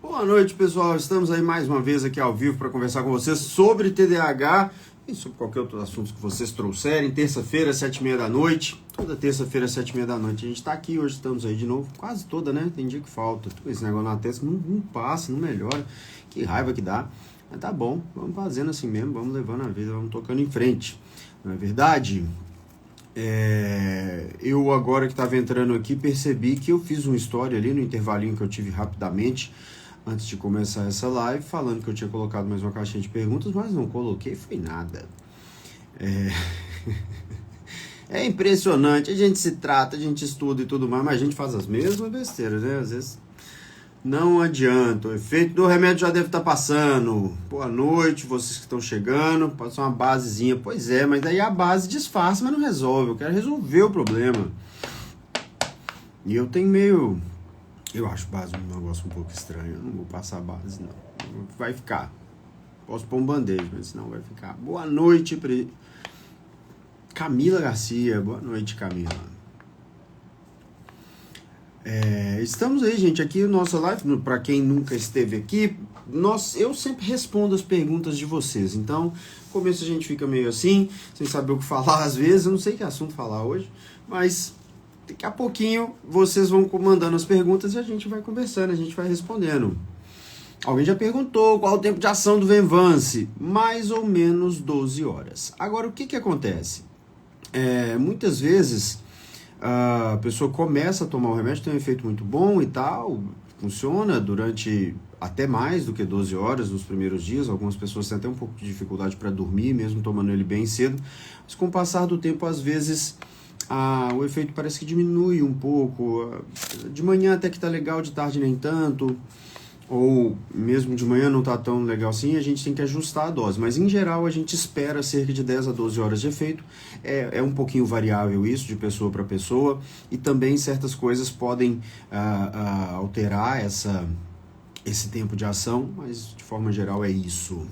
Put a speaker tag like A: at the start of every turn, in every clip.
A: Boa noite, pessoal. Estamos aí mais uma vez aqui ao vivo para conversar com vocês sobre TDAH e sobre qualquer outro assunto que vocês trouxerem. Terça-feira, 7h30 da noite. Toda terça-feira, 7h30 da noite. A gente está aqui, hoje estamos aí de novo. Quase toda, né? Tem dia que falta. Esse negócio na testa não passa, não melhora. Que raiva que dá. Mas tá bom, vamos fazendo assim mesmo, vamos levando a vida, vamos tocando em frente. Não é verdade? Eu agora que estava entrando aqui percebi que eu fiz uma história ali no intervalinho que eu tive rapidamente antes de começar essa live, falando que eu tinha colocado mais uma caixinha de perguntas, mas não coloquei, foi nada. É impressionante, a gente se trata, a gente estuda e tudo mais, mas a gente faz as mesmas besteiras, né? Às vezes não adianta, o efeito do remédio já deve estar passando. Boa noite, vocês que estão chegando, pode ser uma basezinha. Pois é, mas daí a base disfarça, mas não resolve. Eu quero resolver o problema. E eu tenho eu acho base um negócio um pouco estranho. Eu não vou passar base, não. Vai ficar. Posso pôr um band-aid, mas senão vai ficar. Boa noite, Camila Garcia. Boa noite, Camila. Estamos aí, gente, aqui no nosso live, para quem nunca esteve aqui, eu sempre respondo as perguntas de vocês, então, no começo a gente fica meio assim, sem saber o que falar às vezes, eu não sei que assunto falar hoje, mas daqui a pouquinho vocês vão mandando as perguntas e a gente vai conversando, a gente vai respondendo. Alguém já perguntou qual o tempo de ação do Venvance? Mais ou menos 12 horas. Agora, o que acontece? Muitas vezes a pessoa começa a tomar o remédio, tem um efeito muito bom e tal, funciona durante até mais do que 12 horas nos primeiros dias. Algumas pessoas têm até um pouco de dificuldade para dormir, mesmo tomando ele bem cedo, mas com o passar do tempo, às vezes, o efeito parece que diminui um pouco. De manhã até que tá legal, de tarde nem tanto, ou mesmo de manhã não tá tão legal assim, a gente tem que ajustar a dose, mas em geral a gente espera cerca de 10 a 12 horas de efeito. É um pouquinho variável isso, de pessoa para pessoa, e também certas coisas podem alterar esse tempo de ação, mas de forma geral é isso.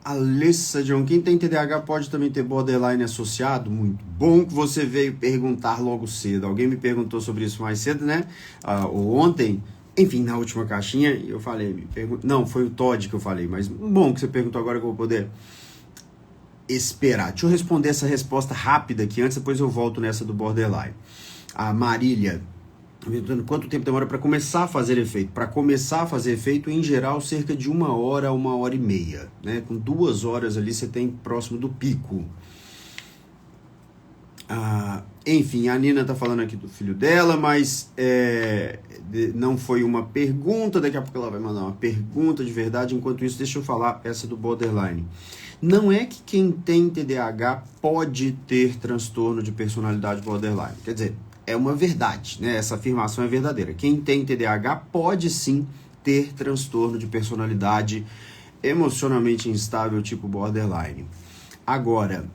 A: Alessa John, quem tem TDAH pode também ter borderline associado? Muito bom que você veio perguntar logo cedo. Alguém me perguntou sobre isso mais cedo, né? Ou ontem, enfim, na última caixinha, eu falei, não, foi o Todd que eu falei, mas bom que você perguntou agora que eu vou poder esperar. Deixa eu responder essa resposta rápida aqui antes, depois eu volto nessa do borderline. A Marília, quanto tempo demora para começar a fazer efeito? Para começar a fazer efeito, em geral, cerca de 1 hora a 1h30, né? Com 2 horas ali você tem próximo do pico. Enfim, a Nina tá falando aqui do filho dela, mas não foi uma pergunta, daqui a pouco ela vai mandar uma pergunta de verdade. Enquanto isso, deixa eu falar essa do borderline. Não é que quem tem TDAH pode ter transtorno de personalidade borderline, quer dizer, é uma verdade, né? Essa afirmação é verdadeira. Quem tem TDAH pode sim ter transtorno de personalidade emocionalmente instável tipo borderline. Agora,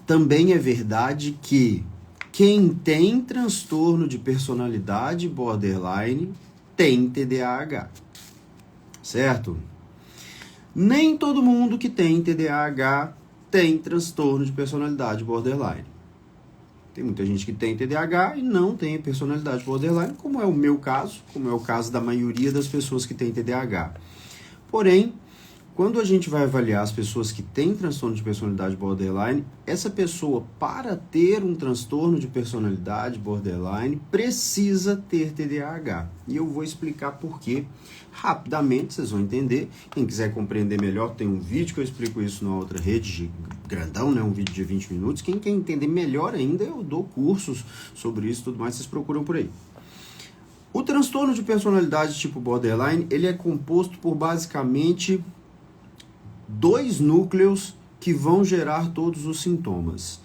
A: também é verdade que quem tem transtorno de personalidade borderline tem TDAH, certo? Nem todo mundo que tem TDAH tem transtorno de personalidade borderline. Tem muita gente que tem TDAH e não tem personalidade borderline, como é o meu caso, como é o caso da maioria das pessoas que têm TDAH. Porém, quando a gente vai avaliar as pessoas que têm transtorno de personalidade borderline, essa pessoa, para ter um transtorno de personalidade borderline, precisa ter TDAH. E eu vou explicar por quê. Rapidamente, vocês vão entender. Quem quiser compreender melhor, tem um vídeo que eu explico isso na outra rede, grandão, né? Um vídeo de 20 minutos. Quem quer entender melhor ainda, eu dou cursos sobre isso e tudo mais, vocês procuram por aí. O transtorno de personalidade tipo borderline, ele é composto por basicamente 2 núcleos que vão gerar todos os sintomas.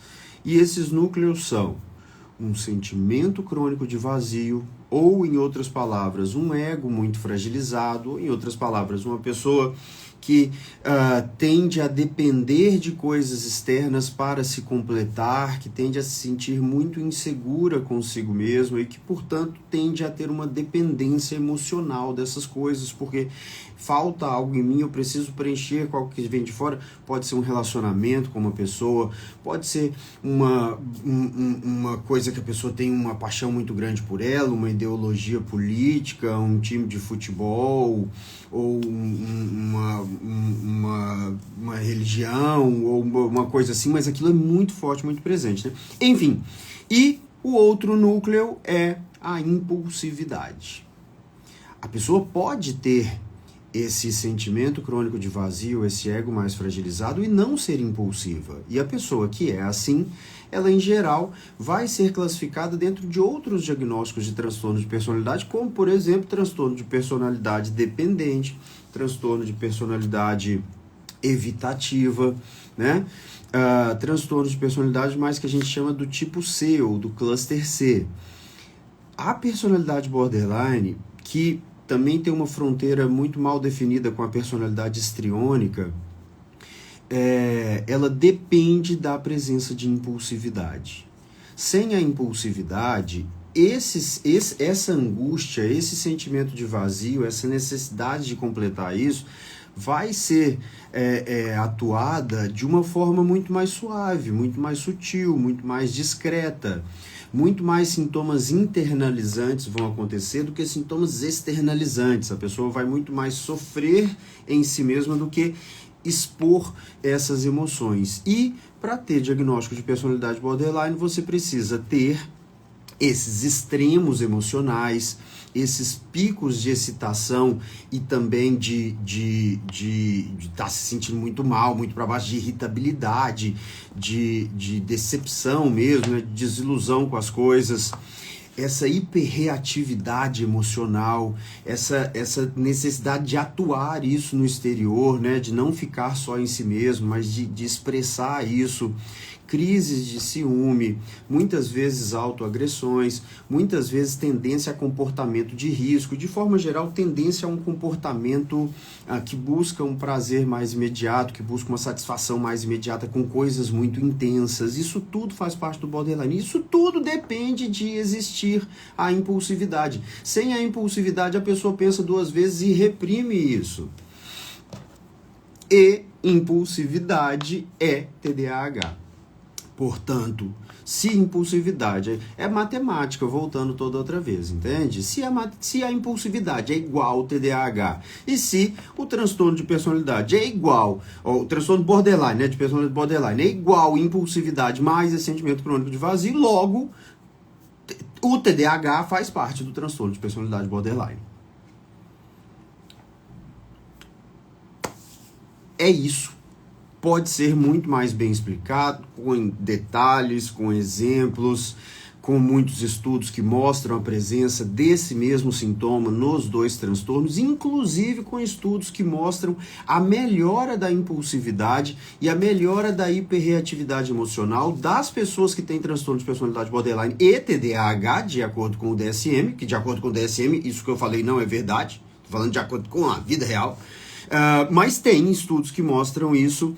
A: E esses núcleos são um sentimento crônico de vazio, ou, em outras palavras, um ego muito fragilizado, ou, em outras palavras, uma pessoa que tende a depender de coisas externas para se completar, que tende a se sentir muito insegura consigo mesma e que, portanto, tende a ter uma dependência emocional dessas coisas, porque falta algo em mim, eu preciso preencher com algo que vem de fora. Pode ser um relacionamento com uma pessoa, pode ser uma coisa que a pessoa tem uma paixão muito grande por ela, uma ideologia política, um time de futebol, ou uma religião, ou uma coisa assim, mas aquilo é muito forte, muito presente, né? Enfim, e o outro núcleo é a impulsividade. A pessoa pode ter esse sentimento crônico de vazio, esse ego mais fragilizado e não ser impulsiva. E a pessoa que é assim, ela em geral vai ser classificada dentro de outros diagnósticos de transtorno de personalidade, como por exemplo, transtorno de personalidade dependente, transtorno de personalidade evitativa, né? Transtorno de personalidade mais que a gente chama do tipo C ou do cluster C. A personalidade borderline, que também tem uma fronteira muito mal definida com a personalidade histriônica, ela depende da presença de impulsividade. Sem a impulsividade, essa angústia, esse sentimento de vazio, essa necessidade de completar isso, vai ser atuada de uma forma muito mais suave, muito mais sutil, muito mais discreta. Muito mais sintomas internalizantes vão acontecer do que sintomas externalizantes. A pessoa vai muito mais sofrer em si mesma do que expor essas emoções. E para ter diagnóstico de personalidade borderline, você precisa ter esses extremos emocionais, esses picos de excitação e também de estar se sentindo muito mal, muito para baixo, de irritabilidade, de decepção mesmo, né, de desilusão com as coisas, essa hiperreatividade emocional, essa necessidade de atuar isso no exterior, né, de não ficar só em si mesmo, mas de expressar isso. Crises de ciúme, muitas vezes autoagressões, muitas vezes tendência a comportamento de risco, de forma geral tendência a um comportamento que busca um prazer mais imediato, que busca uma satisfação mais imediata com coisas muito intensas. Isso tudo faz parte do borderline. Isso tudo depende de existir a impulsividade. Sem a impulsividade a pessoa pensa duas vezes e reprime isso. E impulsividade é TDAH. Portanto, se impulsividade é matemática, voltando toda outra vez, entende? Se a impulsividade é igual ao TDAH e se o transtorno de personalidade é igual, ou o transtorno borderline, né, de personalidade borderline, é igual a impulsividade mais esse sentimento crônico de vazio, logo o TDAH faz parte do transtorno de personalidade borderline. É isso. Pode ser muito mais bem explicado, com detalhes, com exemplos, com muitos estudos que mostram a presença desse mesmo sintoma nos dois transtornos, inclusive com estudos que mostram a melhora da impulsividade e a melhora da hiperreatividade emocional das pessoas que têm transtorno de personalidade borderline e TDAH, de acordo com o DSM, que de acordo com o DSM, isso que eu falei não é verdade, estou falando de acordo com a vida real. Mas tem estudos que mostram isso,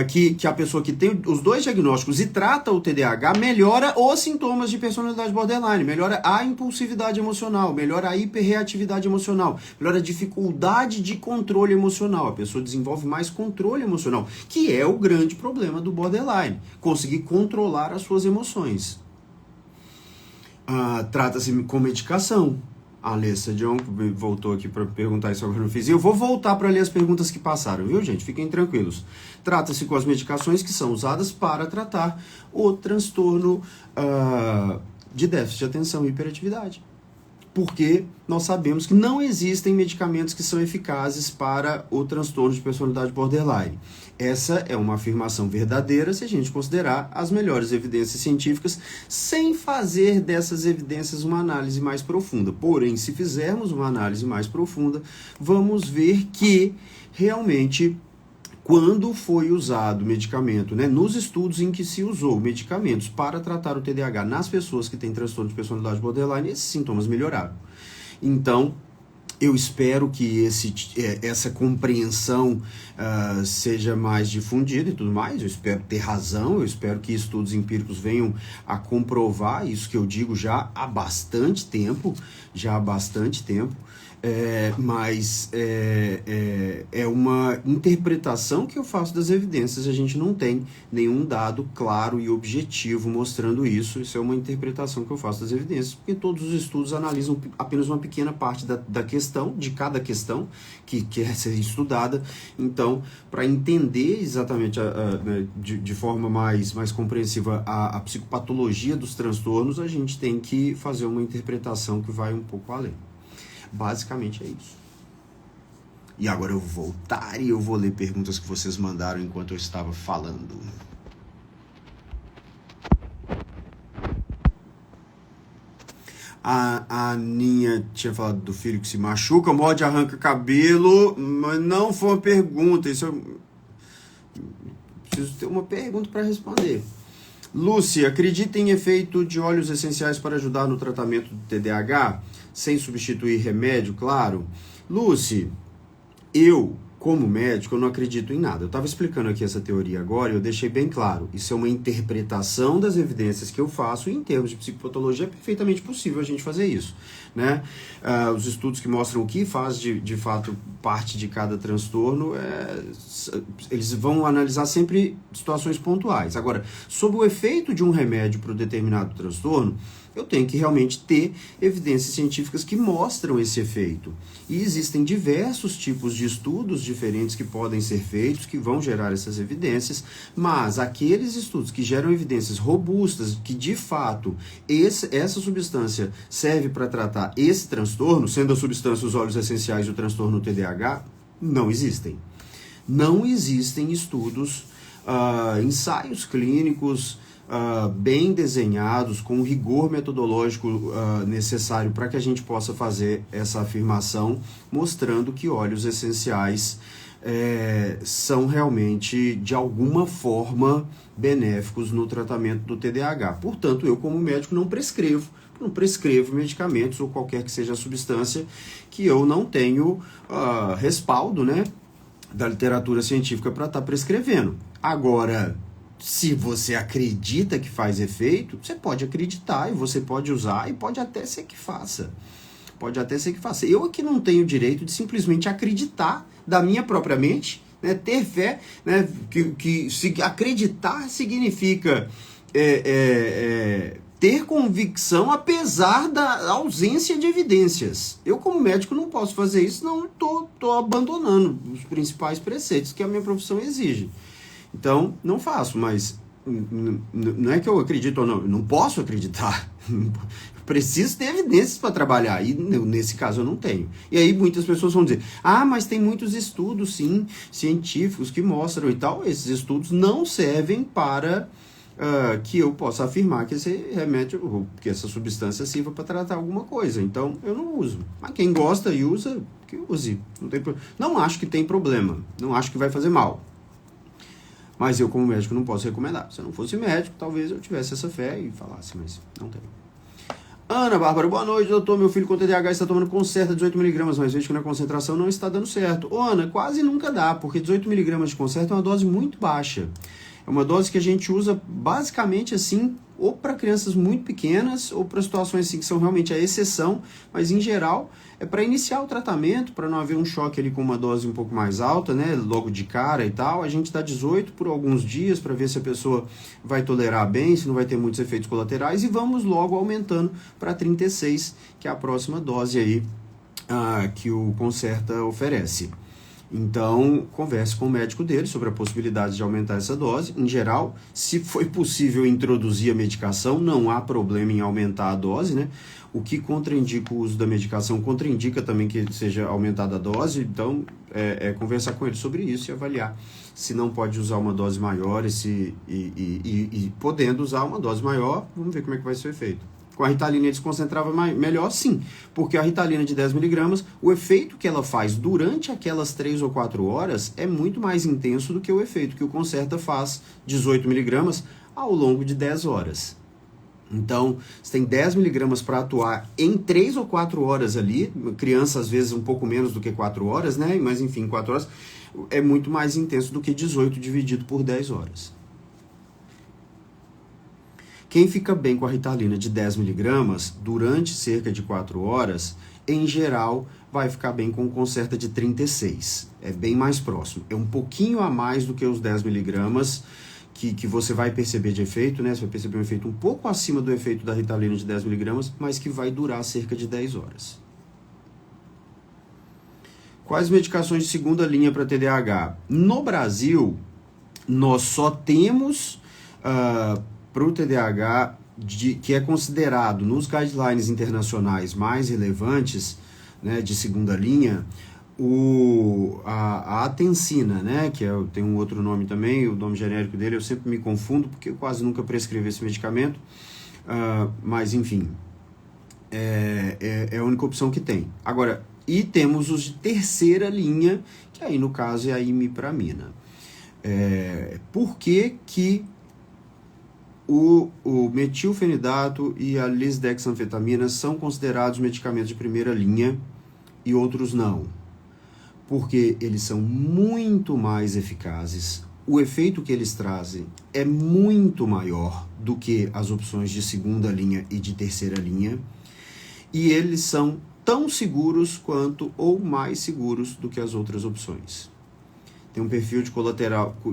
A: que a pessoa que tem os dois diagnósticos e trata o TDAH melhora os sintomas de personalidade borderline, melhora a impulsividade emocional, melhora a hiperreatividade emocional, melhora a dificuldade de controle emocional. A pessoa desenvolve mais controle emocional, que é o grande problema do borderline, conseguir controlar as suas emoções. Trata-se com medicação. A Alessa John voltou aqui para perguntar isso agora no fiz. E eu vou voltar para ler as perguntas que passaram, viu, gente? Fiquem tranquilos. Trata-se com as medicações que são usadas para tratar o transtorno de déficit de atenção e hiperatividade. Porque nós sabemos que não existem medicamentos que são eficazes para o transtorno de personalidade borderline. Essa é uma afirmação verdadeira se a gente considerar as melhores evidências científicas, sem fazer dessas evidências uma análise mais profunda. Porém, se fizermos uma análise mais profunda, vamos ver que realmente, quando foi usado medicamento, né, nos estudos em que se usou medicamentos para tratar o TDAH nas pessoas que têm transtorno de personalidade borderline, esses sintomas melhoraram. Então, eu espero que essa compreensão seja mais difundida e tudo mais. Eu espero ter razão, eu espero que estudos empíricos venham a comprovar isso que eu digo já há bastante tempo. É uma interpretação que eu faço das evidências. A gente não tem nenhum dado claro e objetivo mostrando isso. Isso é uma interpretação que eu faço das evidências, porque todos os estudos analisam apenas uma pequena parte da questão, de cada questão que quer ser estudada. Então, para entender exatamente de forma mais compreensiva a psicopatologia dos transtornos, a gente tem que fazer uma interpretação que vai um pouco além. Basicamente é isso. E agora eu vou voltar e eu vou ler perguntas que vocês mandaram enquanto eu estava falando. A Aninha tinha falado do filho que se machuca, morde, arranca cabelo, mas não foi uma pergunta. Isso eu preciso ter uma pergunta para responder. Lúcia, acredita em efeito de óleos essenciais para ajudar no tratamento do TDAH? Sem substituir remédio, claro. Lúcia, eu, como médico, eu não acredito em nada. Eu estava explicando aqui essa teoria agora e eu deixei bem claro. Isso é uma interpretação das evidências que eu faço e em termos de psicopatologia é perfeitamente possível a gente fazer isso, né? Os estudos que mostram o que faz de fato parte de cada transtorno, eles vão analisar sempre situações pontuais. Agora, sobre o efeito de um remédio para um determinado transtorno, eu tenho que realmente ter evidências científicas que mostram esse efeito. E existem diversos tipos de estudos diferentes que podem ser feitos, que vão gerar essas evidências, mas aqueles estudos que geram evidências robustas, que de fato essa substância serve para tratar esse transtorno, sendo a substância os óleos essenciais e o transtorno TDAH, não existem. Não existem estudos, ensaios clínicos, bem desenhados, com o rigor metodológico necessário para que a gente possa fazer essa afirmação, mostrando que óleos essenciais são realmente, de alguma forma, benéficos no tratamento do TDAH. Portanto, eu, como médico, não prescrevo medicamentos ou qualquer que seja a substância que eu não tenho respaldo, né, da literatura científica para estar prescrevendo. Agora, se você acredita que faz efeito, você pode acreditar e você pode usar e pode até ser que faça. Pode até ser que faça. Eu aqui não tenho o direito de simplesmente acreditar da minha própria mente, né, ter fé, né, que se acreditar significa ter convicção apesar da ausência de evidências. Eu, como médico, não posso fazer isso, não estou abandonando os principais preceitos que a minha profissão exige. Então, não faço, mas não é que eu acredito ou não, eu não posso acreditar. Preciso ter evidências para trabalhar, e nesse caso eu não tenho. E aí muitas pessoas vão dizer, mas tem muitos estudos, sim, científicos que mostram e tal. Esses estudos não servem para que eu possa afirmar que esse remédio, que essa substância sirva para tratar alguma coisa. Então, eu não uso. Mas quem gosta e usa, que use. Não acho que tem problema, não acho que vai fazer mal. Mas eu, como médico, não posso recomendar. Se eu não fosse médico, talvez eu tivesse essa fé e falasse, mas não tenho. Ana Bárbara, boa noite, doutor. Meu filho com TDAH está tomando Concerta 18mg, mas vejo que na concentração não está dando certo. Ana, quase nunca dá, porque 18mg de Concerta é uma dose muito baixa. É uma dose que a gente usa basicamente assim, ou para crianças muito pequenas, ou para situações assim que são realmente a exceção, mas em geral é para iniciar o tratamento, para não haver um choque ali com uma dose um pouco mais alta, né, logo de cara e tal. A gente dá 18 por alguns dias para ver se a pessoa vai tolerar bem, se não vai ter muitos efeitos colaterais, e vamos logo aumentando para 36, que é a próxima dose aí que o Concerta oferece. Então, converse com o médico dele sobre a possibilidade de aumentar essa dose. Em geral, se foi possível introduzir a medicação, não há problema em aumentar a dose, né? O que contraindica o uso da medicação, contraindica também que seja aumentada a dose. Então, conversar com ele sobre isso e avaliar se não pode usar uma dose maior e podendo usar uma dose maior, vamos ver como é que vai ser o efeito. Com a Ritalina ele se concentrava melhor, sim, porque a Ritalina de 10mg, o efeito que ela faz durante aquelas 3 ou 4 horas é muito mais intenso do que o efeito que o Concerta faz, 18mg, ao longo de 10 horas. Então, você tem 10mg para atuar em 3 ou 4 horas ali, criança às vezes um pouco menos do que 4 horas, né? Mas enfim, 4 horas é muito mais intenso do que 18 dividido por 10 horas. Quem fica bem com a Ritalina de 10 miligramas durante cerca de 4 horas, em geral, vai ficar bem com Concerta de 36. É bem mais próximo. É um pouquinho a mais do que os 10 miligramas que você vai perceber de efeito, né? Você vai perceber um efeito um pouco acima do efeito da Ritalina de 10 miligramas, mas que vai durar cerca de 10 horas. Quais medicações de segunda linha para TDAH? No Brasil, nós só temos para o TDAH, que é considerado nos guidelines internacionais mais relevantes, né, de segunda linha, a atencina, né, que tem um outro nome também, o nome genérico dele eu sempre me confundo, porque eu quase nunca prescrevo esse medicamento, mas enfim, é a única opção que tem. Agora, e temos os de terceira linha, que aí no caso é a imipramina. Por que o metilfenidato e a lisdexanfetamina são considerados medicamentos de primeira linha e outros não? Porque eles são muito mais eficazes, o efeito que eles trazem é muito maior do que as opções de segunda linha e de terceira linha, e eles são tão seguros quanto ou mais seguros do que as outras opções. Tem um perfil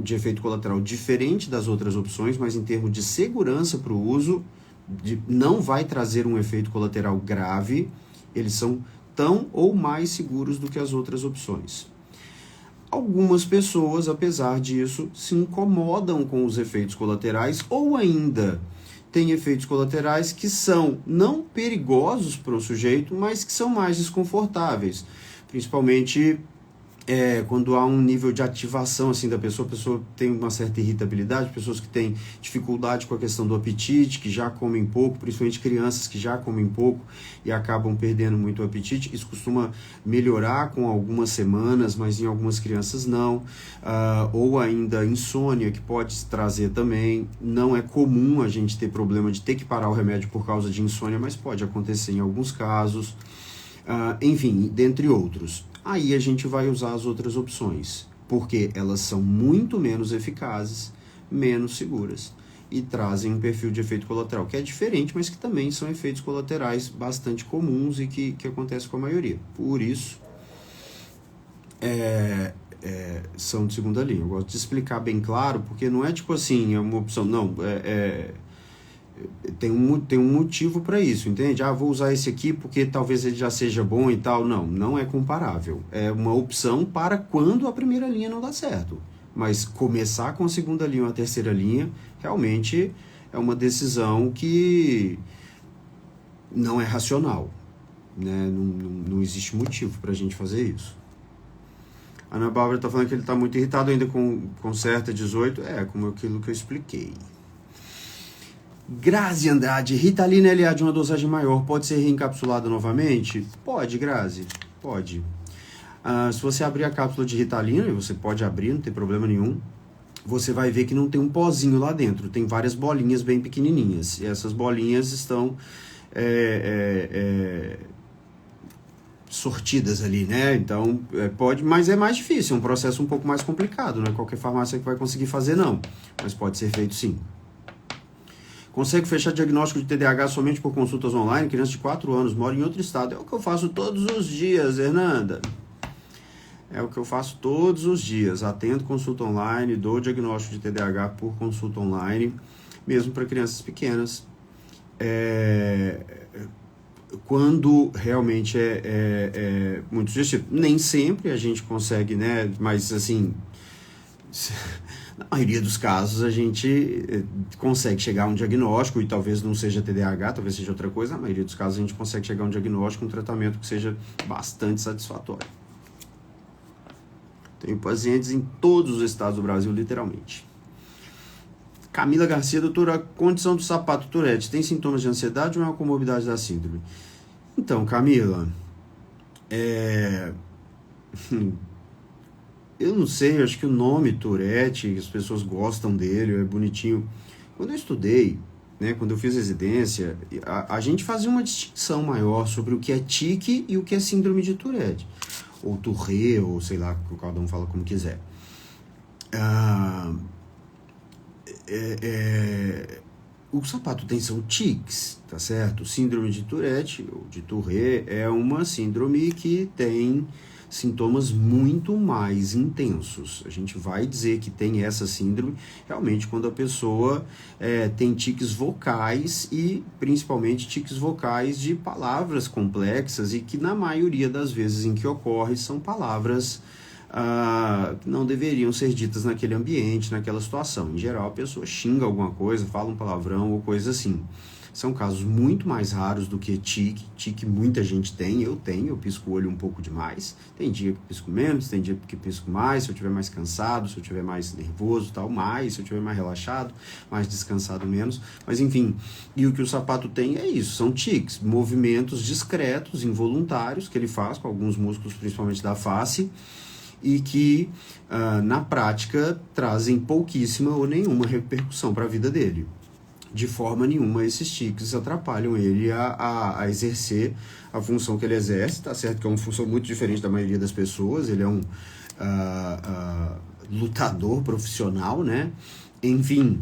A: de efeito colateral diferente das outras opções, mas em termos de segurança para o uso, não vai trazer um efeito colateral grave, eles são tão ou mais seguros do que as outras opções. Algumas pessoas, apesar disso, se incomodam com os efeitos colaterais ou ainda têm efeitos colaterais que são não perigosos para o sujeito, mas que são mais desconfortáveis, principalmente quando há um nível de ativação assim, da pessoa, a pessoa tem uma certa irritabilidade, pessoas que têm dificuldade com a questão do apetite, que já comem pouco, principalmente crianças que já comem pouco e acabam perdendo muito o apetite. Isso costuma melhorar com algumas semanas, mas em algumas crianças não. Ou ainda insônia, que pode trazer também. Não é comum a gente ter problema de ter que parar o remédio por causa de insônia, mas pode acontecer em alguns casos. Enfim, dentre outros. Aí a gente vai usar as outras opções, porque elas são muito menos eficazes, menos seguras e trazem um perfil de efeito colateral que é diferente, mas que também são efeitos colaterais bastante comuns e que acontecem com a maioria. Por isso, são de segunda linha. Eu gosto de explicar bem claro, porque não é tipo assim, é uma opção, não, tem um motivo para isso, entende? Vou usar esse aqui porque talvez ele já seja bom e tal. Não é comparável. É uma opção para quando a primeira linha não dá certo. Mas começar com a segunda linha ou a terceira linha, realmente é uma decisão que não é racional, né? Não existe motivo para a gente fazer isso. A Ana Bárbara está falando que ele está muito irritado ainda com Concerta 18. Como aquilo que eu expliquei. Grazi Andrade, Ritalina LA de uma dosagem maior pode ser reencapsulada novamente? Pode, Grazi, pode. Se você abrir a cápsula de Ritalina, e você pode abrir, não tem problema nenhum, você vai ver que não tem um pozinho lá dentro, tem várias bolinhas bem pequenininhas, e essas bolinhas estão sortidas ali, né? Então, pode, mas é mais difícil, é um processo um pouco mais complicado, não é qualquer farmácia que vai conseguir fazer, não, mas pode ser feito sim. Consegue fechar diagnóstico de TDAH somente por consultas online? Criança de 4 anos, mora em outro estado. É o que eu faço todos os dias, Hernanda. É o que eu faço todos os dias. Atendo consulta online, dou diagnóstico de TDAH por consulta online, mesmo para crianças pequenas. Quando realmente é muito sugestivo. Nem sempre a gente consegue, né? Mas assim... Na maioria dos casos a gente consegue chegar a um diagnóstico, e talvez não seja TDAH, talvez seja outra coisa. Na maioria dos casos a gente consegue chegar a um diagnóstico, um tratamento que seja bastante satisfatório. Tenho pacientes em todos os estados do Brasil, literalmente. Camila Garcia, doutora, a condição do sapato Tourette tem sintomas de ansiedade ou é uma comorbidade da síndrome? Então, Camila, eu não sei, acho que o nome Tourette, as pessoas gostam dele, é bonitinho. Quando eu estudei, né, quando eu fiz residência, a gente fazia uma distinção maior sobre o que é tique e o que é síndrome de Tourette. Ou Tourette, ou sei lá, cada um fala como quiser. O sapato tem são tics, tá certo? Síndrome de Tourette, ou de Tourette, é uma síndrome que tem sintomas muito mais intensos. A gente vai dizer que tem essa síndrome realmente quando a pessoa tem tiques vocais e principalmente tiques vocais de palavras complexas e que na maioria das vezes em que ocorre são palavras que não deveriam ser ditas naquele ambiente, naquela situação. Em geral, a pessoa xinga alguma coisa, fala um palavrão ou coisa assim. São casos muito mais raros do que tique. Tique muita gente tem, eu pisco o olho um pouco demais. Tem dia que pisco menos, tem dia que pisco mais, se eu estiver mais cansado, se eu estiver mais nervoso, tal, mais, se eu estiver mais relaxado, mais descansado, menos. Mas enfim, e o que o sapato tem é isso, são tiques, movimentos discretos, involuntários, que ele faz com alguns músculos, principalmente da face, e que na prática trazem pouquíssima ou nenhuma repercussão para a vida dele. De forma nenhuma esses tiques atrapalham ele a exercer a função que ele exerce, tá certo que é uma função muito diferente da maioria das pessoas, ele é um lutador profissional, né? Enfim,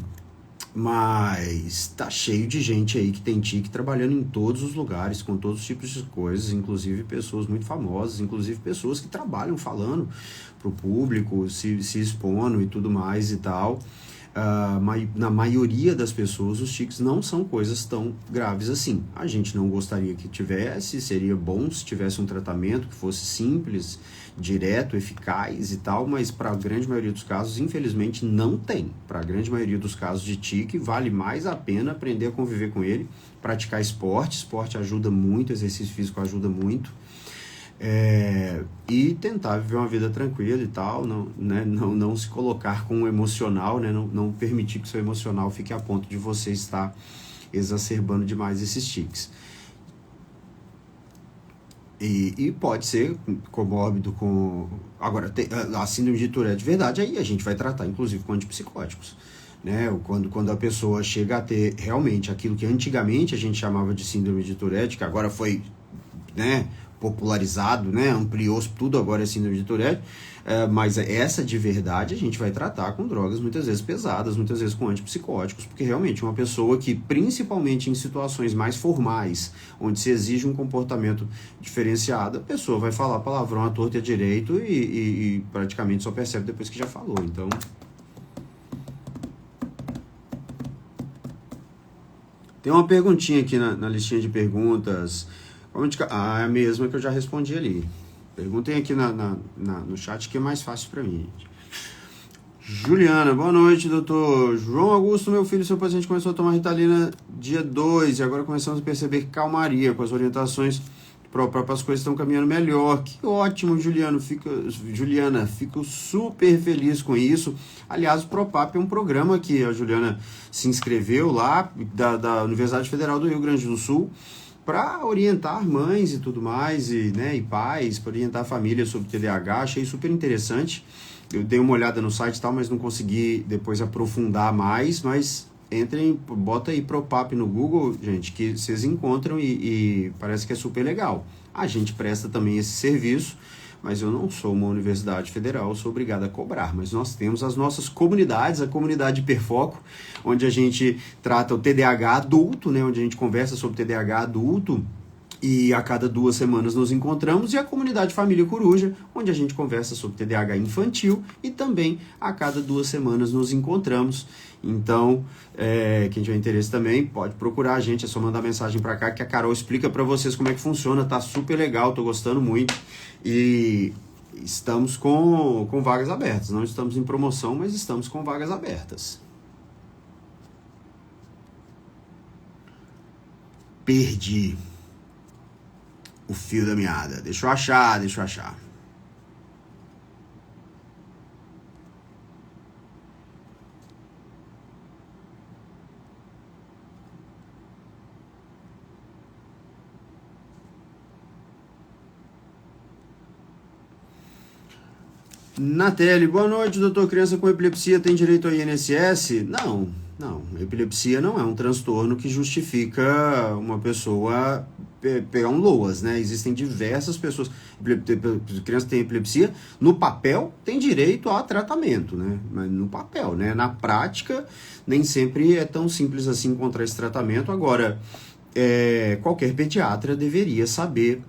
A: mas tá cheio de gente aí que tem tique trabalhando em todos os lugares, com todos os tipos de coisas, inclusive pessoas muito famosas, inclusive pessoas que trabalham falando pro público, se expondo e tudo mais e tal. Na maioria das pessoas, os tiques não são coisas tão graves assim. A gente não gostaria que tivesse, seria bom se tivesse um tratamento que fosse simples, direto, eficaz e tal, mas para a grande maioria dos casos, infelizmente, não tem. Para a grande maioria dos casos de tique, vale mais a pena aprender a conviver com ele, praticar esporte. Esporte ajuda muito, exercício físico ajuda muito. E tentar viver uma vida tranquila e tal, não se colocar com o emocional, né, não permitir que o seu emocional fique a ponto de você estar exacerbando demais esses tiques. E pode ser comórbido com... Agora, a síndrome de Tourette de verdade, aí a gente vai tratar, inclusive, com antipsicóticos. Né? Quando a pessoa chega a ter realmente aquilo que antigamente a gente chamava de síndrome de Tourette, que agora foi, né, popularizado, né, ampliou-se tudo, agora é síndrome de Tourette, mas essa de verdade a gente vai tratar com drogas muitas vezes pesadas, muitas vezes com antipsicóticos, porque realmente uma pessoa que, principalmente em situações mais formais, onde se exige um comportamento diferenciado, a pessoa vai falar palavrão à torta e à direito e praticamente só percebe depois que já falou. Então, tem uma perguntinha aqui na listinha de perguntas. É a mesma que eu já respondi ali. Perguntem aqui no chat que é mais fácil para mim. Juliana, boa noite, doutor. João Augusto, meu filho, seu paciente começou a tomar Ritalina dia 2 e agora começamos a perceber calmaria com as orientações próprias, as coisas estão caminhando melhor. Que ótimo, Juliana, fico super feliz com isso. Aliás, o Propap é um programa que a Juliana se inscreveu lá da Universidade Federal do Rio Grande do Sul, para orientar mães e tudo mais, e pais, para orientar a família sobre TDAH, achei super interessante. Eu dei uma olhada no site e tal, mas não consegui depois aprofundar mais, mas entrem, bota aí Propap no Google, gente, que vocês encontram e parece que é super legal. A gente presta também esse serviço, mas eu não sou uma universidade federal, sou obrigado a cobrar, mas nós temos as nossas comunidades, a comunidade Hiperfoco, onde a gente trata o TDAH adulto, né, onde a gente conversa sobre TDAH adulto, e a cada 2 semanas nos encontramos, e a comunidade Família Coruja, onde a gente conversa sobre TDAH infantil, e também a cada 2 semanas nos encontramos. Então, quem tiver interesse também, pode procurar a gente, é só mandar mensagem para cá, que a Carol explica para vocês como é que funciona, tá super legal, tô gostando muito, e estamos com vagas abertas, não estamos em promoção, mas estamos com vagas abertas. Perdi o fio da meada. Deixa eu achar. Natelli, boa noite, doutor. Criança com epilepsia tem direito ao INSS? Não. Epilepsia não é um transtorno que justifica uma pessoa pegar um LOAS, né? Existem diversas pessoas, crianças que têm epilepsia, no papel tem direito a tratamento, né? Mas no papel, né? Na prática, nem sempre é tão simples assim encontrar esse tratamento. Agora, qualquer pediatra deveria saber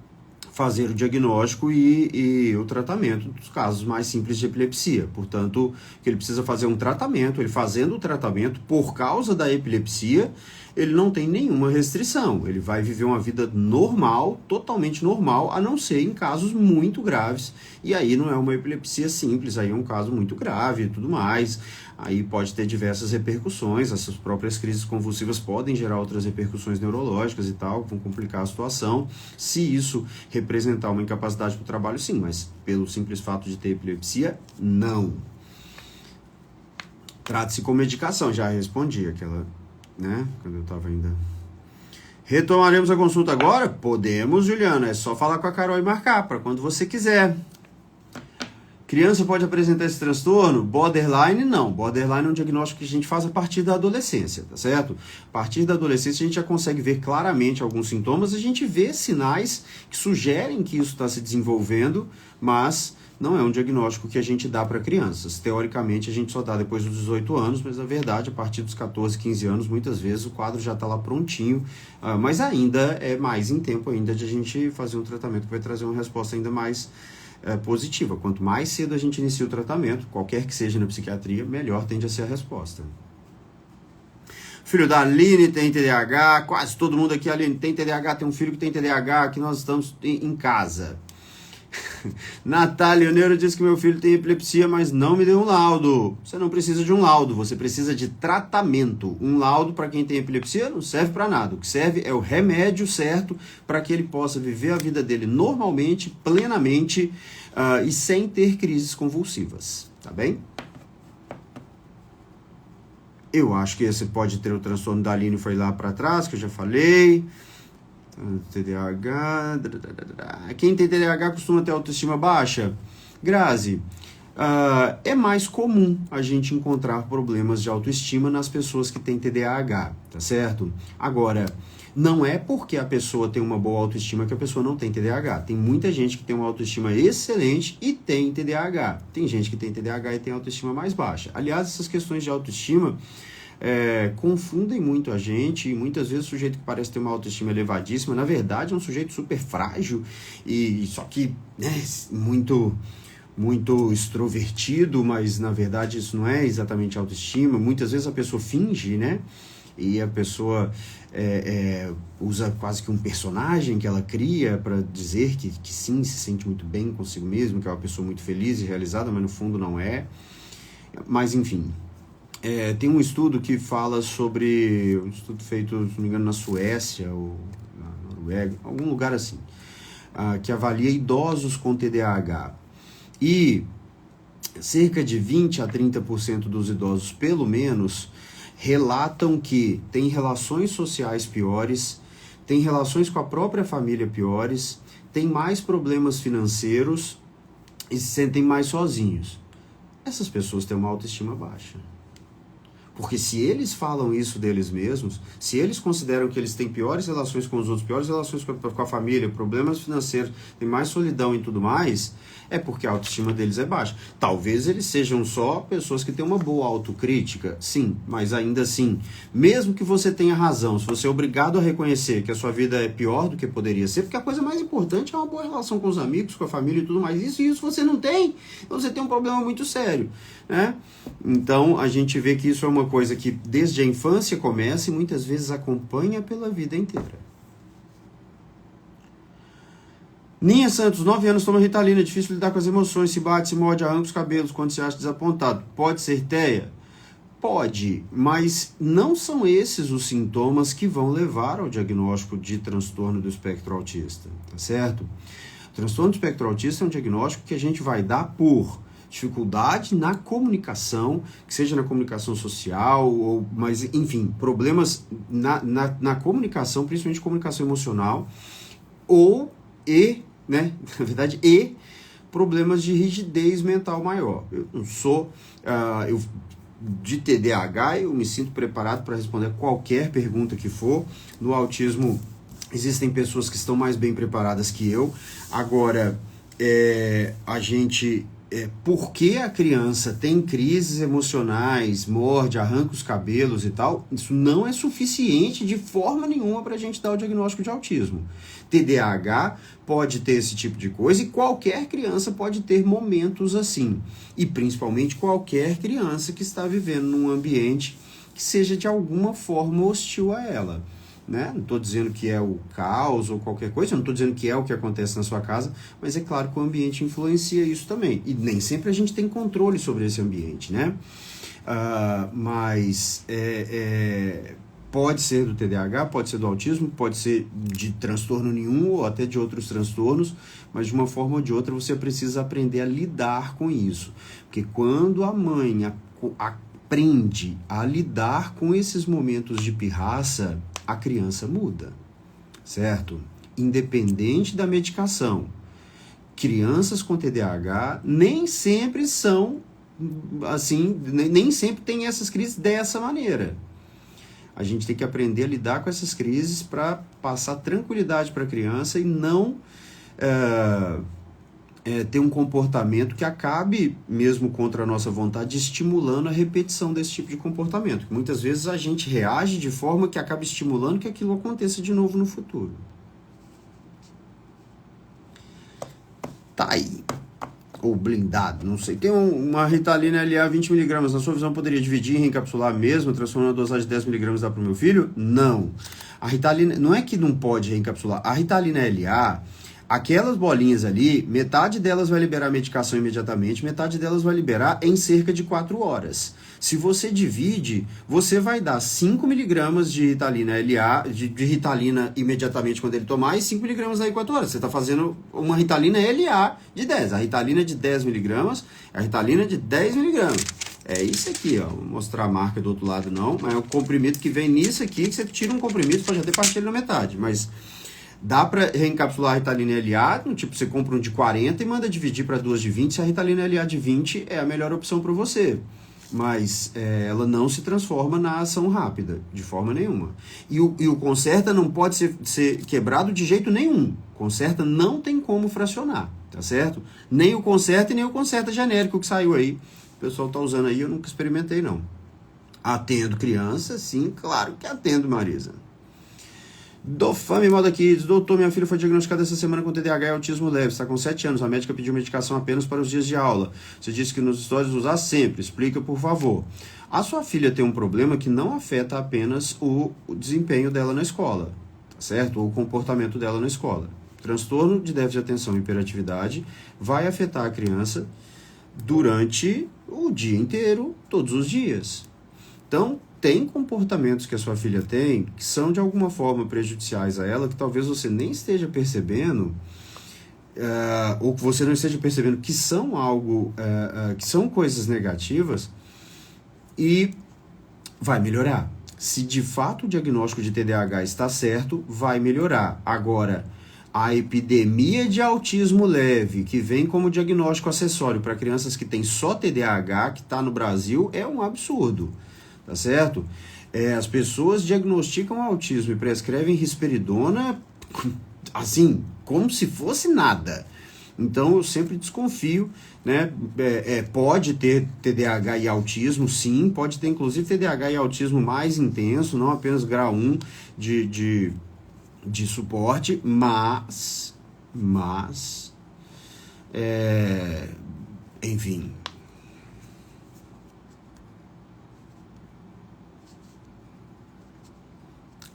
A: fazer o diagnóstico e o tratamento dos casos mais simples de epilepsia. Portanto, que ele precisa fazer um tratamento, ele fazendo o tratamento por causa da epilepsia, ele não tem nenhuma restrição. Ele vai viver uma vida normal, totalmente normal, a não ser em casos muito graves. E aí não é uma epilepsia simples, aí é um caso muito grave e tudo mais. Aí pode ter diversas repercussões, essas próprias crises convulsivas podem gerar outras repercussões neurológicas e tal, que vão complicar a situação. Se isso representar uma incapacidade para o trabalho, sim, mas pelo simples fato de ter epilepsia, não. Trata-se com medicação, já respondi aquela, né, quando eu estava ainda... Retomaremos a consulta agora? Podemos, Juliana, é só falar com a Carol e marcar, para quando você quiser. Criança pode apresentar esse transtorno? Borderline, não. Borderline é um diagnóstico que a gente faz a partir da adolescência, tá certo? A partir da adolescência a gente já consegue ver claramente alguns sintomas, a gente vê sinais que sugerem que isso está se desenvolvendo, mas não é um diagnóstico que a gente dá para crianças. Teoricamente a gente só dá depois dos 18 anos, mas na verdade a partir dos 14, 15 anos, muitas vezes o quadro já está lá prontinho, mas ainda é mais em tempo ainda de a gente fazer um tratamento que vai trazer uma resposta ainda mais positiva. Quanto mais cedo a gente inicia o tratamento, qualquer que seja na psiquiatria, melhor tende a ser a resposta. Filho da Aline tem TDAH, quase todo mundo aqui, Aline, tem TDAH, tem um filho que tem TDAH, aqui nós estamos em casa. Natália, o neuro disse que meu filho tem epilepsia, mas não me deu um laudo. Você não precisa de um laudo, você precisa de tratamento. Um laudo para quem tem epilepsia não serve para nada. O que serve é o remédio certo para que ele possa viver a vida dele normalmente, plenamente e sem ter crises convulsivas. Tá bem? Eu acho que você pode ter o transtorno da Aline, foi lá para trás, que eu já falei. TDAH. Quem tem TDAH costuma ter autoestima baixa? Grazi, é mais comum a gente encontrar problemas de autoestima nas pessoas que têm TDAH, tá certo? Agora, não é porque a pessoa tem uma boa autoestima que a pessoa não tem TDAH. Tem muita gente que tem uma autoestima excelente e tem TDAH. Tem gente que tem TDAH e tem autoestima mais baixa. Aliás, essas questões de autoestima confundem muito a gente, e muitas vezes o sujeito que parece ter uma autoestima elevadíssima, na verdade é um sujeito super frágil, e só que muito extrovertido, mas na verdade isso não é exatamente autoestima. Muitas vezes a pessoa finge, né? E a pessoa usa quase que um personagem que ela cria para dizer que sim, se sente muito bem consigo mesmo, que é uma pessoa muito feliz e realizada, mas no fundo não é. Mas enfim... tem um estudo que fala sobre, um estudo feito, se não me engano, na Suécia ou na Noruega, algum lugar assim, que avalia idosos com TDAH. E cerca de 20 a 30% dos idosos, pelo menos, relatam que têm relações sociais piores, têm relações com a própria família piores, têm mais problemas financeiros e se sentem mais sozinhos. Essas pessoas têm uma autoestima baixa. Porque se eles falam isso deles mesmos, se eles consideram que eles têm piores relações com os outros, piores relações com a família, problemas financeiros, tem mais solidão e tudo mais, é porque a autoestima deles é baixa. Talvez eles sejam só pessoas que têm uma boa autocrítica, sim, mas ainda assim, mesmo que você tenha razão, se você é obrigado a reconhecer que a sua vida é pior do que poderia ser, porque a coisa mais importante é uma boa relação com os amigos, com a família e tudo mais, isso você não tem, então você tem um problema muito sério, né? Então a gente vê que isso é uma coisa que desde a infância começa e muitas vezes acompanha pela vida inteira. Ninha Santos, 9 anos, toma Ritalina, difícil lidar com as emoções, se bate, se morde, arranca os cabelos quando se acha desapontado. Pode ser TEA? Pode, mas não são esses os sintomas que vão levar ao diagnóstico de transtorno do espectro autista, tá certo? O transtorno do espectro autista é um diagnóstico que a gente vai dar por dificuldade na comunicação, que seja na comunicação social, mas enfim, problemas na comunicação, principalmente comunicação emocional, na verdade, problemas de rigidez mental maior. Eu não sou, de TDAH, eu me sinto preparado para responder qualquer pergunta que for. No autismo, Existem pessoas que estão mais bem preparadas que eu. Agora, por que a criança tem crises emocionais, morde, arranca os cabelos e tal, isso não é suficiente de forma nenhuma para a gente dar o diagnóstico de autismo. TDAH pode ter esse tipo de coisa e qualquer criança pode ter momentos assim. E principalmente qualquer criança que está vivendo num ambiente que seja de alguma forma hostil a ela. Né? Não estou dizendo que é o caos ou qualquer coisa, não estou dizendo que é o que acontece na sua casa, mas é claro que o ambiente influencia isso também. E nem sempre a gente tem controle sobre esse ambiente, né? Mas pode ser do TDAH, pode ser do autismo, pode ser de transtorno nenhum ou até de outros transtornos, mas de uma forma ou de outra você precisa aprender a lidar com isso. Porque quando a mãe aprende a lidar com esses momentos de pirraça, a criança muda, certo? Independente da medicação. Crianças com TDAH nem sempre são assim, nem sempre tem essas crises dessa maneira. A gente tem que aprender a lidar com essas crises para passar tranquilidade para a criança e não ter um comportamento que acabe, mesmo contra a nossa vontade, estimulando a repetição desse tipo de comportamento. Muitas vezes a gente reage de forma que acaba estimulando que aquilo aconteça de novo no futuro. Tá aí. Ou blindado, não sei. Tem uma Ritalina LA 20mg. Na sua visão, poderia dividir e reencapsular mesmo, transformando a dosagem de 10mg dá para o meu filho? Não. A Ritalina, não é que não pode reencapsular. A Ritalina LA... aquelas bolinhas ali, metade delas vai liberar a medicação imediatamente, metade delas vai liberar em cerca de 4 horas. Se você divide, você vai dar 5mg de Ritalina LA, de Ritalina imediatamente quando ele tomar, e 5mg daí 4 horas. Você está fazendo uma Ritalina LA de 10. A Ritalina de 10mg, a Ritalina de 10mg. É isso aqui, ó. Vou mostrar a marca do outro lado não, mas é o comprimido que vem nisso aqui, que você tira um comprimido para já ter partir na metade, mas... dá para reencapsular a Ritalina LA, tipo, você compra um de 40 e manda dividir para 2 de 20, se a Ritalina LA de 20 é a melhor opção para você. Mas ela não se transforma na ação rápida, de forma nenhuma. E o Concerta não pode ser quebrado de jeito nenhum. Concerta não tem como fracionar, tá certo? Nem o Concerta e nem o Concerta genérico que saiu aí. O pessoal tá usando aí, eu nunca experimentei não. Atendo criança, sim, claro que atendo, Marisa. Do Fame Moda Kids, doutor, minha filha foi diagnosticada essa semana com TDAH e autismo leve, está com 7 anos, a médica pediu medicação apenas para os dias de aula. Você disse que nos stories usar sempre, explica por favor. A sua filha tem um problema que não afeta apenas o desempenho dela na escola, tá certo? Ou o comportamento dela na escola. Transtorno de déficit de atenção e hiperatividade vai afetar a criança durante o dia inteiro, todos os dias. Então, tem comportamentos que a sua filha tem que são de alguma forma prejudiciais a ela, que talvez você nem esteja percebendo, ou que você não esteja percebendo que são algo, que são coisas negativas, e vai melhorar. Se de fato o diagnóstico de TDAH está certo, vai melhorar. Agora, a epidemia de autismo leve, que vem como diagnóstico acessório para crianças que têm só TDAH, que está no Brasil, é um absurdo. Tá certo? As pessoas diagnosticam autismo e prescrevem risperidona, assim, como se fosse nada. Então, eu sempre desconfio, né? Pode ter TDAH e autismo, sim, pode ter inclusive TDAH e autismo mais intenso, não apenas grau 1 de suporte, mas enfim...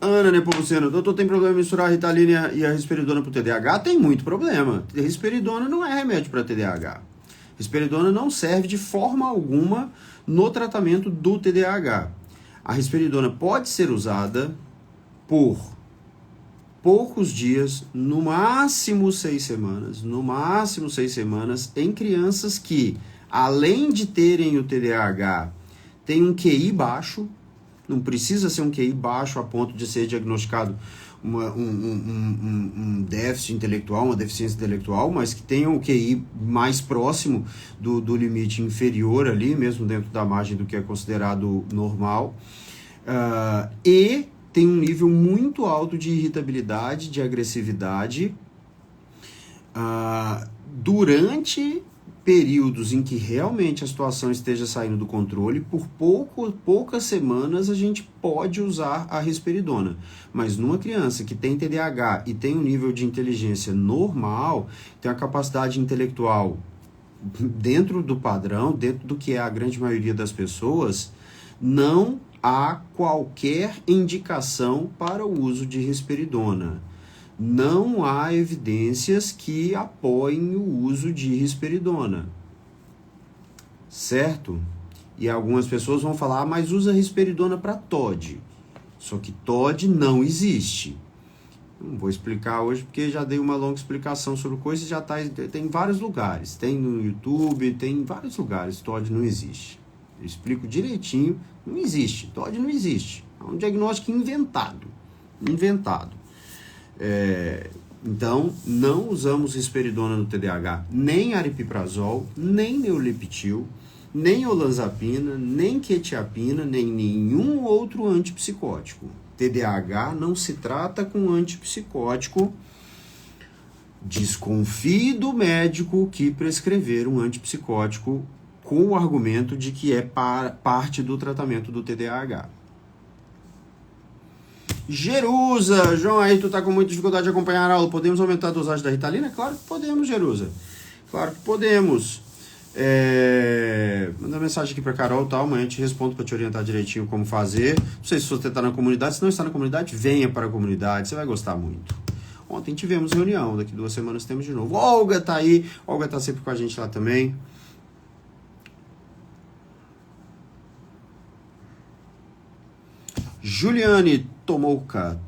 A: Ana Nepomuceno, doutor, tem problema em misturar a Ritalina e a risperidona para o TDAH? Tem muito problema. Risperidona não é remédio para TDAH. Risperidona não serve de forma alguma no tratamento do TDAH. A risperidona pode ser usada por poucos dias, no máximo 6 semanas, em crianças que, além de terem o TDAH, têm um QI baixo. Não precisa ser um QI baixo a ponto de ser diagnosticado um déficit intelectual, uma deficiência intelectual, mas que tenha um QI mais próximo do limite inferior ali, mesmo dentro da margem do que é considerado normal, e tem um nível muito alto de irritabilidade, de agressividade, durante períodos em que realmente a situação esteja saindo do controle. Por poucas semanas a gente pode usar a risperidona, mas numa criança que tem TDAH e tem um nível de inteligência normal, tem a capacidade intelectual dentro do padrão, dentro do que é a grande maioria das pessoas, não há qualquer indicação para o uso de risperidona. Não há evidências que apoiem o uso de risperidona, certo? E algumas pessoas vão falar, mas usa risperidona para TOD. Só que TOD não existe. Não vou explicar hoje porque já dei uma longa explicação sobre coisa e já tem em vários lugares. Tem no YouTube, tem em vários lugares. TOD não existe. Eu explico direitinho. Não existe. TOD não existe. É um diagnóstico inventado. Então, não usamos risperidona no TDAH, nem aripiprazol, nem neuleptil, nem olanzapina, nem quetiapina, nem nenhum outro antipsicótico. TDAH não se trata com antipsicótico. Desconfie do médico que prescrever um antipsicótico com o argumento de que é parte do tratamento do TDAH. Jerusa, João, aí tu tá com muita dificuldade de acompanhar a aula, podemos aumentar a dosagem da Ritalina? Claro que podemos, Jerusa, claro que podemos. Manda mensagem aqui pra Carol, tá? Amanhã eu te respondo pra te orientar direitinho como fazer. Não sei se você tá na comunidade, se não está na comunidade, venha para a comunidade, você vai gostar muito. Ontem tivemos reunião, daqui 2 semanas temos de novo. Olga tá aí, Olga tá sempre com a gente lá também. Juliane Tomouka.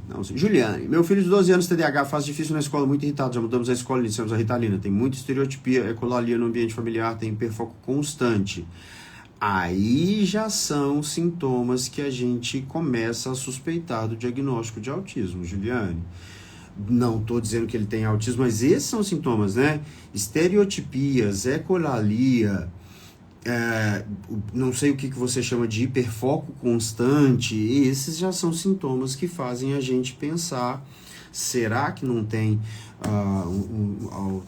A: Não sei. Juliane, meu filho de 12 anos TDAH faz difícil na escola, muito irritado. Já mudamos a escola, iniciamos a Ritalina. Tem muita estereotipia, ecolalia no ambiente familiar, tem hiperfoco constante. Aí já são sintomas que a gente começa a suspeitar do diagnóstico de autismo, Juliane. Não estou dizendo que ele tem autismo, mas esses são sintomas, né? Estereotipias, ecolalia, não sei o que você chama de hiperfoco constante, esses já são sintomas que fazem a gente pensar, será que não tem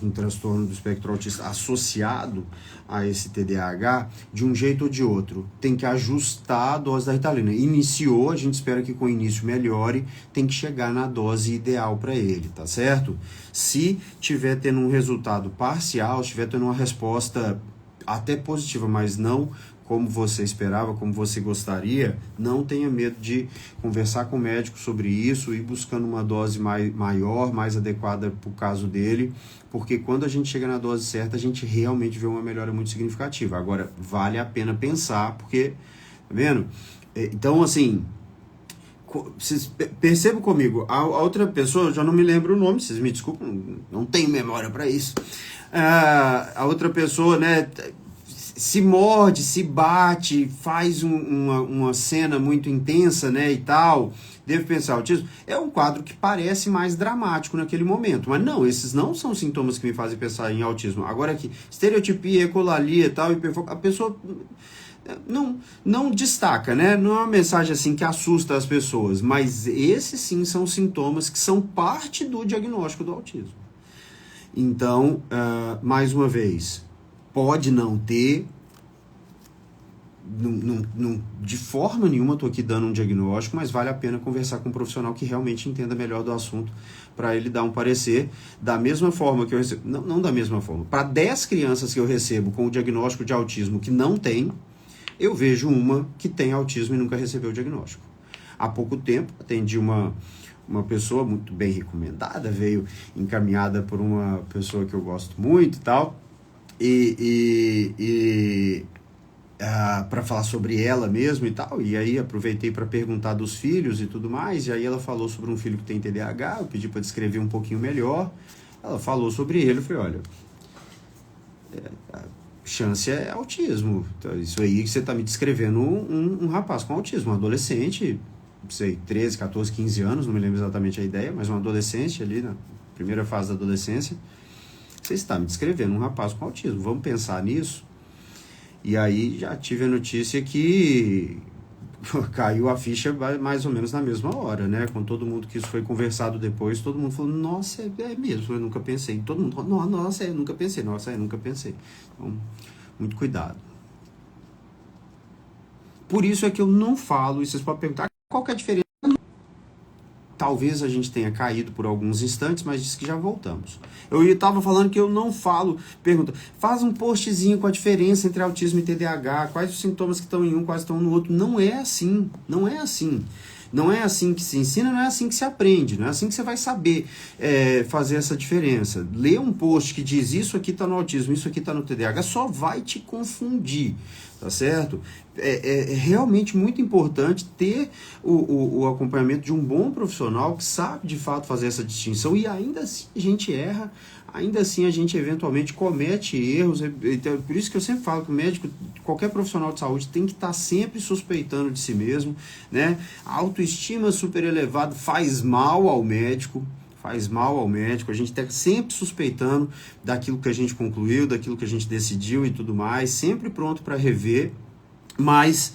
A: um transtorno do espectro autista associado a esse TDAH? De um jeito ou de outro, tem que ajustar a dose da Ritalina. Iniciou, a gente espera que com o início melhore, tem que chegar na dose ideal para ele, tá certo? Se tiver tendo um resultado parcial, se tiver tendo uma resposta até positiva, mas não como você esperava, como você gostaria, não tenha medo de conversar com o médico sobre isso e buscando uma dose maior, mais adequada para o caso dele, porque quando a gente chega na dose certa, a gente realmente vê uma melhora muito significativa. Agora, vale a pena pensar, porque, tá vendo? Então, assim, vocês percebam comigo, a outra pessoa, eu já não me lembro o nome, vocês me desculpem, não tenho memória para isso. A outra pessoa, né, se morde, se bate, faz uma cena muito intensa, né, e tal, deve pensar, autismo é um quadro que parece mais dramático naquele momento, mas não, esses não são sintomas que me fazem pensar em autismo. Agora aqui, estereotipia, ecolalia e tal, hiperfoco, a pessoa não destaca, né, não é uma mensagem assim que assusta as pessoas, mas esses sim são sintomas que são parte do diagnóstico do autismo. Então, mais uma vez, pode não ter, de forma nenhuma estou aqui dando um diagnóstico, mas vale a pena conversar com um profissional que realmente entenda melhor do assunto para ele dar um parecer. Da mesma forma que eu recebo, não da mesma forma, para 10 crianças que eu recebo com o diagnóstico de autismo que não tem, eu vejo uma que tem autismo e nunca recebeu o diagnóstico. Há pouco tempo, atendi uma pessoa muito bem recomendada, veio encaminhada por uma pessoa que eu gosto muito e tal, para falar sobre ela mesmo e tal, e aí aproveitei para perguntar dos filhos e tudo mais, e aí ela falou sobre um filho que tem TDAH, eu pedi para descrever um pouquinho melhor, ela falou sobre ele, eu falei, olha, a chance é autismo, então, isso aí que você está me descrevendo um rapaz com autismo, um adolescente, não sei, 13, 14, 15 anos, não me lembro exatamente a ideia, mas um adolescente ali na primeira fase da adolescência, você está me descrevendo um rapaz com autismo, vamos pensar nisso? E aí já tive a notícia que caiu a ficha mais ou menos na mesma hora, né? Com todo mundo que isso foi conversado depois, todo mundo falou, nossa, é mesmo, eu nunca pensei. Todo mundo falou, nossa, eu nunca pensei, nossa, eu nunca pensei. Então, muito cuidado. Por isso é que eu não falo, e vocês podem perguntar, qual que é a diferença? Talvez a gente tenha caído por alguns instantes, mas disse que já voltamos. Eu estava falando que eu não falo. Pergunta, faz um postzinho com a diferença entre autismo e TDAH, quais os sintomas que estão em um, quais estão no outro. Não é assim, não é assim. Não é assim que se ensina, não é assim que se aprende, não é assim que você vai saber fazer essa diferença. Ler um post que diz isso aqui está no autismo, isso aqui está no TDAH, só vai te confundir, tá certo? É realmente muito importante ter o acompanhamento de um bom profissional que sabe de fato fazer essa distinção, e ainda assim a gente erra, ainda assim a gente eventualmente comete erros. Então, por isso que eu sempre falo que o médico, qualquer profissional de saúde, tem que estar sempre suspeitando de si mesmo, né? A autoestima super elevada faz mal ao médico. Faz mal ao médico, a gente está sempre suspeitando daquilo que a gente concluiu, daquilo que a gente decidiu e tudo mais, sempre pronto para rever, mas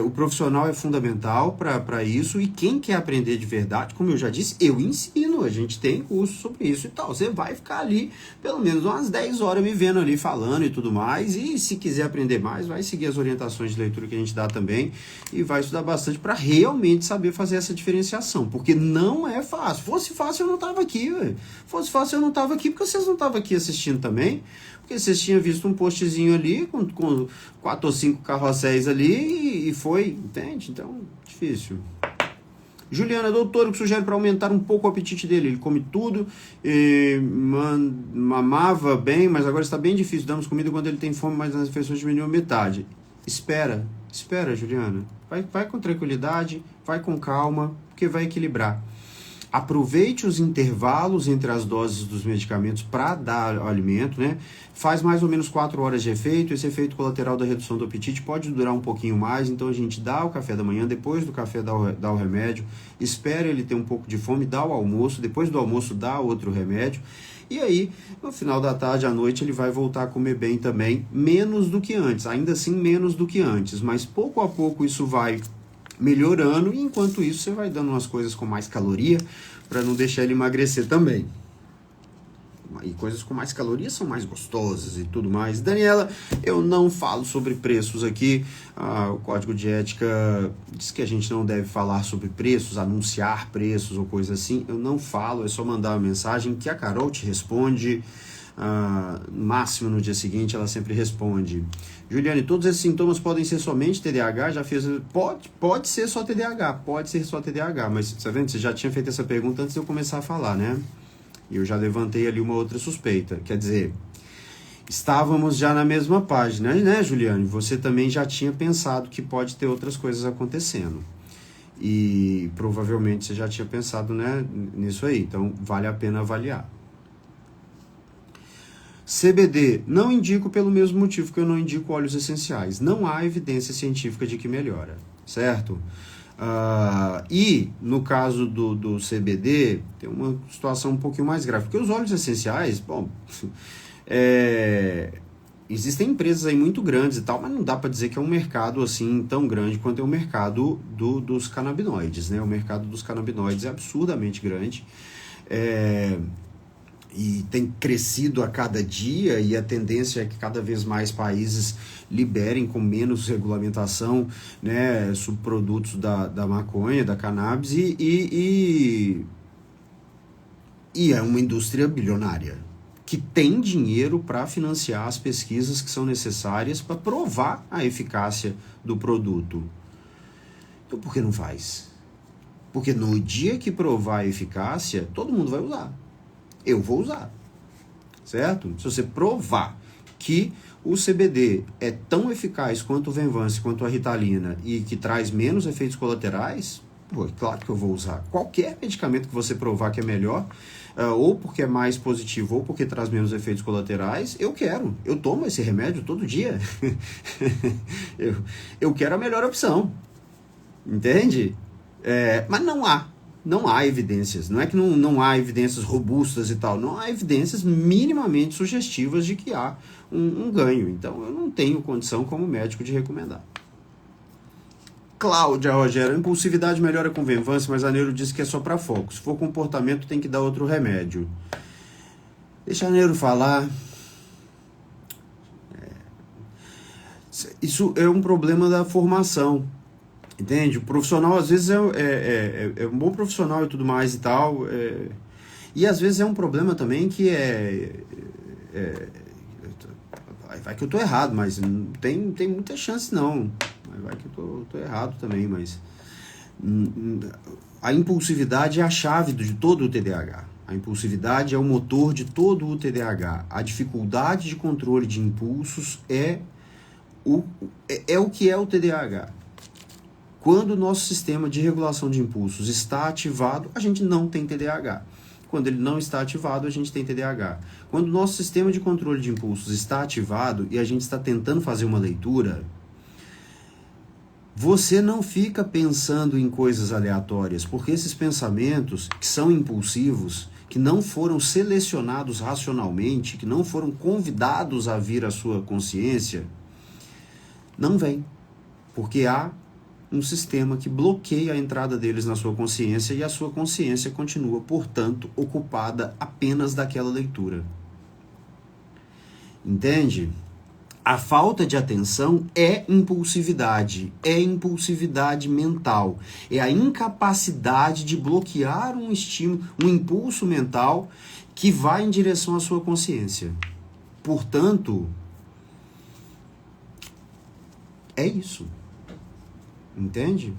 A: o profissional é fundamental para isso, e quem quer aprender de verdade, como eu já disse, eu ensino, a gente tem curso sobre isso e tal, você vai ficar ali pelo menos umas 10 horas me vendo ali falando e tudo mais, e se quiser aprender mais, vai seguir as orientações de leitura que a gente dá também, e vai estudar bastante para realmente saber fazer essa diferenciação, porque não é fácil. Fosse fácil eu não estava aqui, véio. Fosse fácil eu não estava aqui, porque vocês não estavam aqui assistindo também, porque vocês tinham visto um postzinho ali com 4 ou 5 carrosséis ali e foi, entende? Então, difícil. Juliana, doutor, o que sugere para aumentar um pouco o apetite dele? Ele come tudo, mamava bem, mas agora está bem difícil. Damos comida quando ele tem fome, mas nas refeições diminuiu Metade. Espera, Juliana. Vai com tranquilidade, vai com calma, porque vai equilibrar. Aproveite os intervalos entre as doses dos medicamentos para dar o alimento, né? Faz mais ou menos 4 horas de efeito. Esse efeito colateral da redução do apetite pode durar um pouquinho mais, então a gente dá o café da manhã, depois do café dá o remédio, espera ele ter um pouco de fome, dá o almoço, depois do almoço dá outro remédio, e aí, no final da tarde, à noite, ele vai voltar a comer bem também, menos do que antes, ainda assim menos do que antes, mas pouco a pouco isso vai melhorando, e enquanto isso você vai dando umas coisas com mais caloria para não deixar ele emagrecer também. E coisas com mais calorias são mais gostosas e tudo mais. Daniela, eu não falo sobre preços aqui. O Código de Ética diz que a gente não deve falar sobre preços, anunciar preços ou coisa assim. Eu não falo, é só mandar uma mensagem que a Carol te responde. Máximo no dia seguinte ela sempre responde. Juliane, todos esses sintomas podem ser somente TDAH? Já fez? Pode ser só TDAH, mas tá vendo? Você já tinha feito essa pergunta antes de eu começar a falar, né? E eu já levantei ali uma outra suspeita. Quer dizer, estávamos já na mesma página, né, Juliane? Você também já tinha pensado que pode ter outras coisas acontecendo. E provavelmente você já tinha pensado, né, nisso aí. Então, vale a pena avaliar. CBD, não indico pelo mesmo motivo que eu não indico óleos essenciais. Não há evidência científica de que melhora, certo? E no caso do CBD, tem uma situação um pouquinho mais grave, porque os óleos essenciais, bom, existem empresas aí muito grandes e tal, mas não dá para dizer que é um mercado assim tão grande quanto é o mercado dos canabinoides, né? O mercado dos canabinoides é absurdamente grande, e tem crescido a cada dia, e a tendência é que cada vez mais países liberem com menos regulamentação, né, subprodutos da maconha, da cannabis, e é uma indústria bilionária que tem dinheiro para financiar as pesquisas que são necessárias para provar a eficácia do produto. Então por que não faz? Porque no dia que provar a eficácia, todo mundo vai usar. Eu vou usar, certo? Se você provar que o CBD é tão eficaz quanto o Venvance, quanto a Ritalina, e que traz menos efeitos colaterais, pô, claro que eu vou usar. Qualquer medicamento que você provar que é melhor, ou porque é mais positivo, ou porque traz menos efeitos colaterais, eu quero. Eu tomo esse remédio todo dia. eu quero a melhor opção. Entende? Mas não há evidências, não é que não há evidências robustas e tal, não há evidências minimamente sugestivas de que há um ganho. Então eu não tenho condição como médico de recomendar. Cláudia, Rogério, a impulsividade melhora com Venvance, mas a neuro diz que é só para foco. Se for comportamento, tem que dar outro remédio. Deixa a neuro falar. Isso é um problema da formação, entende? O profissional, às vezes, é um bom profissional e tudo mais e tal, e às vezes é um problema também que vai que eu tô errado, mas não tem muita chance não. Vai que eu tô errado também, mas a impulsividade é a chave de todo o TDAH. A impulsividade é o motor de todo o TDAH. A dificuldade de controle de impulsos é o que é o TDAH. Quando o nosso sistema de regulação de impulsos está ativado, a gente não tem TDAH. Quando ele não está ativado, a gente tem TDAH. Quando o nosso sistema de controle de impulsos está ativado e a gente está tentando fazer uma leitura, você não fica pensando em coisas aleatórias, porque esses pensamentos que são impulsivos, que não foram selecionados racionalmente, que não foram convidados a vir à sua consciência, não vem, porque há um sistema que bloqueia a entrada deles na sua consciência e a sua consciência continua, portanto, ocupada apenas daquela leitura. Entende? A falta de atenção é impulsividade mental, é a incapacidade de bloquear um estímulo, um impulso mental que vai em direção à sua consciência. Portanto, é isso. Entende?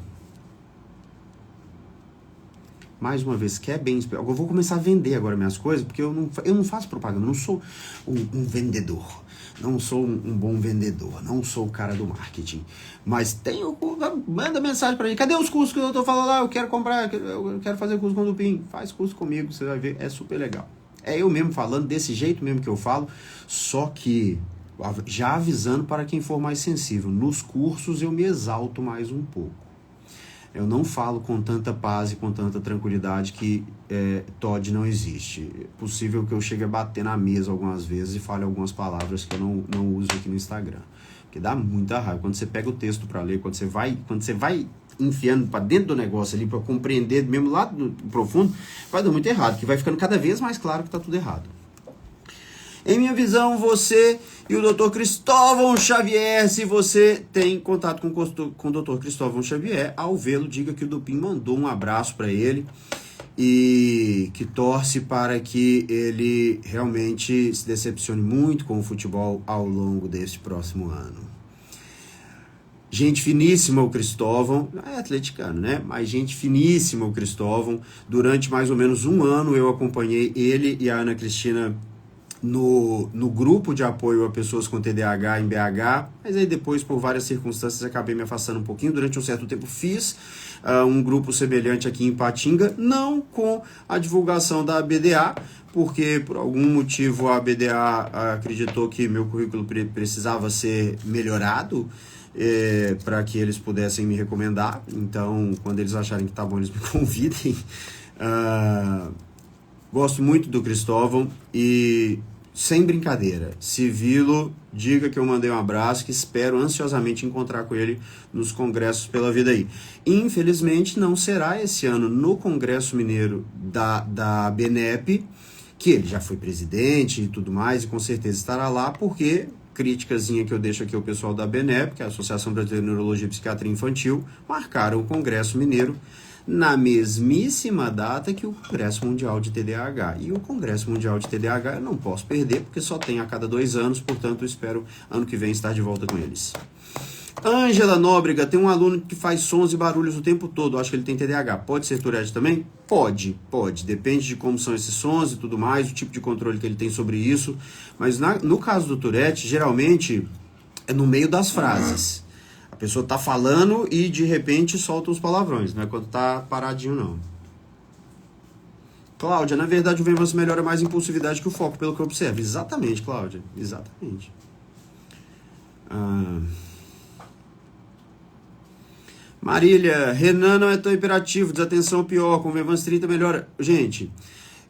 A: Mais uma vez, quer bem... Eu vou começar a vender agora minhas coisas, porque eu não faço propaganda, não sou um vendedor, não sou um bom vendedor, não sou o cara do marketing. Mas manda mensagem pra mim, cadê os cursos que eu tô falando lá? Eu quero comprar, eu quero fazer curso com o Dupin. Faz curso comigo, você vai ver, é super legal. É eu mesmo falando, desse jeito mesmo que eu falo, só que... já avisando para quem for mais sensível, nos cursos eu me exalto mais um pouco. Eu não falo com tanta paz e com tanta tranquilidade que Todd não existe. É possível que eu chegue a bater na mesa algumas vezes e fale algumas palavras que eu não uso aqui no Instagram. Porque dá muita raiva. Quando você pega o texto para ler, quando você vai enfiando para dentro do negócio ali para compreender mesmo lá do profundo, vai dar muito errado, que vai ficando cada vez mais claro que está tudo errado. Em minha visão, você e o Dr. Cristóvão Xavier, se você tem contato com o Dr. Cristóvão Xavier, ao vê-lo, diga que o Dupin mandou um abraço para ele e que torce para que ele realmente se decepcione muito com o futebol ao longo deste próximo ano. Gente finíssima o Cristóvão, é atleticano, né? Mas gente finíssima o Cristóvão. Durante mais ou menos um ano eu acompanhei ele e a Ana Cristina no grupo de apoio a pessoas com TDAH em BH, mas aí depois, por várias circunstâncias, acabei me afastando um pouquinho. Durante um certo tempo fiz um grupo semelhante aqui em Ipatinga, não com a divulgação da ABDA, porque por algum motivo a ABDA acreditou que meu currículo precisava ser melhorado para que eles pudessem me recomendar. Então, quando eles acharem que tá bom, eles me convidem. Gosto muito do Cristóvão e, sem brincadeira, se vi-lo, diga que eu mandei um abraço, que espero ansiosamente encontrar com ele nos congressos pela vida aí. Infelizmente, não será esse ano no Congresso Mineiro da BNEP, que ele já foi presidente e tudo mais, e com certeza estará lá, porque... criticazinha que eu deixo aqui ao pessoal da BNEP, que é a Associação Brasileira de Neurologia e Psiquiatria Infantil, marcaram o Congresso Mineiro na mesmíssima data que o Congresso Mundial de TDAH. E o Congresso Mundial de TDAH eu não posso perder, porque só tem a cada 2 anos, portanto eu espero ano que vem estar de volta com eles. Ângela Nóbrega, tem um aluno que faz sons e barulhos o tempo todo, acho que ele tem TDAH. Pode ser Tourette também? Pode. Depende de como são esses sons e tudo mais, o tipo de controle que ele tem sobre isso. Mas no caso do Tourette, geralmente é no meio das frases. A pessoa tá falando e de repente solta os palavrões, não é quando tá paradinho não. Cláudia, na verdade o Venvance melhora mais a impulsividade que o foco, pelo que eu observo. Exatamente, Cláudia, exatamente. Marília, Renan não é tão hiperativo, desatenção pior, com o Venvance 30 melhora. Gente,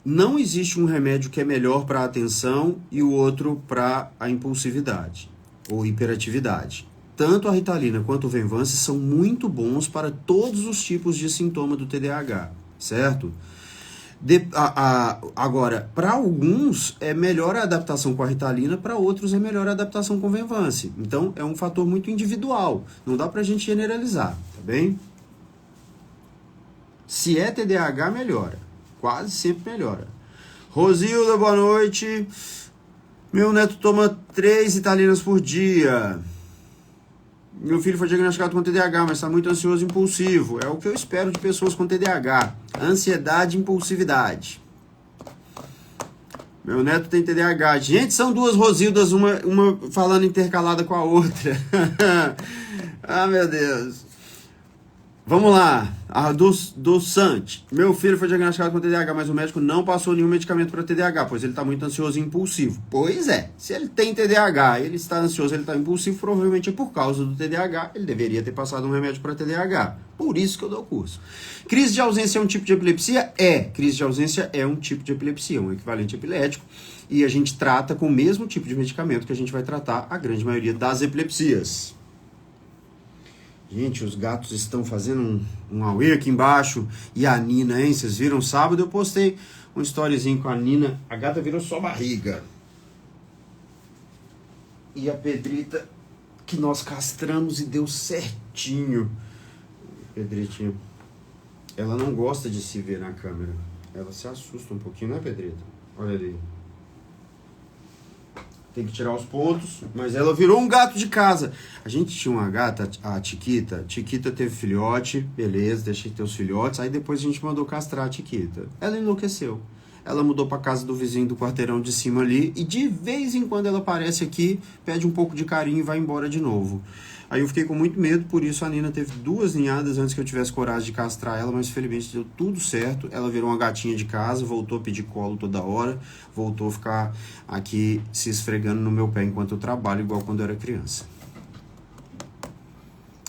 A: não existe um remédio que é melhor para a atenção e o outro para a impulsividade ou hiperatividade. tanto a Ritalina quanto o Venvance são muito bons para todos os tipos de sintoma do TDAH, certo? Agora, para alguns é melhor a adaptação com a Ritalina, para outros é melhor a adaptação com o Venvance. Então, é um fator muito individual. Não dá pra gente generalizar, tá bem? Se é TDAH, melhora. Quase sempre melhora. Rosilda, boa noite. Meu neto toma 3 Ritalinas por dia. Meu filho foi diagnosticado com TDAH, mas está muito ansioso e impulsivo. É o que eu espero de pessoas com TDAH. Ansiedade e impulsividade. Meu neto tem TDAH. Gente, são 2 Rosildas, uma falando intercalada com a outra. Ah, meu Deus. Vamos lá. A do Sante. Meu filho foi diagnosticado com TDAH, mas o médico não passou nenhum medicamento para TDAH, pois ele está muito ansioso e impulsivo. Pois é. Se ele tem TDAH, ele está ansioso, ele está impulsivo, provavelmente é por causa do TDAH. Ele deveria ter passado um remédio para TDAH. Por isso que eu dou o curso. Crise de ausência é um tipo de epilepsia? É. Crise de ausência é um tipo de epilepsia, um equivalente epilético. E a gente trata com o mesmo tipo de medicamento que a gente vai tratar a grande maioria das epilepsias. Gente, os gatos estão fazendo um auê aqui embaixo. E a Nina, hein? Vocês viram? Sábado eu postei um storyzinho com a Nina. A gata virou só barriga. E a Pedrita, que nós castramos e deu certinho. Pedritinha. Ela não gosta de se ver na câmera. Ela se assusta um pouquinho, né, Pedrita? Olha ali. Tem que tirar os pontos, mas ela virou um gato de casa. A gente tinha uma gata, a Tiquita. Tiquita teve filhote, beleza, deixei ter os filhotes. Aí depois a gente mandou castrar a Tiquita. Ela enlouqueceu. Ela mudou para casa do vizinho do quarteirão de cima ali. E de vez em quando ela aparece aqui, pede um pouco de carinho e vai embora de novo. Aí eu fiquei com muito medo, por isso a Nina teve 2 ninhadas antes que eu tivesse coragem de castrar ela, mas felizmente deu tudo certo. Ela virou uma gatinha de casa, voltou a pedir colo toda hora, voltou a ficar aqui se esfregando no meu pé enquanto eu trabalho, igual quando eu era criança.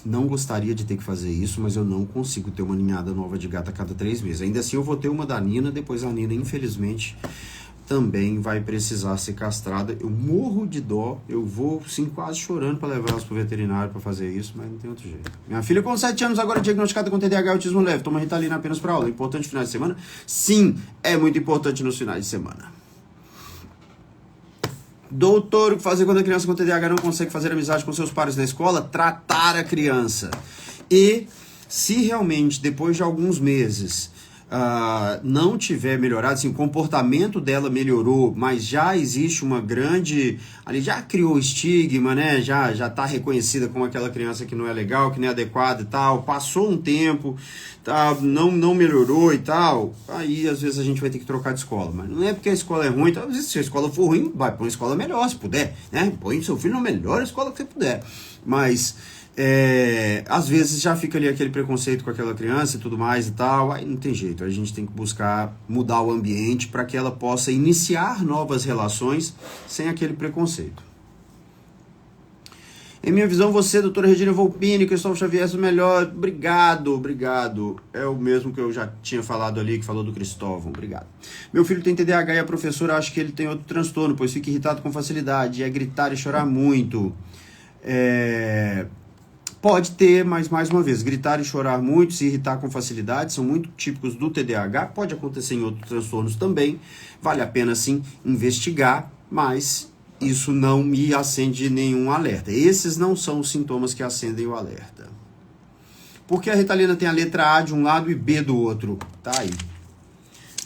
A: Não gostaria de ter que fazer isso, mas eu não consigo ter uma ninhada nova de gata a cada 3 meses. Ainda assim eu vou ter uma da Nina, depois a Nina, infelizmente, também vai precisar ser castrada. Eu morro de dó, eu vou sim quase chorando para levar elas pro veterinário para fazer isso, mas não tem outro jeito. Minha filha com 7 anos agora diagnosticada com TDAH e autismo leve, toma Ritalina apenas para aula. É importante nos finais de semana? Sim, é muito importante nos finais de semana. Doutor, o que fazer quando a criança com TDAH não consegue fazer amizade com seus pares na escola? Tratar a criança. E se realmente depois de alguns meses não tiver melhorado, assim, o comportamento dela melhorou, mas já existe uma grande, ali já criou estigma, né, já tá reconhecida como aquela criança que não é legal, que não é adequada e tal, passou um tempo, tá, não melhorou e tal, aí às vezes a gente vai ter que trocar de escola, mas não é porque a escola é ruim, então, às vezes se a escola for ruim, vai para uma escola melhor, se puder, né, põe seu filho na melhor escola que você puder, mas às vezes já fica ali aquele preconceito com aquela criança e tudo mais e tal, aí não tem jeito, a gente tem que buscar mudar o ambiente para que ela possa iniciar novas relações sem aquele preconceito. Em minha visão, você, doutora Regina Volpini, Cristóvão Xavier, é o melhor. Obrigado. É o mesmo que eu já tinha falado ali, que falou do Cristóvão. Obrigado. Meu filho tem TDAH e a professora acha que ele tem outro transtorno, pois fica irritado com facilidade, é gritar e chorar muito. Pode ter, mas mais uma vez, gritar e chorar muito, se irritar com facilidade, são muito típicos do TDAH, pode acontecer em outros transtornos também, vale a pena sim investigar, mas isso não me acende nenhum alerta. Esses não são os sintomas que acendem o alerta. Porque a Ritalina tem a letra A de um lado e B do outro? Tá aí.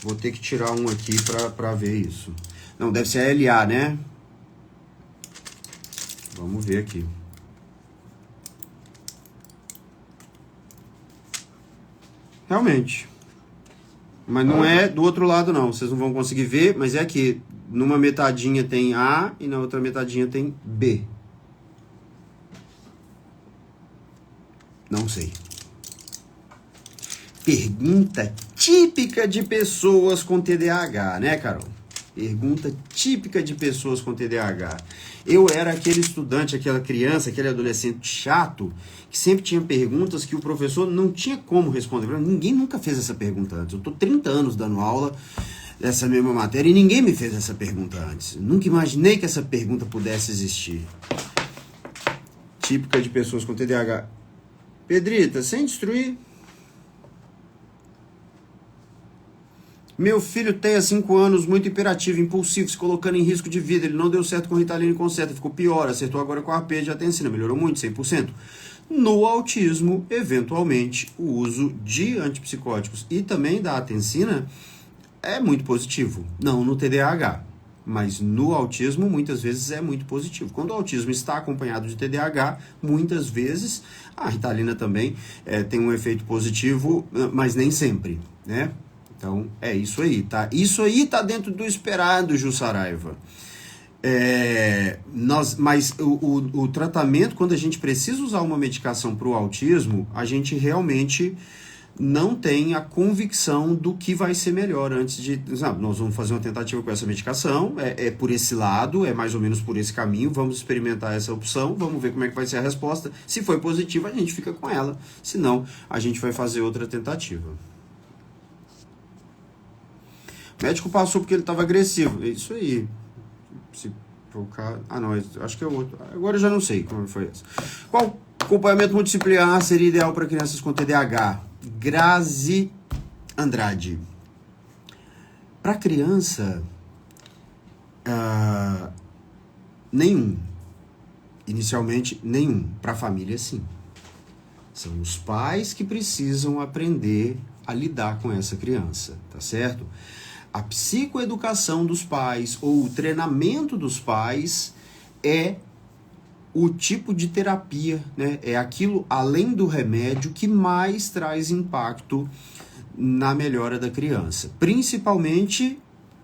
A: Vou ter que tirar um aqui para ver isso. Não, deve ser a LA, né? Vamos ver aqui. Realmente. Mas não é do outro lado, não. Vocês não vão conseguir ver, mas é que numa metadinha tem A e na outra metadinha tem B. Não sei. Pergunta típica de pessoas com TDAH, né, Carol? Pergunta típica de pessoas com TDAH. Eu era aquele estudante, aquela criança, aquele adolescente chato, que sempre tinha perguntas que o professor não tinha como responder. Ninguém nunca fez essa pergunta antes. Eu estou 30 anos dando aula dessa mesma matéria e ninguém me fez essa pergunta antes. Eu nunca imaginei que essa pergunta pudesse existir. típica de pessoas com TDAH. Pedrita, sem destruir. Meu filho tem há 5 anos, muito hiperativo, impulsivo, se colocando em risco de vida. Ele não deu certo com Ritalina e Concerta, ficou pior, acertou agora com a AP de Atensina, melhorou muito, 100%. No autismo, eventualmente, o uso de antipsicóticos e também da Atensina é muito positivo. Não no TDAH, mas no autismo muitas vezes é muito positivo. Quando o autismo está acompanhado de TDAH, muitas vezes a Ritalina também tem um efeito positivo, mas nem sempre, né? Então, é isso aí, tá? Isso aí tá dentro do esperado, Ju Saraiva. Mas o tratamento, quando a gente precisa usar uma medicação para o autismo, a gente realmente não tem a convicção do que vai ser melhor antes de... Sabe, nós vamos fazer uma tentativa com essa medicação, é por esse lado, é mais ou menos por esse caminho, vamos experimentar essa opção, vamos ver como é que vai ser a resposta. Se for positiva, a gente fica com ela. Se não, a gente vai fazer outra tentativa. O médico passou porque ele estava agressivo. É isso aí. Se trocar... Ah, não. Acho que é outro. Agora eu já não sei como foi esse. Qual acompanhamento multidisciplinar seria ideal para crianças com TDAH? Grazi Andrade. Para criança, nenhum. Inicialmente, nenhum. Para a família, sim. São os pais que precisam aprender a lidar com essa criança, tá certo? A psicoeducação dos pais ou o treinamento dos pais é o tipo de terapia, né? É aquilo, além do remédio, que mais traz impacto na melhora da criança. Principalmente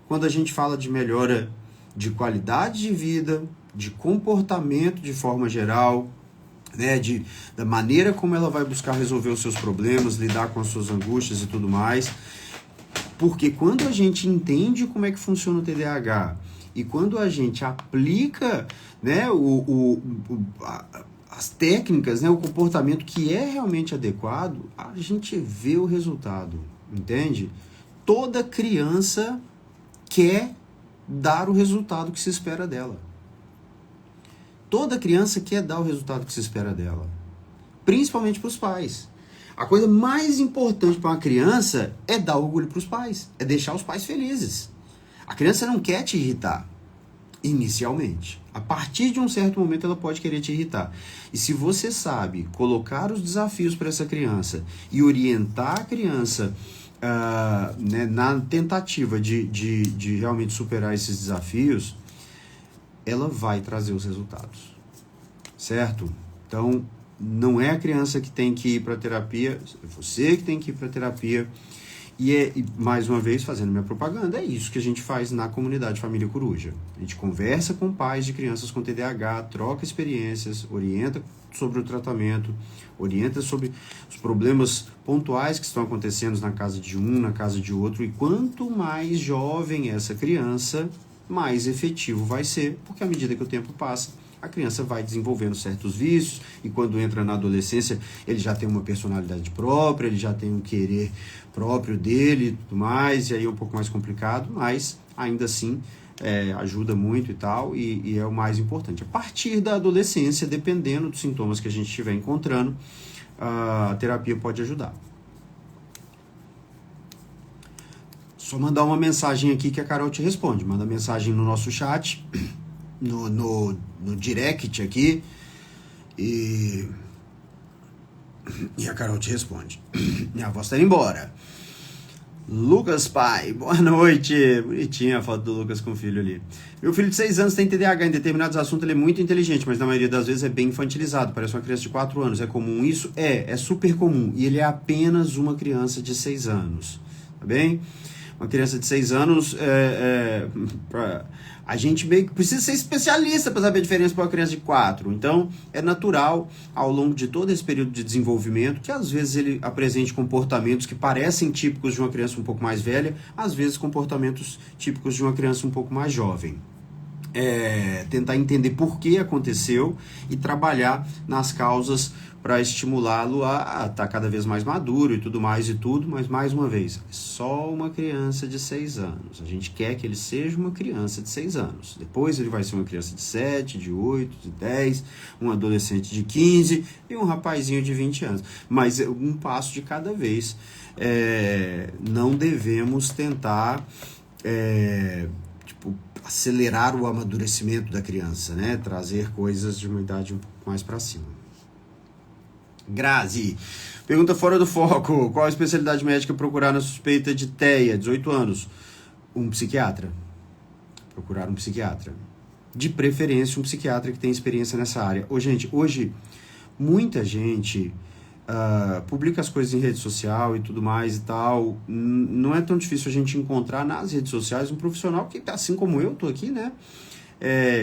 A: quando a gente fala de melhora de qualidade de vida, de comportamento de forma geral, né? Da maneira como ela vai buscar resolver os seus problemas, lidar com as suas angústias e tudo mais. Porque quando a gente entende como é que funciona o TDAH e quando a gente aplica, né, as técnicas, né, o comportamento que é realmente adequado, a gente vê o resultado, entende? Toda criança quer dar o resultado que se espera dela. Toda criança quer dar o resultado que se espera dela, principalmente para os pais. A coisa mais importante para uma criança é dar orgulho para os pais, é deixar os pais felizes. A criança não quer te irritar, inicialmente. A partir de um certo momento ela pode querer te irritar. E se você sabe colocar os desafios para essa criança e orientar a criança né, na tentativa de realmente superar esses desafios, ela vai trazer os resultados. Certo? Então, não é a criança que tem que ir para terapia, é você que tem que ir para terapia. E mais uma vez, fazendo minha propaganda, é isso que a gente faz na comunidade Família Coruja. A gente conversa com pais de crianças com TDAH, troca experiências, orienta sobre o tratamento, orienta sobre os problemas pontuais que estão acontecendo na casa de um, na casa de outro. E quanto mais jovem essa criança, mais efetivo vai ser, porque à medida que o tempo passa, a criança vai desenvolvendo certos vícios e quando entra na adolescência ele já tem uma personalidade própria, ele já tem um querer próprio dele e tudo mais, e aí é um pouco mais complicado, mas ainda assim ajuda muito e tal, e é o mais importante. A partir da adolescência, dependendo dos sintomas que a gente estiver encontrando, a terapia pode ajudar. Só mandar uma mensagem aqui que a Carol te responde. Manda mensagem no nosso chat, no direct aqui, e a Carol te responde. Minha avó está indo embora. Lucas Pai, boa noite. Bonitinha a foto do Lucas com o filho ali. Meu filho de 6 anos tem TDAH. Em determinados assuntos ele é muito inteligente, mas na maioria das vezes é bem infantilizado. Parece uma criança de 4 anos. É comum isso? É super comum. E ele é apenas uma criança de 6 anos. Tá bem? Uma criança de 6 anos, a gente meio que precisa ser especialista para saber a diferença para uma criança de 4. Então, é natural, ao longo de todo esse período de desenvolvimento, que às vezes ele apresente comportamentos que parecem típicos de uma criança um pouco mais velha, às vezes comportamentos típicos de uma criança um pouco mais jovem. Tentar entender por que aconteceu e trabalhar nas causas para estimulá-lo a estar cada vez mais maduro e tudo, mas mais uma vez, é só uma criança de 6 anos. A gente quer que ele seja uma criança de 6 anos. Depois ele vai ser uma criança de 7, de 8, de 10, um adolescente de 15 e um rapazinho de 20 anos. Mas um passo de cada vez. Não devemos tentar acelerar o amadurecimento da criança, né? Trazer coisas de uma idade um pouco mais para cima. Grazi, pergunta fora do foco. Qual a especialidade médica procurar na suspeita de TEA, 18 anos? Um psiquiatra. Procurar um psiquiatra. De preferência, um psiquiatra que tem experiência nessa área. Hoje muita gente publica as coisas em rede social e tudo mais e tal. Não é tão difícil a gente encontrar nas redes sociais um profissional que, assim como eu tô aqui, né?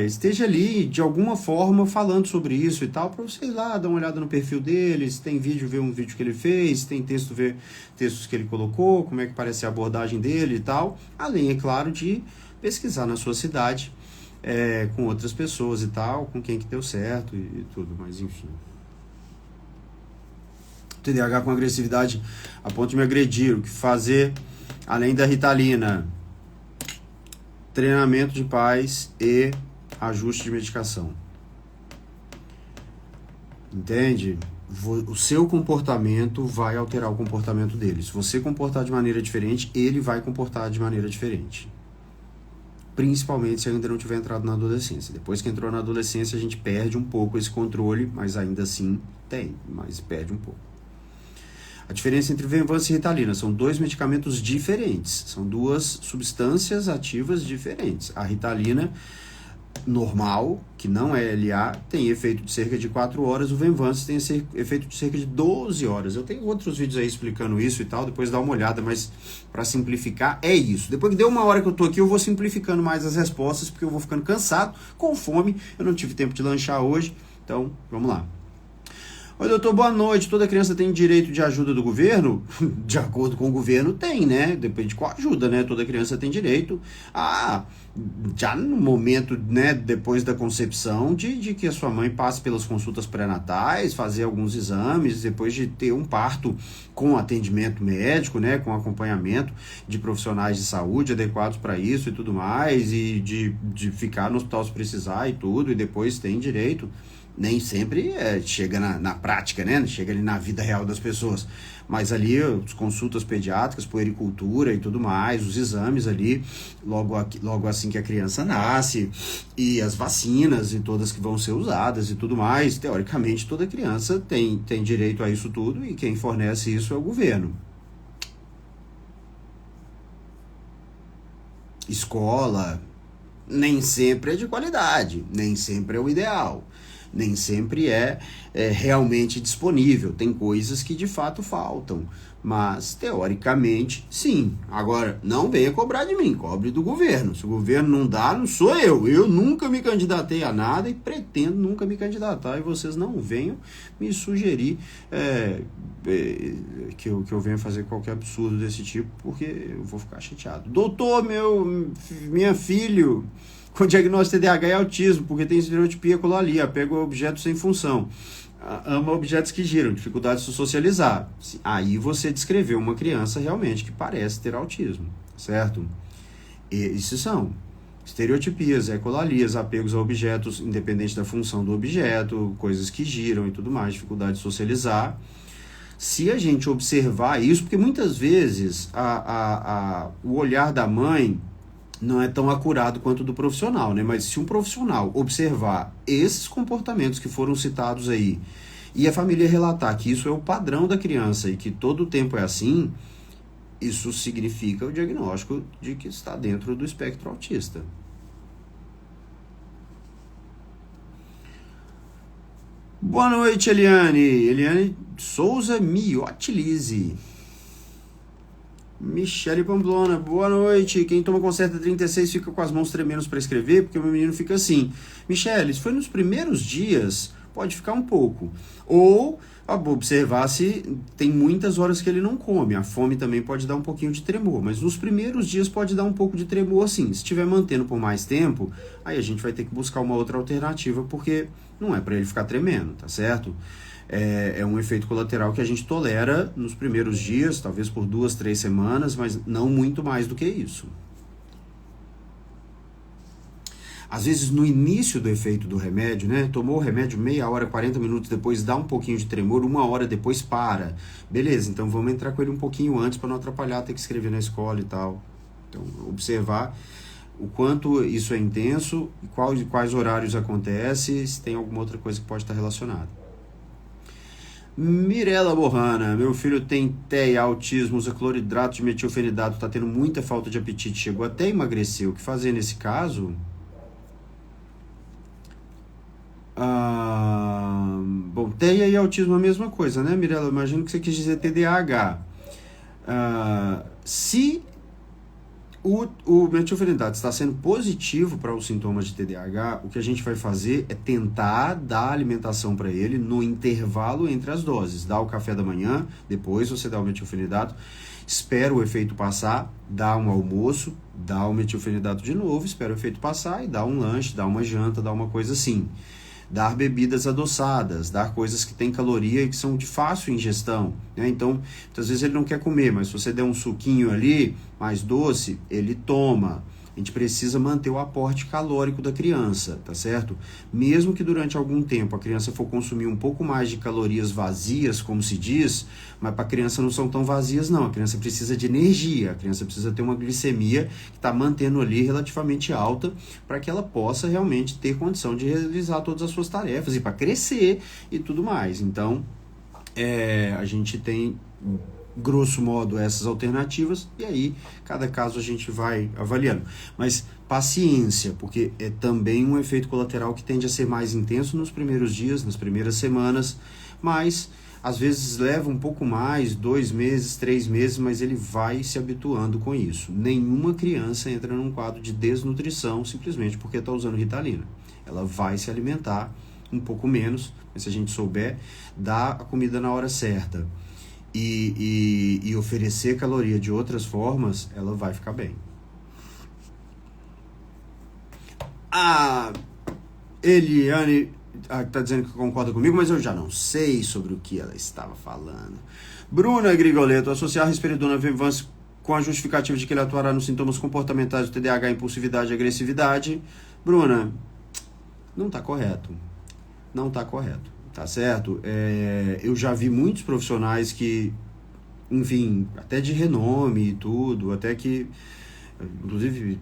A: Esteja ali de alguma forma falando sobre isso e tal, para você ir lá dar uma olhada no perfil dele, se tem vídeo, ver um vídeo que ele fez, se tem texto, ver textos que ele colocou, como é que parece a abordagem dele e tal, além, é claro, de pesquisar na sua cidade, com outras pessoas e tal, com quem que deu certo e tudo, mas enfim. TDAH com agressividade a ponto de me agredir, o que fazer além da Ritalina? Treinamento de pais e ajuste de medicação. Entende? O seu comportamento vai alterar o comportamento dele. Se você comportar de maneira diferente, ele vai comportar de maneira diferente. Principalmente se ainda não tiver entrado na adolescência. Depois que entrou na adolescência, a gente perde um pouco esse controle, mas ainda assim mas perde um pouco. A diferença entre Venvanse e Ritalina são 2 medicamentos diferentes, são 2 substâncias ativas diferentes. A Ritalina normal, que não é LA, tem efeito de cerca de 4 horas, o Venvanse tem efeito de cerca de 12 horas. Eu tenho outros vídeos aí explicando isso e tal, depois dá uma olhada, mas para simplificar é isso. Depois que deu 1 hora que eu tô aqui, eu vou simplificando mais as respostas, porque eu vou ficando cansado, com fome, eu não tive tempo de lanchar hoje, então vamos lá. Oi, doutor, boa noite. Toda criança tem direito de ajuda do governo? De acordo com o governo, tem, né? Depende de qual ajuda, né? Toda criança tem direito já no momento, né, depois da concepção, de que a sua mãe passe pelas consultas pré-natais, fazer alguns exames, depois de ter um parto com atendimento médico, né, com acompanhamento de profissionais de saúde adequados para isso e tudo mais, e de ficar no hospital se precisar e tudo, e depois tem direito. Nem sempre chega na prática, né? Chega ali na vida real das pessoas. Mas ali, as consultas pediátricas, puericultura e tudo mais, os exames ali, logo assim que a criança nasce, e as vacinas e todas que vão ser usadas e tudo mais. Teoricamente, toda criança tem direito a isso tudo, e quem fornece isso é o governo. Escola nem sempre é de qualidade, nem sempre é o ideal. Nem sempre é realmente disponível. Tem coisas que de fato faltam. Mas, teoricamente, sim. Agora, não venha cobrar de mim, cobre do governo. Se o governo não dá, não sou eu. Eu nunca me candidatei a nada e pretendo nunca me candidatar. E vocês não venham me sugerir que eu venha fazer qualquer absurdo desse tipo, porque eu vou ficar chateado. Doutor, minha filho com diagnóstico de TDAH e autismo, porque tem estereotipia ali, apego a objetos sem função, ama objetos que giram, dificuldade de socializar. Aí você descreveu uma criança realmente que parece ter autismo, certo? Esses são estereotipias, ecolalias, apegos a objetos independente da função do objeto, coisas que giram e tudo mais, dificuldade de socializar. Se a gente observar isso, porque muitas vezes o olhar da mãe não é tão acurado quanto do profissional, né? Mas se um profissional observar esses comportamentos que foram citados aí, e a família relatar que isso é o padrão da criança e que todo o tempo é assim, isso significa o diagnóstico de que está dentro do espectro autista. Boa noite, Eliane. Eliane Souza Miotilize. Michele Pamplona, boa noite. Quem toma Concerta 36 fica com as mãos tremendo para escrever, porque o meu menino fica assim. Michele, se foi nos primeiros dias, pode ficar um pouco. Ou observar se tem muitas horas que ele não come. A fome também pode dar um pouquinho de tremor, mas nos primeiros dias pode dar um pouco de tremor, sim. Se estiver mantendo por mais tempo, aí a gente vai ter que buscar uma outra alternativa, porque não é para ele ficar tremendo, tá certo? é um efeito colateral que a gente tolera nos primeiros dias, talvez por 2, 3 semanas, mas não muito mais do que isso. Às vezes, no início do efeito do remédio, né? Tomou o remédio meia hora, 40 minutos depois, dá um pouquinho de tremor, 1 hora depois para. Beleza, então vamos entrar com ele um pouquinho antes para não atrapalhar, ter que escrever na escola e tal. Então, observar o quanto isso é intenso, quais horários acontece, se tem alguma outra coisa que pode estar relacionada. Mirela Borrana, meu filho tem TEA, autismo, usa cloridrato de metilfenidato, está tendo muita falta de apetite, chegou até a emagrecer. O que fazer nesse caso? Bom, TEA e autismo é a mesma coisa, né, Mirela? Eu imagino que você quis dizer TDAH. Se o metilfenidato está sendo positivo para os sintomas de TDAH, o que a gente vai fazer é tentar dar alimentação para ele no intervalo entre as doses. Dá o café da manhã, depois você dá o metilfenidato, espera o efeito passar, dá um almoço, dá o metilfenidato de novo, espera o efeito passar e dá um lanche, dá uma janta, dá uma coisa assim. Dar bebidas adoçadas, dar coisas que têm caloria e que são de fácil ingestão, né? Então, muitas vezes ele não quer comer, mas se você der um suquinho ali, mais doce, ele toma. A gente precisa manter o aporte calórico da criança, tá certo? Mesmo que durante algum tempo a criança for consumir um pouco mais de calorias vazias, como se diz, mas para a criança não são tão vazias não, a criança precisa de energia, a criança precisa ter uma glicemia que está mantendo ali relativamente alta para que ela possa realmente ter condição de realizar todas as suas tarefas e para crescer e tudo mais. Então, a gente tem, grosso modo, essas alternativas, e aí cada caso a gente vai avaliando. Mas paciência, porque é também um efeito colateral que tende a ser mais intenso nos primeiros dias, nas primeiras semanas, mas às vezes leva um pouco mais, 2 meses, 3 meses, mas ele vai se habituando com isso. Nenhuma criança entra num quadro de desnutrição simplesmente porque está usando Ritalina. Ela vai se alimentar um pouco menos, mas se a gente souber dar a comida na hora certa e oferecer caloria de outras formas, ela vai ficar bem. A Eliane está dizendo que concorda comigo, mas eu já não sei sobre o que ela estava falando. Bruna Grigoleto, associar risperidona vivans com a justificativa de que ele atuará nos sintomas comportamentais do TDAH, impulsividade e agressividade. Bruna, não está correto. Não está correto. Tá certo? Eu já vi muitos profissionais que, enfim, até de renome e tudo, até que, inclusive,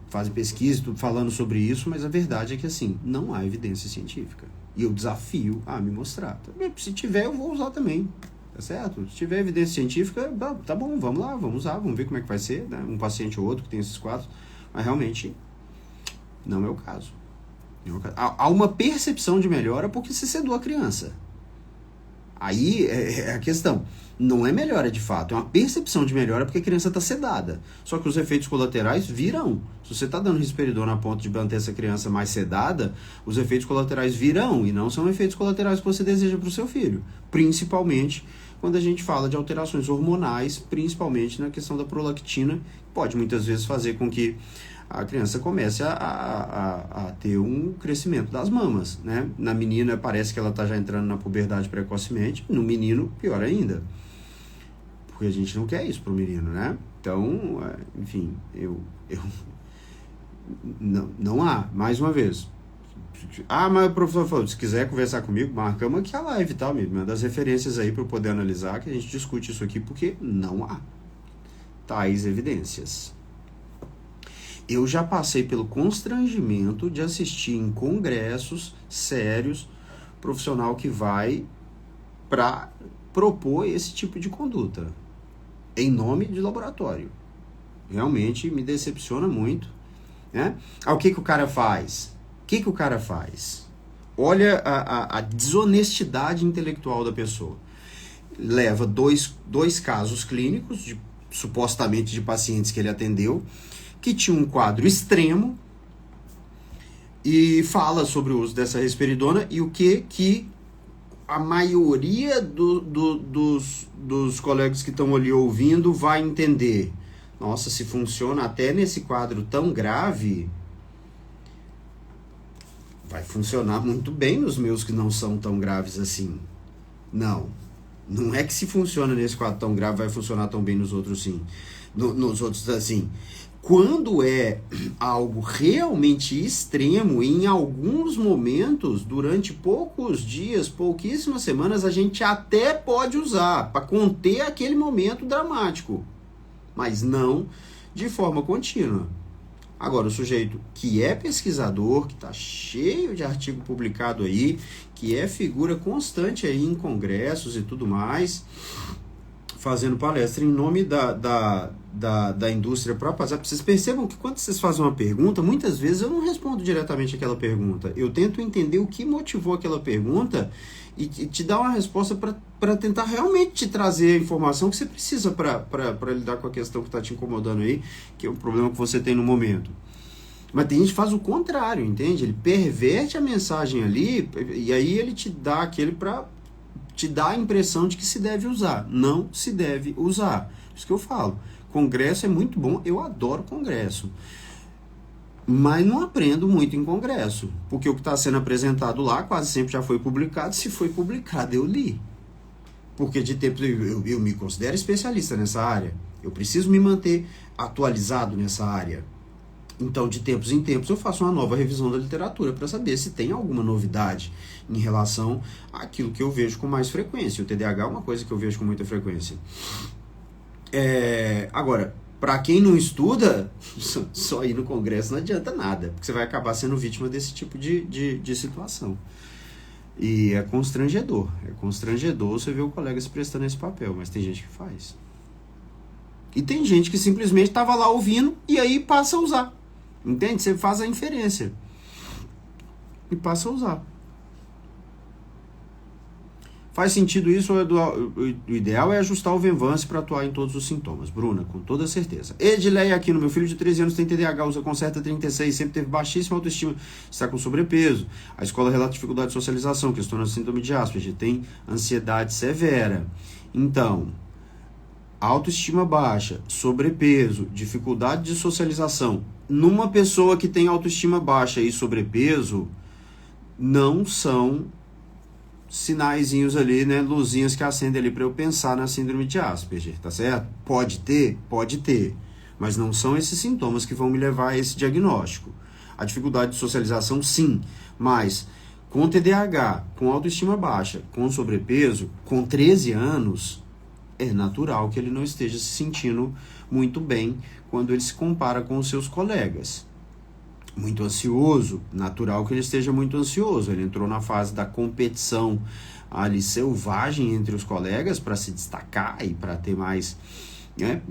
A: fazem pesquisa tudo falando sobre isso, mas a verdade é que, assim, não há evidência científica. E eu desafio a me mostrar. Se tiver, eu vou usar também. Tá certo? Se tiver evidência científica, tá bom, vamos lá, vamos usar, vamos ver como é que vai ser, né? Um paciente ou outro que tem esses quadros, mas realmente não é o caso. Há uma percepção de melhora porque se sedou a criança. Aí é a questão. Não é melhora de fato, é uma percepção de melhora porque a criança está sedada. Só que os efeitos colaterais virão. Se você está dando risperidona a ponto de manter essa criança mais sedada, os efeitos colaterais virão e não são efeitos colaterais que você deseja para o seu filho. Principalmente quando a gente fala de alterações hormonais, principalmente na questão da prolactina, que pode muitas vezes fazer com que a criança comece a ter um crescimento das mamas, né? Na menina parece que ela está já entrando na puberdade precocemente, no menino pior ainda, porque a gente não quer isso pro menino, né? Então, enfim, não há, mais uma vez. Mas o professor falou, se quiser conversar comigo, marcamos aqui a live, tá? Me manda as referências aí para eu poder analisar, que a gente discute isso aqui, porque não há tais evidências. Eu já passei pelo constrangimento de assistir em congressos sérios profissional que vai para propor esse tipo de conduta em nome de laboratório. Realmente me decepciona muito, né? O que o cara faz? Olha a desonestidade intelectual da pessoa. Leva dois casos clínicos, supostamente de pacientes que ele atendeu, que tinha um quadro extremo e fala sobre o uso dessa risperidona e o que a maioria dos colegas que estão ali ouvindo vai entender. Nossa, se funciona até nesse quadro tão grave, vai funcionar muito bem nos meus que não são tão graves assim. Não é que se funciona nesse quadro tão grave vai funcionar tão bem nos outros sim. Nos outros assim. Quando é algo realmente extremo, em alguns momentos, durante poucos dias, pouquíssimas semanas, a gente até pode usar para conter aquele momento dramático, mas não de forma contínua. Agora, o sujeito que é pesquisador, que está cheio de artigo publicado aí, que é figura constante aí em congressos e tudo mais, fazendo palestra em nome da indústria própria. Vocês percebam que quando vocês fazem uma pergunta, muitas vezes eu não respondo diretamente aquela pergunta. Eu tento entender o que motivou aquela pergunta e te dar uma resposta para tentar realmente te trazer a informação que você precisa para lidar com a questão que está te incomodando aí, que é o problema que você tem no momento. Mas tem gente que faz o contrário, entende? Ele perverte a mensagem ali e aí ele te dá aquele para te dá a impressão de que se deve usar. Não se deve usar. Isso que eu falo. Congresso é muito bom, eu adoro congresso. Mas não aprendo muito em congresso. Porque o que está sendo apresentado lá quase sempre já foi publicado. Se foi publicado, eu li. Porque de tempo eu me considero especialista nessa área. Eu preciso me manter atualizado nessa área. Então, de tempos em tempos, eu faço uma nova revisão da literatura para saber se tem alguma novidade em relação àquilo que eu vejo com mais frequência. O TDAH é uma coisa que eu vejo com muita frequência. Agora, para quem não estuda, só ir no congresso não adianta nada, porque você vai acabar sendo vítima desse tipo de situação. E é constrangedor. É constrangedor você ver o colega se prestando esse papel, mas tem gente que faz. E tem gente que simplesmente estava lá ouvindo e aí passa a usar. Entende? Você faz a inferência e passa a usar. Faz sentido isso? O ideal é ajustar o Venvance para atuar em todos os sintomas. Bruna, com toda certeza. Edileia aqui, no meu filho de 13 anos tem TDAH, usa Concerta 36, sempre teve baixíssima autoestima, está com sobrepeso. A escola relata dificuldade de socialização, questiona síndrome de Asperger, tem ansiedade severa. Então, autoestima baixa, sobrepeso, dificuldade de socialização. Numa pessoa que tem autoestima baixa e sobrepeso, não são sinaizinhos ali, né, luzinhas que acendem ali para eu pensar na síndrome de Asperger, tá certo? Pode ter, mas não são esses sintomas que vão me levar a esse diagnóstico. A dificuldade de socialização, sim, mas com TDAH, com autoestima baixa, com sobrepeso, com 13 anos, é natural que ele não esteja se sentindo muito bem quando ele se compara com os seus colegas. Muito ansioso, natural que ele esteja muito ansioso. Ele entrou na fase da competição ali selvagem entre os colegas para se destacar e para ter mais, né,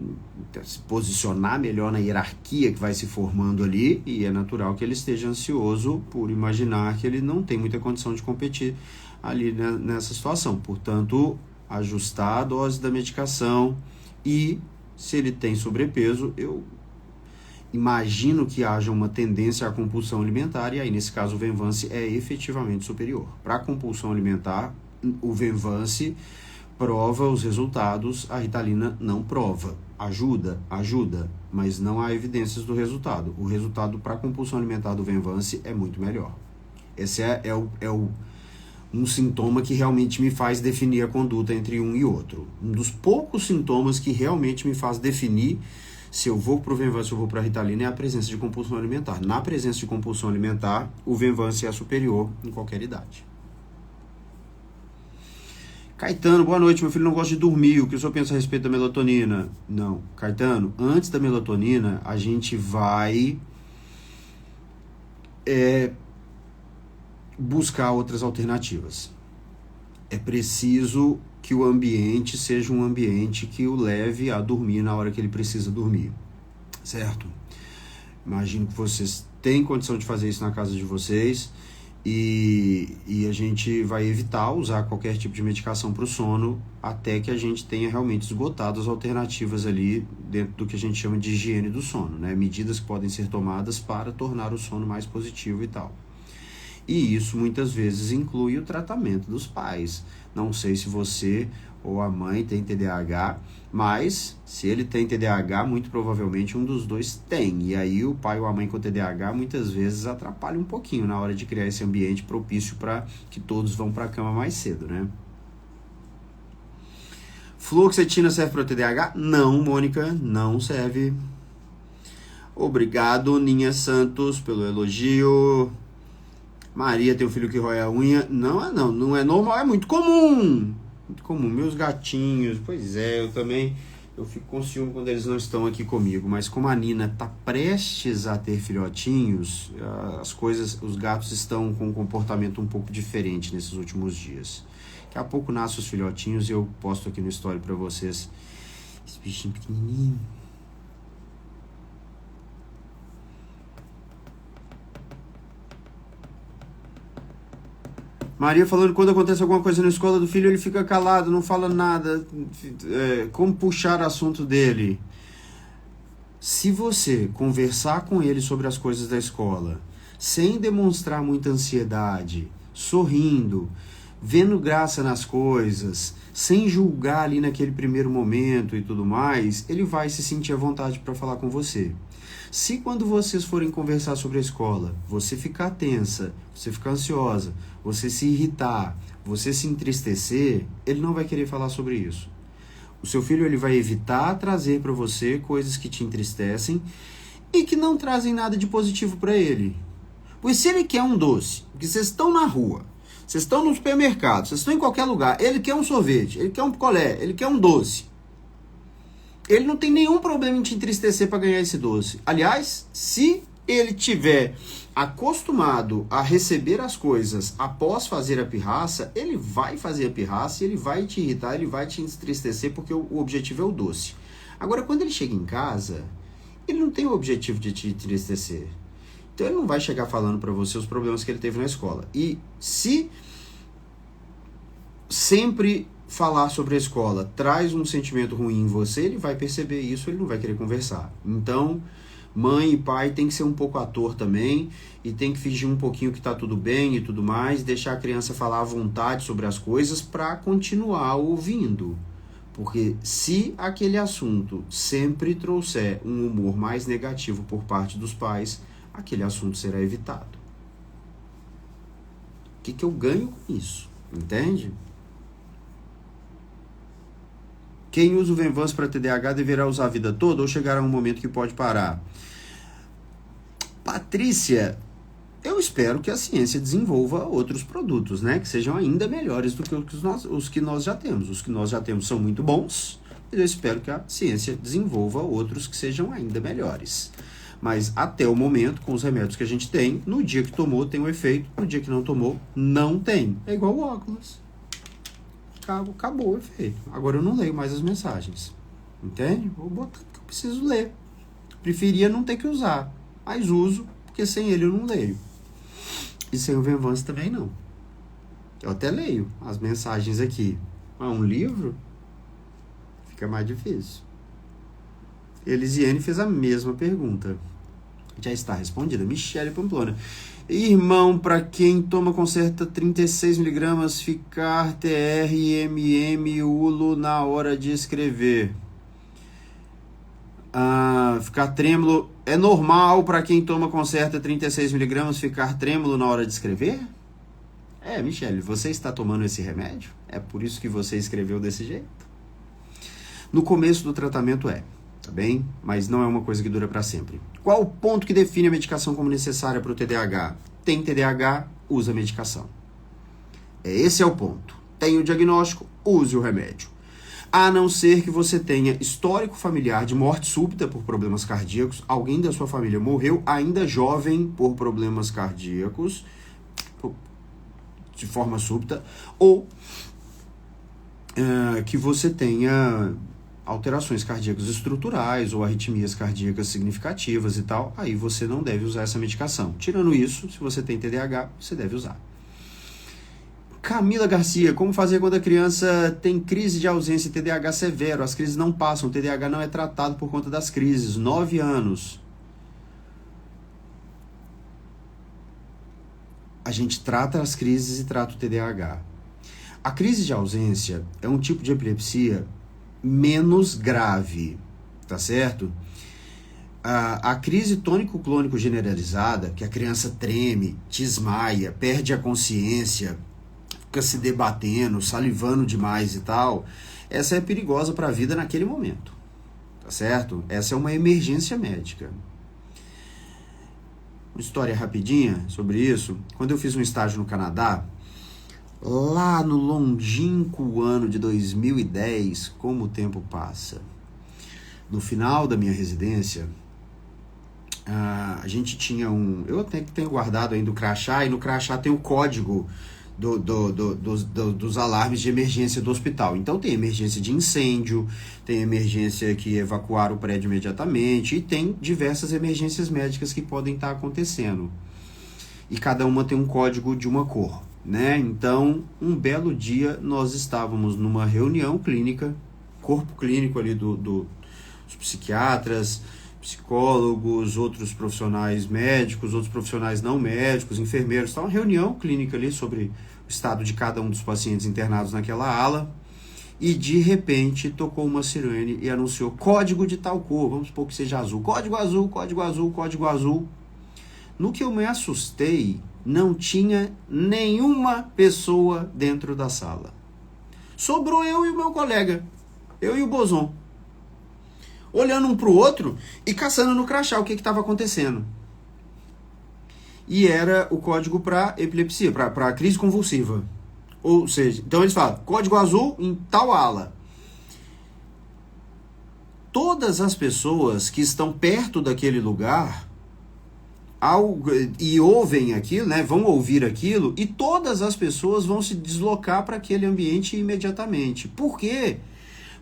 A: se posicionar melhor na hierarquia que vai se formando ali, e é natural que ele esteja ansioso por imaginar que ele não tem muita condição de competir ali nessa situação. Portanto, ajustar a dose da medicação, e se ele tem sobrepeso, eu imagino que haja uma tendência à compulsão alimentar, e aí nesse caso o Venvance é efetivamente superior. Para a compulsão alimentar, o Venvance prova os resultados, a Ritalina não prova. Ajuda, mas não há evidências do resultado. O resultado para a compulsão alimentar do Venvance é muito melhor. Esse é um sintoma que realmente me faz definir a conduta entre um e outro. Um dos poucos sintomas que realmente me faz definir se eu vou para o Venvance ou vou para a Ritalina é a presença de compulsão alimentar. Na presença de compulsão alimentar, o Venvance é superior em qualquer idade. Caetano, boa noite. Meu filho não gosta de dormir. O que o senhor pensa a respeito da melatonina? Não, Caetano, antes da melatonina, a gente vai buscar outras alternativas. É preciso que o ambiente seja um ambiente que o leve a dormir na hora que ele precisa dormir, certo? Imagino que vocês têm condição de fazer isso na casa de vocês, e a gente vai evitar usar qualquer tipo de medicação para o sono até que a gente tenha realmente esgotado as alternativas ali dentro do que a gente chama de higiene do sono, né? Medidas que podem ser tomadas para tornar o sono mais positivo e tal. E isso muitas vezes inclui o tratamento dos pais. Não sei se você ou a mãe tem TDAH, mas se ele tem TDAH, muito provavelmente um dos dois tem. E aí o pai ou a mãe com TDAH muitas vezes atrapalha um pouquinho na hora de criar esse ambiente propício para que todos vão para a cama mais cedo, né? Fluoxetina serve para o TDAH? Não, Mônica, não serve. Obrigado, Ninha Santos, pelo elogio. Maria tem um filho que rói a unha. Não é normal, é muito comum. Muito comum. Meus gatinhos, pois é, eu também... Eu fico com ciúme quando eles não estão aqui comigo, mas como a Nina está prestes a ter filhotinhos, as coisas, os gatos estão com um comportamento um pouco diferente nesses últimos dias. Daqui a pouco nascem os filhotinhos e eu posto aqui no story para vocês. Esse bichinho pequenininho. Maria falando que quando acontece alguma coisa na escola do filho, ele fica calado, não fala nada. Como puxar o assunto dele? Se você conversar com ele sobre as coisas da escola, sem demonstrar muita ansiedade, sorrindo, vendo graça nas coisas, sem julgar ali naquele primeiro momento e tudo mais, ele vai se sentir à vontade para falar com você. Se quando vocês forem conversar sobre a escola, você ficar tensa, você ficar ansiosa, você se irritar, você se entristecer, ele não vai querer falar sobre isso. O seu filho ele vai evitar trazer para você coisas que te entristecem e que não trazem nada de positivo para ele. Pois se ele quer um doce, porque vocês estão na rua, vocês estão no supermercado, vocês estão em qualquer lugar, ele quer um sorvete, ele quer um picolé, ele quer um doce. Ele não tem nenhum problema em te entristecer para ganhar esse doce. Aliás, se ele tiver acostumado a receber as coisas após fazer a pirraça, ele vai fazer a pirraça e ele vai te irritar, ele vai te entristecer porque o objetivo é o doce. Agora, quando ele chega em casa, ele não tem o objetivo de te entristecer. Então, ele não vai chegar falando para você os problemas que ele teve na escola. E se sempre falar sobre a escola traz um sentimento ruim em você, ele vai perceber isso, ele não vai querer conversar. Então, mãe e pai tem que ser um pouco ator também e tem que fingir um pouquinho que tá tudo bem e tudo mais, deixar a criança falar à vontade sobre as coisas para continuar ouvindo. Porque se aquele assunto sempre trouxer um humor mais negativo por parte dos pais, aquele assunto será evitado. O que eu ganho com isso? Entende? Quem usa o Venvance para TDAH deverá usar a vida toda ou chegará um momento que pode parar? Patrícia, eu espero que a ciência desenvolva outros produtos, né? Que sejam ainda melhores do que os que nós já temos. Os que nós já temos são muito bons, mas eu espero que a ciência desenvolva outros que sejam ainda melhores. Mas até o momento, com os remédios que a gente tem, no dia que tomou tem um efeito, no dia que não tomou, não tem. É igual o óculos. Acabou o efeito. Agora eu não leio mais as mensagens. Entende? Vou botar porque eu preciso ler. Preferia não ter que usar. Mas uso, porque sem ele eu não leio. E sem o Venvance também não. Eu até leio as mensagens aqui. Mas um livro fica mais difícil. Elisiane fez a mesma pergunta. Já está respondida. Michele Pamplona. Irmão, para quem toma Concerta 36mg, ficar TRMM ulo na hora de escrever. Ficar trêmulo. É normal para quem toma Concerta 36mg ficar trêmulo na hora de escrever? Michele, você está tomando esse remédio? É por isso que você escreveu desse jeito? No começo do tratamento tá bem? Mas não é uma coisa que dura para sempre. Qual o ponto que define a medicação como necessária para o TDAH? Tem TDAH, usa a medicação. Esse é o ponto. Tem o diagnóstico, use o remédio. A não ser que você tenha histórico familiar de morte súbita por problemas cardíacos, alguém da sua família morreu ainda jovem por problemas cardíacos, de forma súbita, ou que você tenha alterações cardíacas estruturais ou arritmias cardíacas significativas e tal, aí você não deve usar essa medicação. Tirando isso, se você tem TDAH, você deve usar. Camila Garcia, como fazer quando a criança tem crise de ausência e TDAH severo? As crises não passam, o TDAH não é tratado por conta das crises. 9 anos. A gente trata as crises e trata o TDAH. A crise de ausência é um tipo de epilepsia menos grave, tá certo? A crise tônico-clônico generalizada, que a criança treme, desmaia, perde a consciência, fica se debatendo, salivando demais e tal, essa é perigosa para a vida naquele momento, tá certo? Essa é uma emergência médica. Uma história rapidinha sobre isso. Quando eu fiz um estágio no Canadá, lá no longínquo ano de 2010, como o tempo passa, no final da minha residência, a gente tinha eu até que tenho guardado ainda o crachá, e no crachá tem o código dos alarmes de emergência do hospital. Então tem emergência de incêndio, tem emergência que evacuar o prédio imediatamente, e tem diversas emergências médicas que podem estar acontecendo. E cada uma tem um código de uma cor, né? Então, um belo dia, nós estávamos numa reunião clínica, corpo clínico ali dos psiquiatras, psicólogos, outros profissionais médicos, outros profissionais não médicos, enfermeiros, uma reunião clínica ali sobre o estado de cada um dos pacientes internados naquela ala, e de repente tocou uma sirene e anunciou código de tal cor, vamos supor que seja azul, código azul, código azul, código azul. No que eu me assustei, não tinha nenhuma pessoa dentro da sala. Sobrou eu e o meu colega, eu e o Bozon, olhando um para o outro e caçando no crachá o que estava acontecendo. E era o código para epilepsia, para crise convulsiva. Ou seja, então eles falam, código azul em tal ala. Todas as pessoas que estão perto daquele lugar e ouvem aquilo, né, vão ouvir aquilo, e todas as pessoas vão se deslocar para aquele ambiente imediatamente. Por quê?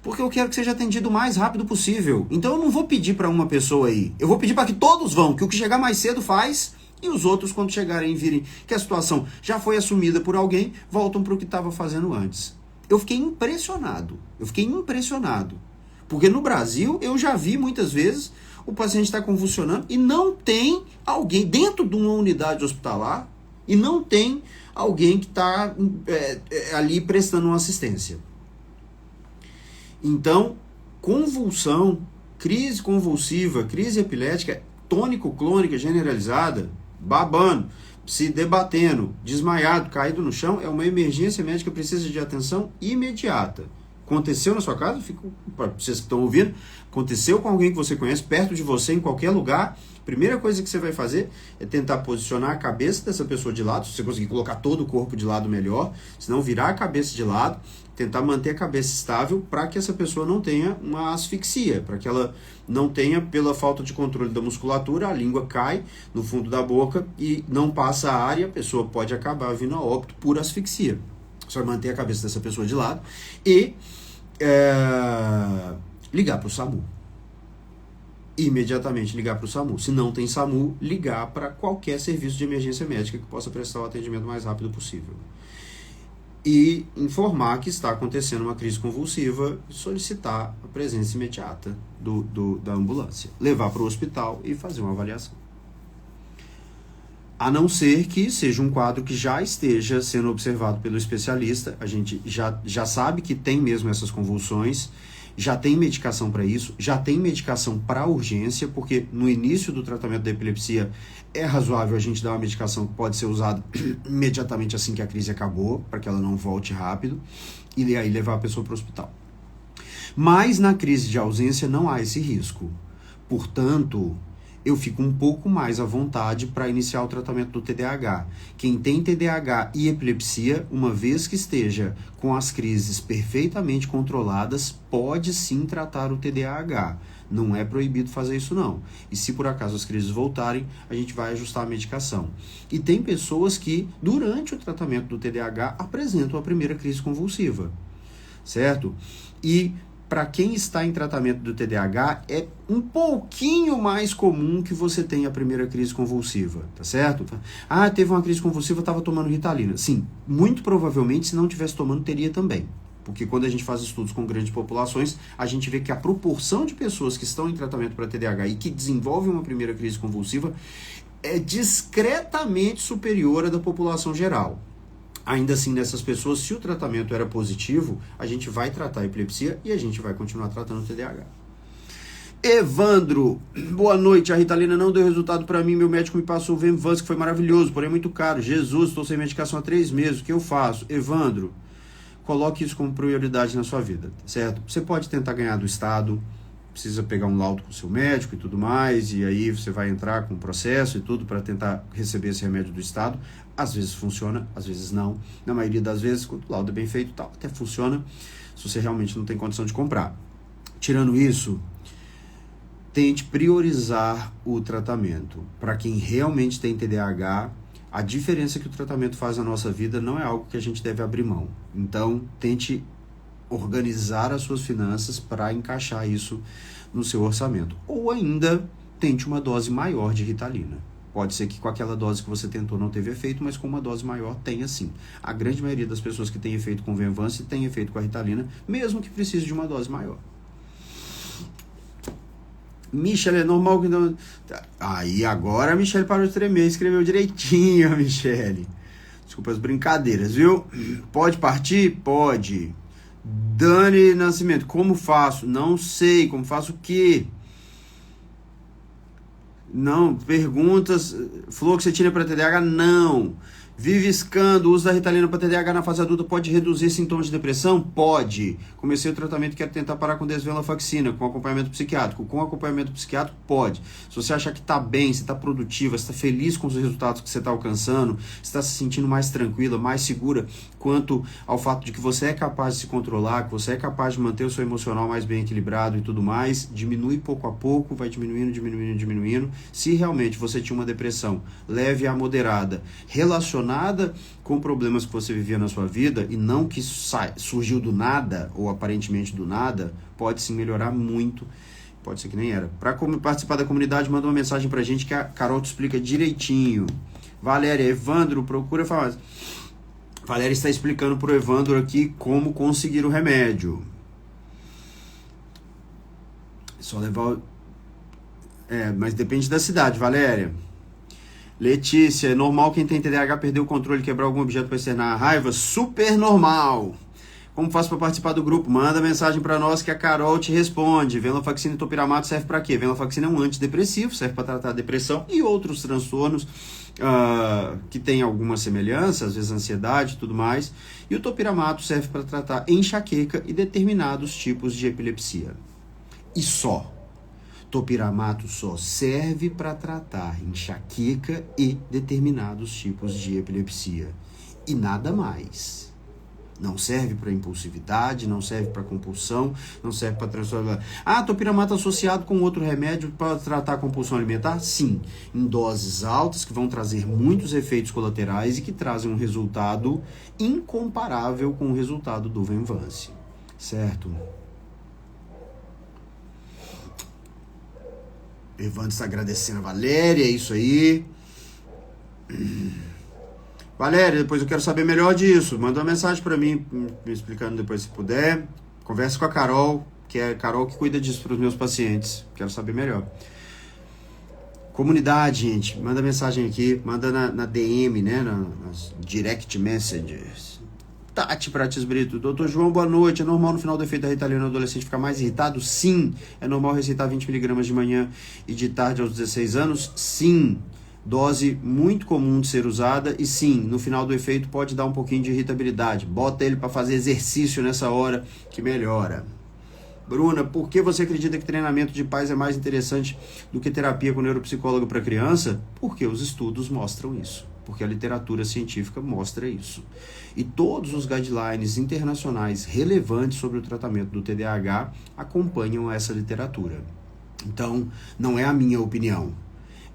A: Porque eu quero que seja atendido o mais rápido possível. Então eu não vou pedir para uma pessoa ir. Eu vou pedir para que todos vão, que o que chegar mais cedo faz, e os outros, quando chegarem e virem que a situação já foi assumida por alguém, voltam para o que estava fazendo antes. Eu fiquei impressionado. Porque no Brasil, eu já vi muitas vezes o paciente está convulsionando e não tem alguém dentro de uma unidade hospitalar, e não tem alguém que está ali prestando uma assistência. Então, convulsão, crise convulsiva, crise epilética, tônico-clônica generalizada, babando, se debatendo, desmaiado, caído no chão, é uma emergência médica, precisa de atenção imediata. Aconteceu na sua casa? Para vocês que estão ouvindo, aconteceu com alguém que você conhece, perto de você, em qualquer lugar, primeira coisa que você vai fazer é tentar posicionar a cabeça dessa pessoa de lado, se você conseguir colocar todo o corpo de lado melhor, se não virar a cabeça de lado, tentar manter a cabeça estável para que essa pessoa não tenha uma asfixia, para que ela não tenha, pela falta de controle da musculatura, a língua cai no fundo da boca e não passa a ar, e a pessoa pode acabar vindo a óbito por asfixia. Só manter a cabeça dessa pessoa de lado e ligar para o SAMU. Imediatamente ligar para o SAMU. Se não tem SAMU, ligar para qualquer serviço de emergência médica que possa prestar o atendimento mais rápido possível. E informar que está acontecendo uma crise convulsiva, solicitar a presença imediata da ambulância. Levar para o hospital e fazer uma avaliação. A não ser que seja um quadro que já esteja sendo observado pelo especialista, a gente já sabe que tem mesmo essas convulsões, já tem medicação para isso, já tem medicação para urgência, porque no início do tratamento da epilepsia é razoável a gente dar uma medicação que pode ser usada imediatamente assim que a crise acabou, para que ela não volte rápido, e aí levar a pessoa para o hospital. Mas na crise de ausência não há esse risco. Portanto, eu fico um pouco mais à vontade para iniciar o tratamento do TDAH. Quem tem TDAH e epilepsia, uma vez que esteja com as crises perfeitamente controladas, pode sim tratar o TDAH. Não é proibido fazer isso não. E se por acaso as crises voltarem, a gente vai ajustar a medicação. E tem pessoas que, durante o tratamento do TDAH, apresentam a primeira crise convulsiva, certo? E para quem está em tratamento do TDAH, é um pouquinho mais comum que você tenha a primeira crise convulsiva, tá certo? Ah, teve uma crise convulsiva, estava tomando Ritalina. Sim, muito provavelmente, se não tivesse tomando, teria também. Porque quando a gente faz estudos com grandes populações, a gente vê que a proporção de pessoas que estão em tratamento para TDAH e que desenvolvem uma primeira crise convulsiva é discretamente superior à da população geral. Ainda assim, nessas pessoas, se o tratamento era positivo, a gente vai tratar a epilepsia e a gente vai continuar tratando o TDAH. Evandro, boa noite. A Ritalina não deu resultado para mim. Meu médico me passou o Venvance, que foi maravilhoso, porém muito caro. Jesus, estou sem medicação há 3 meses. O que eu faço? Evandro, coloque isso como prioridade na sua vida, certo? Você pode tentar ganhar do Estado, precisa pegar um laudo com o seu médico e tudo mais, e aí você vai entrar com o processo e tudo para tentar receber esse remédio do Estado. Às vezes funciona, às vezes não. Na maioria das vezes, quando o laudo é bem feito, tal, até funciona, se você realmente não tem condição de comprar. Tirando isso, tente priorizar o tratamento. Para quem realmente tem TDAH, a diferença que o tratamento faz na nossa vida não é algo que a gente deve abrir mão. Então, tente organizar as suas finanças para encaixar isso no seu orçamento. Ou ainda, tente uma dose maior de Ritalina. Pode ser que com aquela dose que você tentou não teve efeito, mas com uma dose maior tenha sim. A grande maioria das pessoas que tem efeito com Venvance tem efeito com a Ritalina, mesmo que precise de uma dose maior. Michele, é normal que não... Aí agora a Michele parou de tremer, escreveu direitinho, a Michele. Desculpa as brincadeiras, viu? Pode partir? Pode. Dani Nascimento, como faço? Não sei, como faço o quê? Não, perguntas. Fluoxetina para TDAH? Não. Viviscando, o uso da Ritalina para TDAH na fase adulta pode reduzir sintomas de depressão? Pode. Comecei o tratamento e quero tentar parar com desvenlafaxina, com acompanhamento psiquiátrico. Com acompanhamento psiquiátrico, pode. Se você achar que está bem, você está produtiva, você está feliz com os resultados que você está alcançando, está se sentindo mais tranquila, mais segura, quanto ao fato de que você é capaz de se controlar, que você é capaz de manter o seu emocional mais bem equilibrado e tudo mais, diminui pouco a pouco, vai diminuindo. Se realmente você tinha uma depressão leve a moderada, relacionada com problemas que você vivia na sua vida e não que surgiu do nada ou aparentemente do nada, pode sim melhorar muito. Pode ser que nem era. Para participar da comunidade, manda uma mensagem pra gente que a Carol te explica direitinho. Valéria, Evandro, procura falar. Valéria está explicando pro Evandro aqui como conseguir o remédio. Só levar... mas depende da cidade, Valéria. Letícia, é normal quem tem TDAH perder o controle e quebrar algum objeto para externar a raiva? Super normal. Como faço para participar do grupo? Manda mensagem para nós que a Carol te responde. Venlafaxina e topiramato serve para quê? Venlafaxina é um antidepressivo, serve para tratar a depressão e outros transtornos que tem alguma semelhança, às vezes ansiedade e tudo mais. E o topiramato serve para tratar enxaqueca e determinados tipos de epilepsia. E só. Topiramato só serve para tratar enxaqueca e determinados tipos de epilepsia. E nada mais. Não serve para impulsividade, não serve para compulsão, não serve para transtorno. Topiramato associado com outro remédio para tratar a compulsão alimentar? Sim, em doses altas que vão trazer muitos efeitos colaterais e que trazem um resultado incomparável com o resultado do Venvance. Certo? Evandro está agradecendo a Valéria, é isso aí. Valéria, depois eu quero saber melhor disso. Manda uma mensagem para mim, me explicando depois se puder. Conversa com a Carol, que é a Carol que cuida disso para os meus pacientes. Quero saber melhor. Comunidade, gente, manda mensagem aqui, manda na DM, né, nas direct messages. Tati Prates Brito, doutor João, boa noite. É normal no final do efeito da Ritalina o adolescente ficar mais irritado? Sim. É normal receitar 20 mg de manhã e de tarde aos 16 anos? Sim. Dose muito comum de ser usada e sim, no final do efeito pode dar um pouquinho de irritabilidade. Bota ele para fazer exercício nessa hora que melhora. Bruna, por que você acredita que treinamento de pais é mais interessante do que terapia com neuropsicólogo para criança? Porque os estudos mostram isso. Porque a literatura científica mostra isso. E todos os guidelines internacionais relevantes sobre o tratamento do TDAH acompanham essa literatura. Então, não é a minha opinião.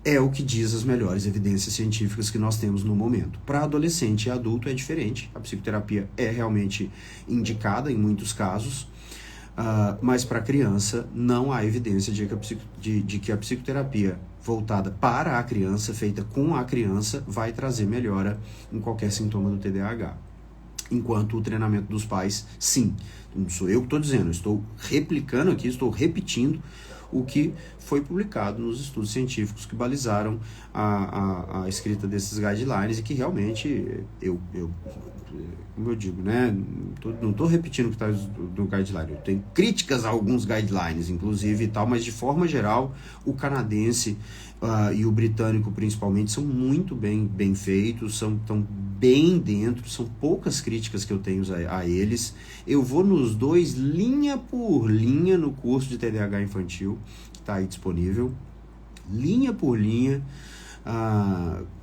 A: É o que diz as melhores evidências científicas que nós temos no momento. Para adolescente e adulto é diferente. A psicoterapia é realmente indicada em muitos casos. Mas para criança não há evidência de que a psicoterapia voltada para a criança, feita com a criança, vai trazer melhora em qualquer sintoma do TDAH. Enquanto o treinamento dos pais, sim. Não sou eu que estou dizendo, estou replicando aqui, estou repetindo o que foi publicado nos estudos científicos que balizaram a escrita desses guidelines e que realmente, como eu digo, né, não estou repetindo o que está no guideline, eu tenho críticas a alguns guidelines, inclusive e tal, mas de forma geral, o canadense e o britânico principalmente são muito bem feitos, estão bem dentro, são poucas críticas que eu tenho a eles. Eu vou nos dois linha por linha no curso de TDAH infantil, que está aí disponível, linha por linha,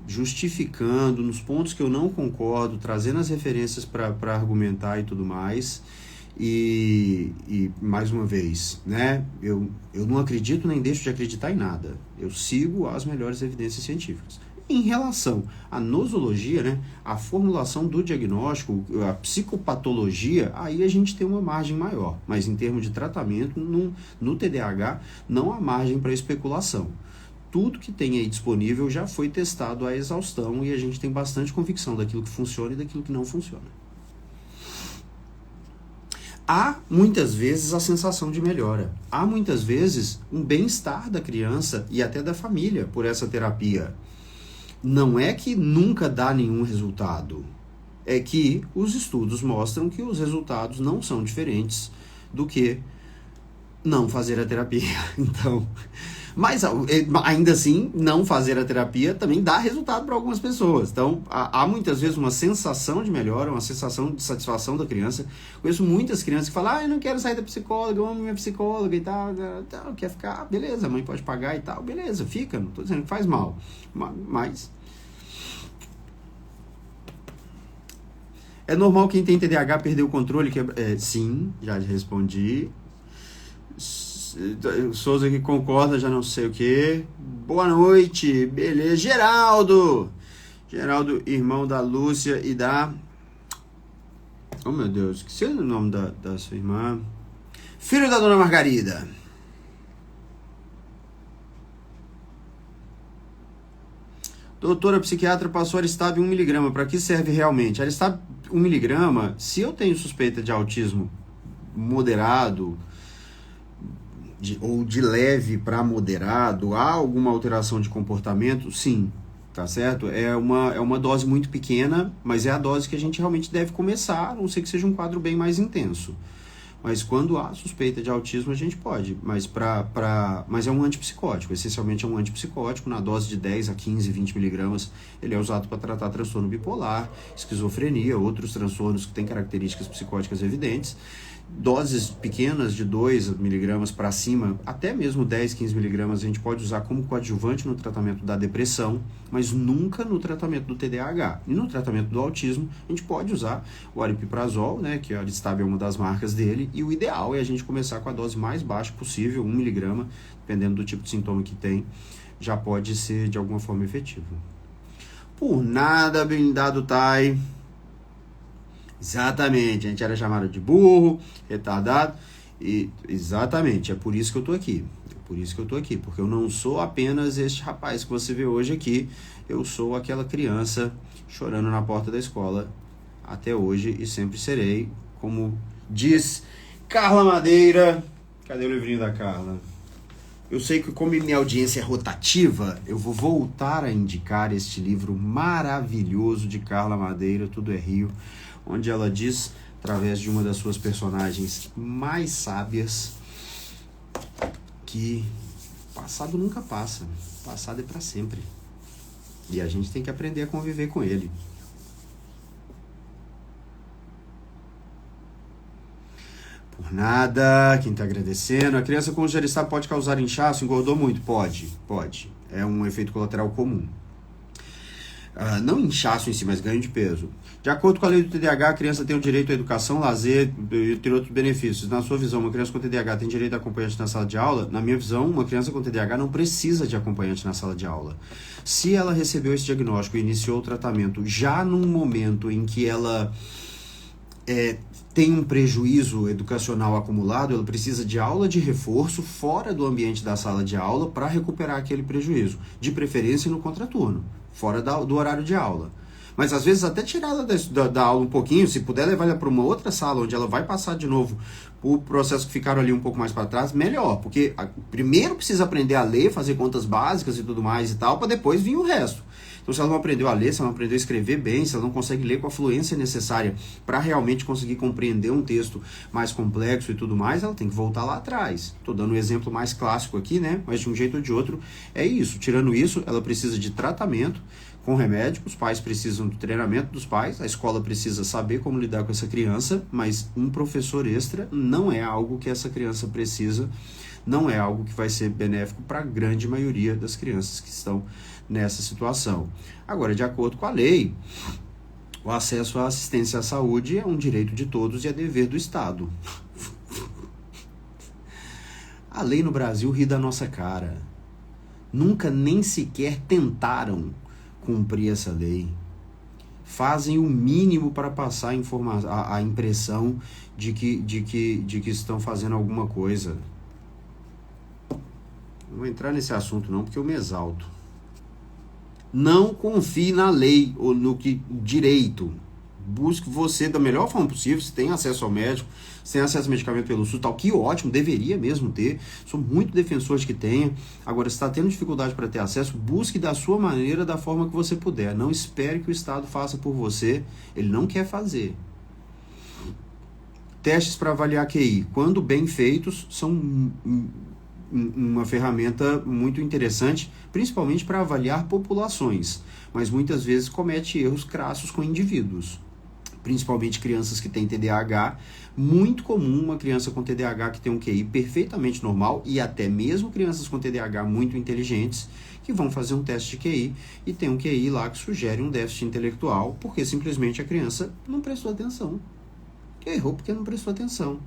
A: justificando nos pontos que eu não concordo, trazendo as referências para argumentar e tudo mais. E mais uma vez, né, eu não acredito nem deixo de acreditar em nada. Eu sigo as melhores evidências científicas. Em relação à nosologia, né, a formulação do diagnóstico, a psicopatologia, aí a gente tem uma margem maior. Mas em termos de tratamento, no TDAH, não há margem para especulação. Tudo que tem aí disponível já foi testado à exaustão e a gente tem bastante convicção daquilo que funciona e daquilo que não funciona. Há muitas vezes a sensação de melhora. Há muitas vezes um bem-estar da criança e até da família por essa terapia. Não é que nunca dá nenhum resultado. É que os estudos mostram que os resultados não são diferentes do que não fazer a terapia. Então, mas ainda assim, não fazer a terapia também dá resultado para algumas pessoas. Então, há muitas vezes uma sensação de melhora, uma sensação de satisfação da criança. Conheço muitas crianças que falam, eu não quero sair da psicóloga, eu amo minha psicóloga e tal, quer ficar, beleza, a mãe pode pagar e tal, beleza, fica, não estou dizendo que faz mal, mas é normal quem tem TDAH perder o controle? Sim, já respondi. Souza que concorda, já não sei o que. Boa noite, beleza. Geraldo, irmão da Lúcia e da... Oh meu Deus, esqueci o nome da sua irmã. Filho da dona Margarida. Doutora psiquiatra passou Aristab 1mg. Para que serve realmente? Aristab 1mg, se eu tenho suspeita de autismo moderado, ou de leve para moderado, há alguma alteração de comportamento? Sim, tá certo? É uma dose muito pequena, mas é a dose que a gente realmente deve começar, a não ser que seja um quadro bem mais intenso. Mas quando há suspeita de autismo, a gente pode. Mas é um antipsicótico, essencialmente é um antipsicótico, na dose de 10 a 15, 20 miligramas, ele é usado para tratar transtorno bipolar, esquizofrenia, outros transtornos que têm características psicóticas evidentes. Doses pequenas de 2 miligramas para cima, até mesmo 10, 15 miligramas, a gente pode usar como coadjuvante no tratamento da depressão, mas nunca no tratamento do TDAH. E no tratamento do autismo, a gente pode usar o aripiprazol, né, que a Aristab é uma das marcas dele, e o ideal é a gente começar com a dose mais baixa possível, 1 miligrama, dependendo do tipo de sintoma que tem, já pode ser de alguma forma efetivo. Por nada, blindado Thay. Exatamente, a gente era chamado de burro, retardado, e exatamente, é por isso que eu tô aqui. Porque eu não sou apenas este rapaz que você vê hoje aqui, eu sou aquela criança chorando na porta da escola até hoje e sempre serei, como diz Carla Madeira. Cadê o livrinho da Carla? Eu sei que como minha audiência é rotativa, eu vou voltar a indicar este livro maravilhoso de Carla Madeira, Tudo é Rio, onde ela diz, através de uma das suas personagens mais sábias, que passado nunca passa, passado é para sempre. E a gente tem que aprender a conviver com ele. Por nada, quem está agradecendo. A criança com Aristab pode causar inchaço, engordou muito? Pode. É um efeito colateral comum. Não inchaço em si, mas ganho de peso. De acordo com a lei do TDAH, a criança tem o direito à educação, lazer e ter outros benefícios. Na sua visão, uma criança com TDAH tem direito a acompanhante na sala de aula? Na minha visão, uma criança com TDAH não precisa de acompanhante na sala de aula. Se ela recebeu esse diagnóstico e iniciou o tratamento já num momento em que ela tem um prejuízo educacional acumulado, ela precisa de aula de reforço fora do ambiente da sala de aula para recuperar aquele prejuízo, de preferência no contraturno, fora do horário de aula. Mas às vezes até tirar ela da aula um pouquinho, se puder levar ela para uma outra sala, onde ela vai passar de novo o processo que ficaram ali um pouco mais para trás, melhor. Porque primeiro precisa aprender a ler, fazer contas básicas e tudo mais e tal, para depois vir o resto. Então, se ela não aprendeu a ler, se ela não aprendeu a escrever bem, se ela não consegue ler com a fluência necessária para realmente conseguir compreender um texto mais complexo e tudo mais, ela tem que voltar lá atrás. Estou dando um exemplo mais clássico aqui, né? Mas de um jeito ou de outro é isso. Tirando isso, ela precisa de tratamento com remédio, os pais precisam do treinamento dos pais, a escola precisa saber como lidar com essa criança, mas um professor extra não é algo que essa criança precisa, não é algo que vai ser benéfico para a grande maioria das crianças que estão nessa situação. Agora, de acordo com a lei, o acesso à assistência à saúde é um direito de todos e é dever do Estado. A lei no Brasil ri da nossa cara. Nunca nem sequer tentaram cumprir essa lei. Fazem o mínimo para passar a impressão de que estão fazendo alguma coisa. Não vou entrar nesse assunto não, porque eu me exalto. Não confie na lei ou no que direito. Busque você da melhor forma possível. Se tem acesso ao médico, se tem acesso ao medicamento pelo SUS, tal, que ótimo, deveria mesmo ter. Sou muito defensor de que tenha. Agora, se está tendo dificuldade para ter acesso, busque da sua maneira, da forma que você puder. Não espere que o Estado faça por você. Ele não quer fazer. Testes para avaliar QI, quando bem feitos, são uma ferramenta muito interessante, principalmente para avaliar populações, mas muitas vezes comete erros crassos com indivíduos, principalmente crianças que têm TDAH. Muito comum uma criança com TDAH que tem um QI perfeitamente normal, e até mesmo crianças com TDAH muito inteligentes que vão fazer um teste de QI e tem um QI lá que sugere um déficit intelectual, porque simplesmente a criança não prestou atenção. Errou porque não prestou atenção.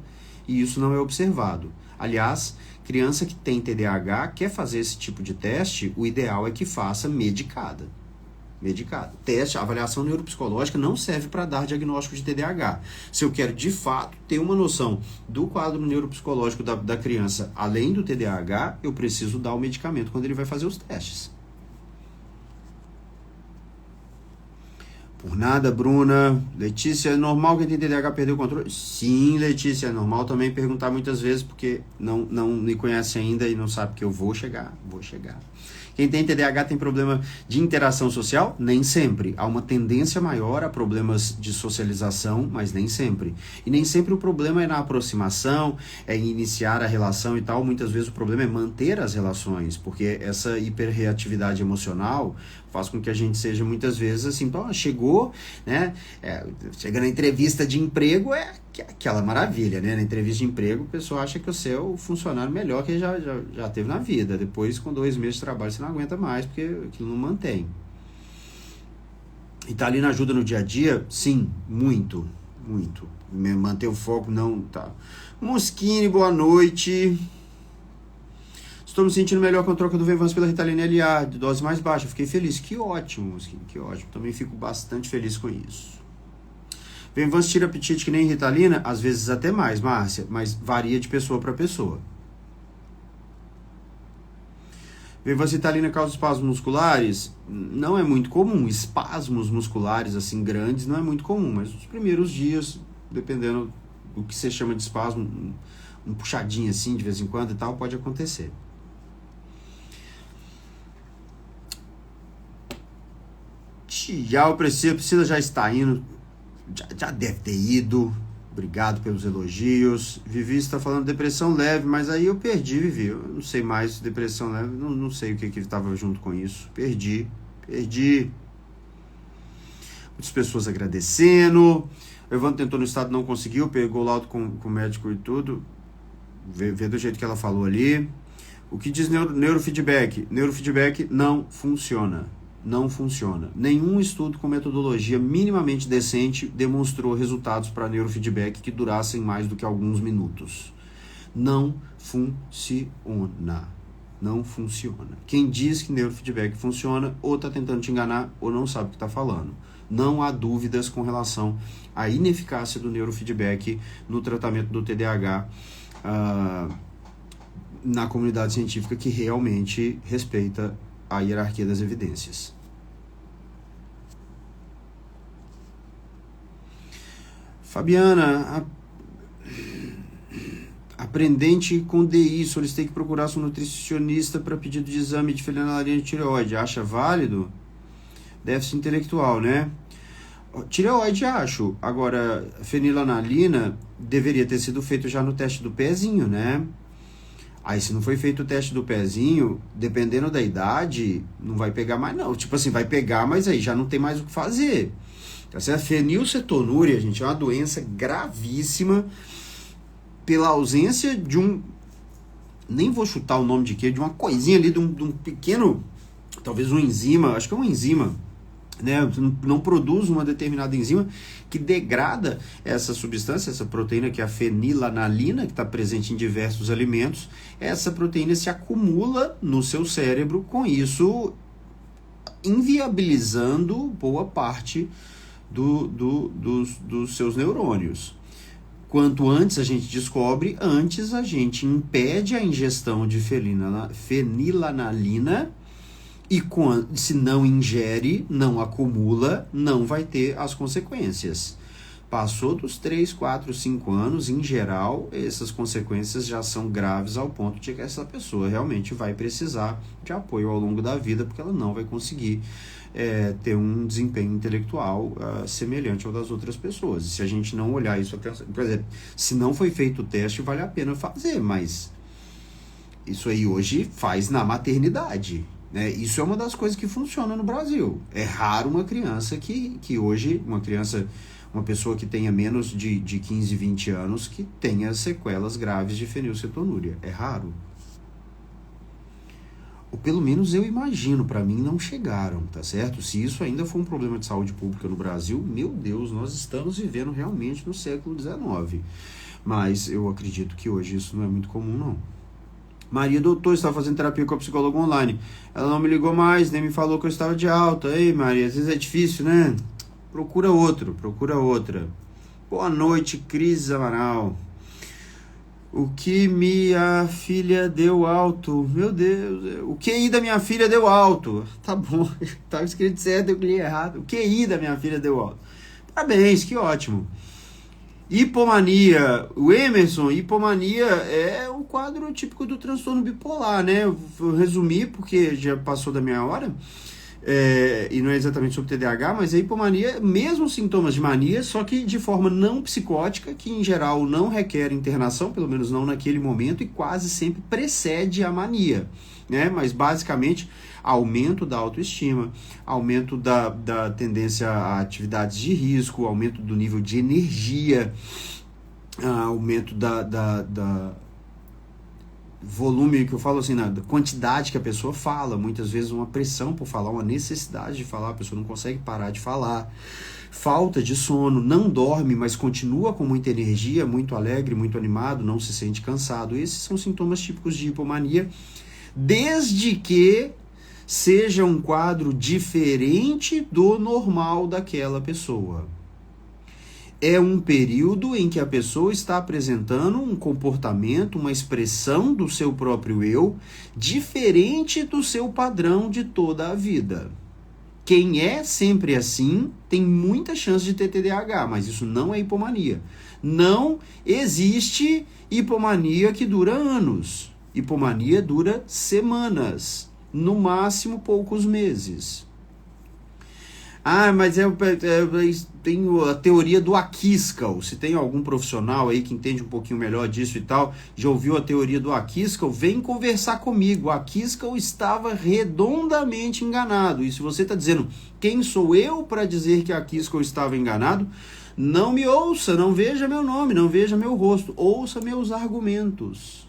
A: E isso não é observado. Aliás, criança que tem TDAH quer fazer esse tipo de teste, o ideal é que faça medicada. Teste, avaliação neuropsicológica não serve para dar diagnóstico de TDAH. Se eu quero de fato ter uma noção do quadro neuropsicológico da criança, além do TDAH, eu preciso dar o medicamento quando ele vai fazer os testes. Por nada, Bruna. Letícia, é normal quem tem TDAH perder o controle? Sim, Letícia, é normal também perguntar muitas vezes, porque não me conhece ainda e não sabe que eu vou chegar. Quem tem TDAH tem problema de interação social? Nem sempre. Há uma tendência maior a problemas de socialização, mas nem sempre. E nem sempre o problema é na aproximação, é em iniciar a relação e tal. Muitas vezes o problema é manter as relações, porque essa hiperreatividade emocional faz com que a gente seja muitas vezes assim, chegou, né? Chega na entrevista de emprego, é aquela maravilha, né? Na entrevista de emprego, o pessoal acha que você é o funcionário melhor que já teve na vida. Depois, com 2 meses de trabalho, você não aguenta mais, porque aquilo não mantém. E tá ali na ajuda no dia a dia? Sim, muito. Manter o foco, não, tá. Mosquine, boa noite. Estou me sentindo melhor com a troca do Venvance pela Ritalina LA, de dose mais baixa. Fiquei feliz. Que ótimo, Mosquine, que ótimo. Também fico bastante feliz com isso. Venvance tira apetite que nem Ritalina? Às vezes até mais, Márcia, mas varia de pessoa para pessoa. Venvance Ritalina causa espasmos musculares? Não é muito comum. Espasmos musculares assim grandes não é muito comum, mas nos primeiros dias, dependendo do que você chama de espasmo, um puxadinho assim de vez em quando e tal, pode acontecer. Tial, Priscila já está indo, já deve ter ido. Obrigado pelos elogios. Vivi está falando depressão leve, mas aí eu perdi, Vivi. Eu não sei mais depressão leve, não sei o que estava junto com isso. Perdi. Muitas pessoas agradecendo. O Evandro tentou no estado, não conseguiu, pegou o laudo com o médico e tudo. Vê do jeito que ela falou ali. O que diz neurofeedback? Neurofeedback não funciona. Nenhum estudo com metodologia minimamente decente demonstrou resultados para neurofeedback que durassem mais do que alguns minutos. Não funciona. Quem diz que neurofeedback funciona ou está tentando te enganar ou não sabe o que está falando. Não há dúvidas com relação à ineficácia do neurofeedback no tratamento do TDAH na comunidade científica que realmente respeita a hierarquia das evidências. Fabiana, aprendente com DI, solicitei que procurasse um nutricionista para pedido de exame de fenilalanina de tireoide. Acha válido? Déficit intelectual, né? Tireoide, acho. Agora, fenilalanina deveria ter sido feito já no teste do pezinho, né? Aí, se não foi feito o teste do pezinho, dependendo da idade, não vai pegar mais, não. Tipo assim, vai pegar, mas aí já não tem mais o que fazer. A fenilcetonúria, gente, é uma doença gravíssima pela ausência de um... Nem vou chutar o nome de quê, de uma coisinha ali, de um pequeno... Talvez um enzima, acho que é um enzima, né? Não produz uma determinada enzima que degrada essa substância, essa proteína que é a fenilalanina, que está presente em diversos alimentos. Essa proteína se acumula no seu cérebro, com isso inviabilizando boa parte dos seus neurônios. Quanto antes a gente descobre, antes a gente impede a ingestão de fenilalanina. E se não ingere, não acumula, não vai ter as consequências. Passou dos 3, 4, 5 anos, em geral, essas consequências já são graves ao ponto de que essa pessoa realmente vai precisar de apoio ao longo da vida, porque ela não vai conseguir ter um desempenho intelectual semelhante ao das outras pessoas. E se a gente não olhar isso, por exemplo, se não foi feito o teste, vale a pena fazer, mas isso aí hoje faz na maternidade. Isso é uma das coisas que funciona no Brasil. É raro uma criança que hoje, uma pessoa que tenha menos de 15, 20 anos, que tenha sequelas graves de fenilcetonúria. É raro. Ou pelo menos eu imagino, para mim não chegaram, tá certo? Se isso ainda for um problema de saúde pública no Brasil, meu Deus, nós estamos vivendo realmente no século XIX. Mas eu acredito que hoje isso não é muito comum, não. Maria, doutor, estava fazendo terapia com a psicóloga online. Ela não me ligou mais, nem me falou que eu estava de alta. Ei, Maria, às vezes é difícil, né? Procura outra. Boa noite, Cris Amaral. O que minha filha deu alto? Meu Deus, o QI da minha filha deu alto. Tá bom, estava escrito certo, eu li errado. O QI da minha filha deu alto. Parabéns, que ótimo. Hipomania, o Emerson, hipomania é o quadro típico do transtorno bipolar, né? Eu vou resumir porque já passou da minha hora, e não é exatamente sobre TDAH, mas a hipomania, mesmo sintomas de mania, só que de forma não psicótica, que em geral não requer internação, pelo menos não naquele momento, e quase sempre precede a mania, né? Mas basicamente aumento da autoestima, aumento da tendência a atividades de risco, aumento do nível de energia, aumento da volume, que eu falo assim, da quantidade que a pessoa fala, muitas vezes uma pressão por falar, uma necessidade de falar, a pessoa não consegue parar de falar, falta de sono, não dorme, mas continua com muita energia, muito alegre, muito animado, não se sente cansado. Esses são sintomas típicos de hipomania, desde que seja um quadro diferente do normal daquela pessoa. É um período em que a pessoa está apresentando um comportamento, uma expressão do seu próprio eu, diferente do seu padrão de toda a vida. Quem é sempre assim tem muita chance de ter TDAH, mas isso não é hipomania. Não existe hipomania que dura anos. Hipomania dura semanas. No máximo poucos meses. Mas tenho a teoria do Akiskel. Se tem algum profissional aí que entende um pouquinho melhor disso e tal, já ouviu a teoria do Akiskel, vem conversar comigo. O Akiskel estava redondamente enganado. E se você está dizendo, quem sou eu para dizer que Akiskel estava enganado? Não me ouça, não veja meu nome, não veja meu rosto. Ouça meus argumentos.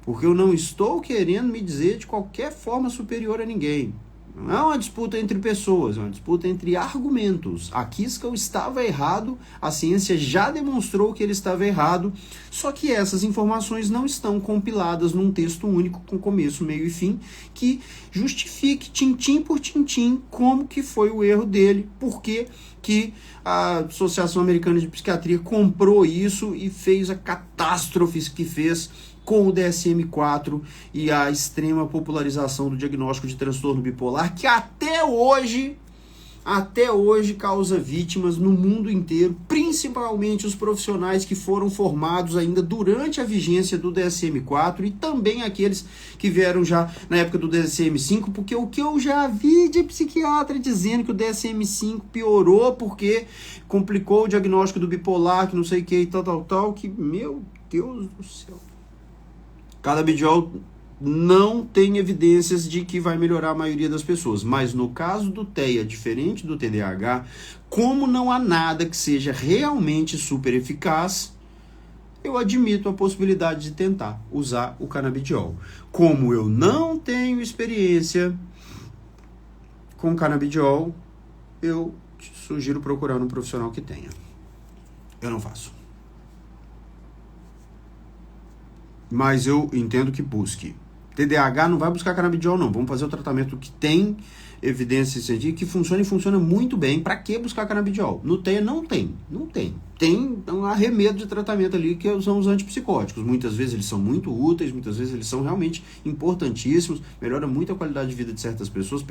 A: Porque eu não estou querendo me dizer de qualquer forma superior a ninguém. Não é uma disputa entre pessoas, é uma disputa entre argumentos. Akiskel estava errado, a ciência já demonstrou que ele estava errado, só que essas informações não estão compiladas num texto único, com começo, meio e fim, que justifique tintim por tintim como que foi o erro dele, por que a Associação Americana de Psiquiatria comprou isso e fez a catástrofe que fez com o DSM-4 e a extrema popularização do diagnóstico de transtorno bipolar, que até hoje até hoje causa vítimas no mundo inteiro, principalmente os profissionais que foram formados ainda durante a vigência do DSM-4 e também aqueles que vieram já na época do DSM-5, porque o que eu já vi de psiquiatra dizendo que o DSM-5 piorou porque complicou o diagnóstico do bipolar, que não sei o que e tal, que, meu Deus do céu. Canabidiol não tem evidências de que vai melhorar a maioria das pessoas, mas no caso do TEA, diferente do TDAH, como não há nada que seja realmente super eficaz, eu admito a possibilidade de tentar usar o canabidiol. Como eu não tenho experiência com canabidiol, eu sugiro procurar um profissional que tenha. Eu não faço. Mas eu entendo que busque. TDAH não vai buscar canabidiol, não. Vamos fazer o tratamento que tem evidência científica, que funciona e funciona muito bem. Para que buscar canabidiol? No TEA não tem. Não tem. Tem um arremedo de tratamento ali, que são os antipsicóticos. Muitas vezes eles são muito úteis, muitas vezes eles são realmente importantíssimos, melhora muito a qualidade de vida de certas pessoas,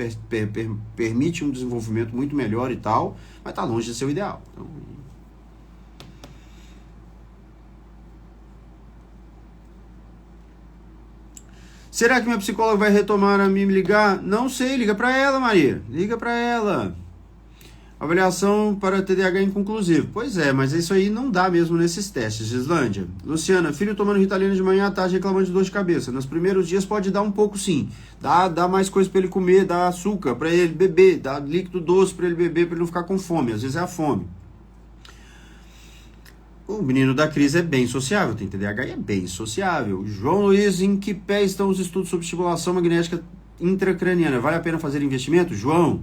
A: permite um desenvolvimento muito melhor e tal, mas está longe de ser o ideal. Então, será que minha psicóloga vai retomar a me ligar? Não sei, liga para ela, Maria. Liga para ela. Avaliação para TDAH inconclusivo. Pois é, mas isso aí não dá mesmo nesses testes, Gislândia. Luciana, filho tomando Ritalina de manhã à tarde reclamando de dor de cabeça. Nos primeiros dias pode dar um pouco sim. Dá mais coisa para ele comer, dá açúcar para ele beber, dá líquido doce para ele beber, para ele não ficar com fome. Às vezes é a fome. O menino da crise é bem sociável, tem TDAH e é bem sociável. João Luiz, em que pé estão os estudos sobre estimulação magnética intracraniana? Vale a pena fazer investimento? João,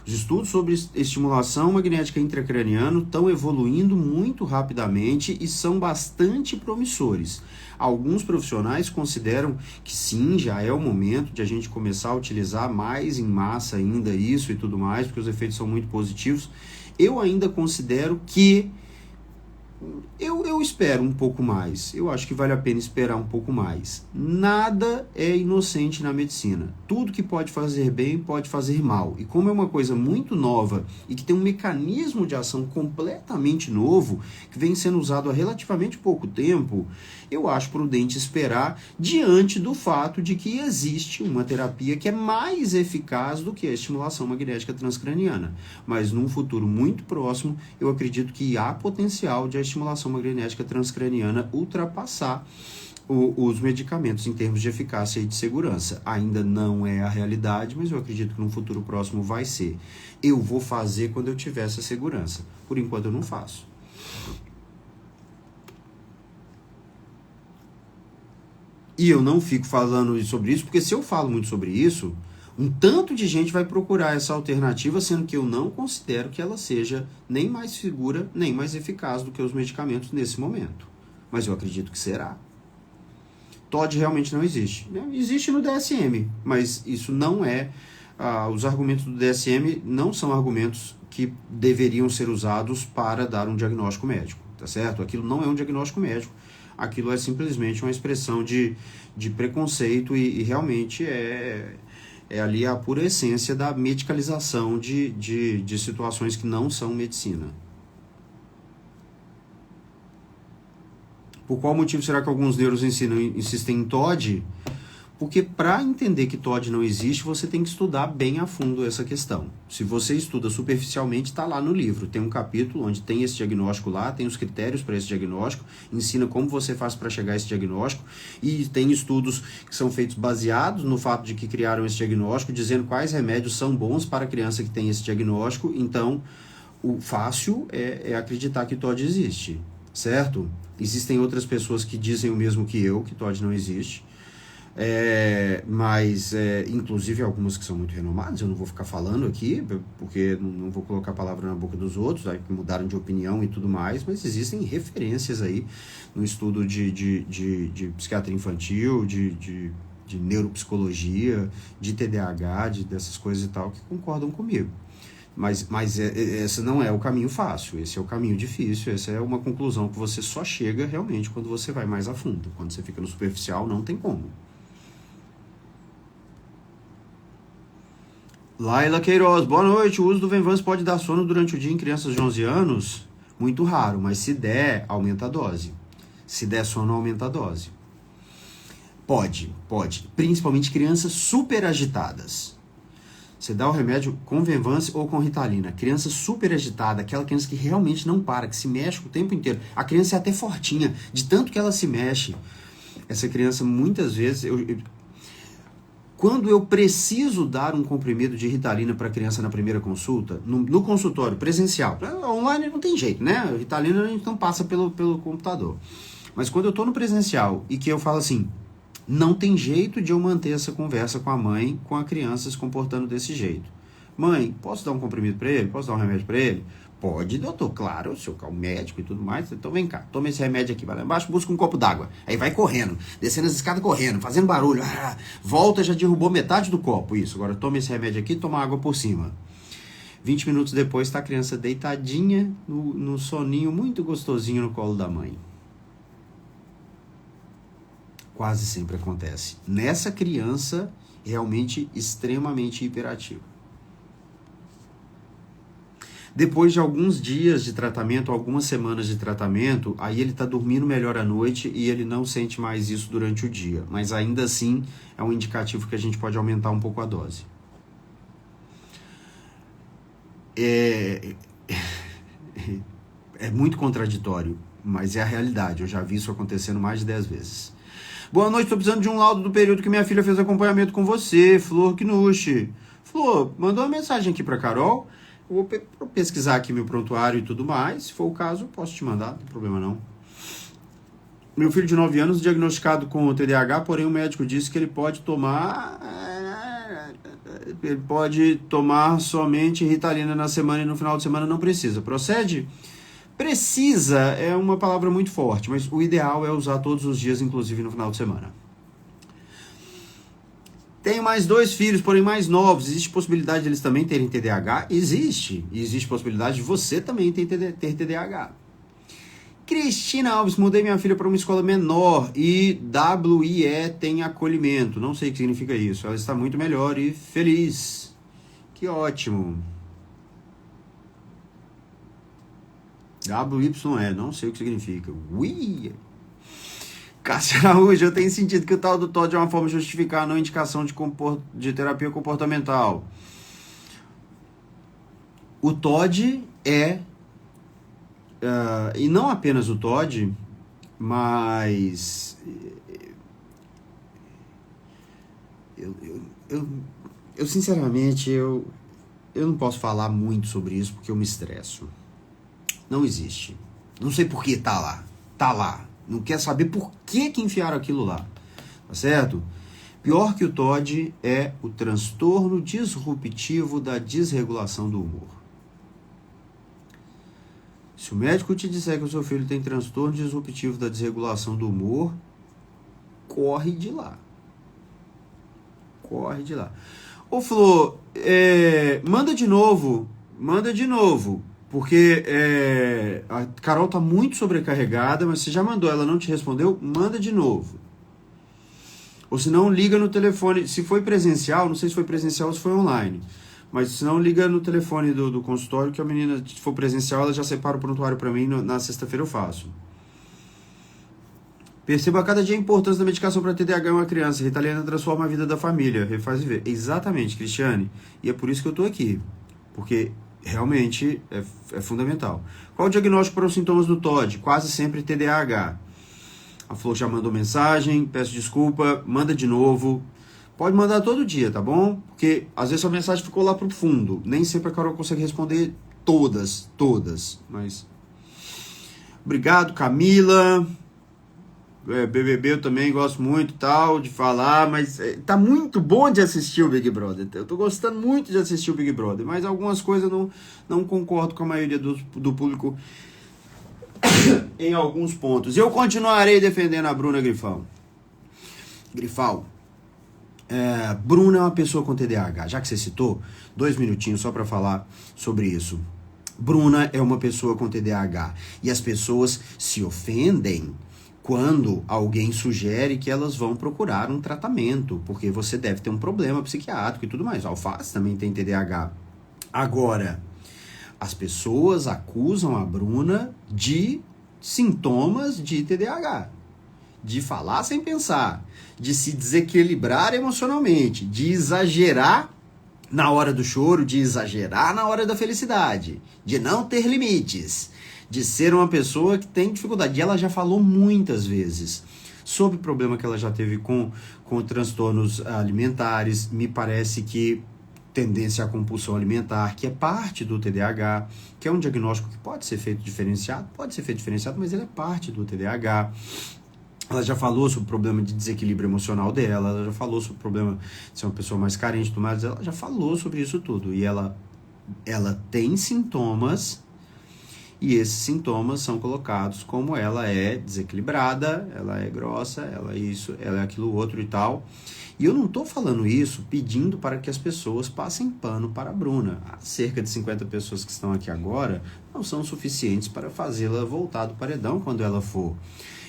A: os estudos sobre estimulação magnética intracraniana estão evoluindo muito rapidamente e são bastante promissores. Alguns profissionais consideram que sim, já é o momento de a gente começar a utilizar mais em massa ainda isso e tudo mais, porque os efeitos são muito positivos. Eu ainda considero que eu espero um pouco mais. Eu acho que vale a pena esperar um pouco mais. Nada é inocente na medicina. Tudo que pode fazer bem pode fazer mal. E como é uma coisa muito nova e que tem um mecanismo de ação completamente novo, que vem sendo usado há relativamente pouco tempo, eu acho prudente esperar diante do fato de que existe uma terapia que é mais eficaz do que a estimulação magnética transcraniana. Mas num futuro muito próximo, eu acredito que há potencial de a estimulação magnética transcraniana ultrapassar os medicamentos em termos de eficácia e de segurança. Ainda não é a realidade, mas eu acredito que num futuro próximo vai ser. Eu vou fazer quando eu tiver essa segurança. Por enquanto eu não faço. E eu não fico falando sobre isso, porque se eu falo muito sobre isso, um tanto de gente vai procurar essa alternativa, sendo que eu não considero que ela seja nem mais segura, nem mais eficaz do que os medicamentos nesse momento. Mas eu acredito que será. TOD realmente não existe. Existe no DSM, mas isso não é... os argumentos do DSM não são argumentos que deveriam ser usados para dar um diagnóstico médico, tá certo? Aquilo não é um diagnóstico médico. Aquilo é simplesmente uma expressão de preconceito e realmente é ali a pura essência da medicalização de situações que não são medicina. Por qual motivo será que alguns neuros insistem em TOD? Porque para entender que TOD não existe, você tem que estudar bem a fundo essa questão. Se você estuda superficialmente, está lá no livro. Tem um capítulo onde tem esse diagnóstico lá, tem os critérios para esse diagnóstico, ensina como você faz para chegar a esse diagnóstico, e tem estudos que são feitos baseados no fato de que criaram esse diagnóstico, dizendo quais remédios são bons para a criança que tem esse diagnóstico. Então, o fácil é acreditar que TOD existe, certo? Existem outras pessoas que dizem o mesmo que eu, que TOD não existe. Inclusive algumas que são muito renomadas, eu não vou ficar falando aqui, porque não vou colocar a palavra na boca dos outros, que mudaram de opinião e tudo mais, mas existem referências aí no estudo de psiquiatria infantil, de neuropsicologia, de TDAH, dessas coisas e tal, que concordam comigo. Mas esse não é o caminho fácil, esse é o caminho difícil, essa é uma conclusão que você só chega realmente quando você vai mais a fundo. Quando você fica no superficial, não tem como. Laila Queiroz, boa noite. O uso do Venvance pode dar sono durante o dia em crianças de 11 anos? Muito raro, mas se der, aumenta a dose. Se der sono, aumenta a dose. Pode. Principalmente crianças super agitadas. Você dá o remédio com Venvance ou com Ritalina. Criança super agitada, aquela criança que realmente não para, que se mexe o tempo inteiro. A criança é até fortinha, de tanto que ela se mexe. Essa criança, muitas vezes... Quando eu preciso dar um comprimido de Ritalina para a criança na primeira consulta, no consultório presencial, online não tem jeito, né? A Ritalina a gente não passa pelo computador. Mas quando eu estou no presencial e que eu falo assim, não tem jeito de eu manter essa conversa com a mãe, com a criança se comportando desse jeito. Mãe, posso dar um comprimido para ele? Posso dar um remédio para ele? Pode, doutor, claro, o senhor é o médico e tudo mais. Então vem cá, toma esse remédio aqui, vai lá embaixo, busca um copo d'água. Aí vai correndo, descendo as escadas correndo, fazendo barulho. Volta, já derrubou metade do copo. Isso, agora toma esse remédio aqui e toma água por cima. 20 minutos depois está a criança deitadinha no soninho muito gostosinho no colo da mãe. Quase sempre acontece. Nessa criança realmente extremamente hiperativa. Depois de alguns dias de tratamento, algumas semanas de tratamento, aí ele está dormindo melhor à noite e ele não sente mais isso durante o dia. Mas ainda assim é um indicativo que a gente pode aumentar um pouco a dose. É muito contraditório, mas é a realidade. Eu já vi isso acontecendo mais de 10 vezes. Boa noite, estou precisando de um laudo do período que minha filha fez acompanhamento com você, Flor Knucci. Flor, mandou uma mensagem aqui para Carol. Eu vou pesquisar aqui meu prontuário e tudo mais. Se for o caso, posso te mandar, não tem problema não. Meu filho de 9 anos diagnosticado com TDAH, porém o médico disse que ele pode tomar somente Ritalina na semana e no final de semana não precisa. Procede? Precisa é uma palavra muito forte, mas o ideal é usar todos os dias, inclusive no final de semana. Tenho mais 2 filhos, porém mais novos. Existe possibilidade de eles também terem TDAH? Existe. E existe possibilidade de você também ter TDAH. Cristina Alves, mudei minha filha para uma escola menor e WIE tem acolhimento. Não sei o que significa isso. Ela está muito melhor e feliz. Que ótimo. WYE, não sei o que significa. Ui. Cássia Araújo, eu tenho sentido que o tal do TOD é uma forma de justificar a não indicação de terapia comportamental. O TOD é, e não apenas o TOD, mas eu sinceramente, eu não posso falar muito sobre isso porque eu me estresso. Não existe. Não sei por que tá lá. Tá lá. Não quer saber por que enfiaram aquilo lá. Tá certo? Pior que o TOD é o transtorno disruptivo da desregulação do humor. Se o médico te disser que o seu filho tem transtorno disruptivo da desregulação do humor, corre de lá. Corre de lá. Ô, Flor, manda de novo. Porque a Carol tá muito sobrecarregada, mas você já mandou, ela não te respondeu, manda de novo. Ou se não, liga no telefone. Se foi presencial, não sei se foi presencial ou se foi online. Mas se não, liga no telefone do consultório, que a menina, se for presencial, ela já separa o prontuário para mim, na sexta-feira eu faço. Perceba a cada dia a importância da medicação para TDAH em uma criança. Ritalina transforma a vida da família, refaz viver. Exatamente, Cristiane. E é por isso que eu tô aqui. Porque realmente é fundamental. Qual o diagnóstico para os sintomas do TOD? Quase sempre TDAH. A Flor já mandou mensagem, peço desculpa, manda de novo. Pode mandar todo dia, tá bom? Porque às vezes a mensagem ficou lá pro fundo. Nem sempre a Carol consegue responder todas. Mas obrigado, Camila. BBB eu também gosto muito tal de falar, mas tá muito bom de assistir o Big Brother. Eu tô gostando muito de assistir o Big Brother, mas algumas coisas eu não concordo com a maioria do público em alguns pontos. Eu continuarei defendendo a Bruna Grifal. Bruna é uma pessoa com TDAH. Já que você citou, 2 minutinhos só para falar sobre isso. Bruna é uma pessoa com TDAH e as pessoas se ofendem quando alguém sugere que elas vão procurar um tratamento, porque você deve ter um problema psiquiátrico e tudo mais. A alface também tem TDAH. Agora, as pessoas acusam a Bruna de sintomas de TDAH, de falar sem pensar, de se desequilibrar emocionalmente, de exagerar na hora do choro, de exagerar na hora da felicidade, de não ter limites, de ser uma pessoa que tem dificuldade. E ela já falou muitas vezes sobre o problema que ela já teve com transtornos alimentares. Me parece que tendência à compulsão alimentar, que é parte do TDAH, que é um diagnóstico que pode ser feito diferenciado, mas ele é parte do TDAH. Ela já falou sobre o problema de desequilíbrio emocional dela, ela já falou sobre o problema de ser uma pessoa mais carente, mas ela já falou sobre isso tudo. E ela tem sintomas, e esses sintomas são colocados como ela é desequilibrada, ela é grossa, ela é isso, ela é aquilo outro e tal. E eu não estou falando isso pedindo para que as pessoas passem pano para a Bruna. As cerca de 50 pessoas que estão aqui agora não são suficientes para fazê-la voltar do paredão quando ela for.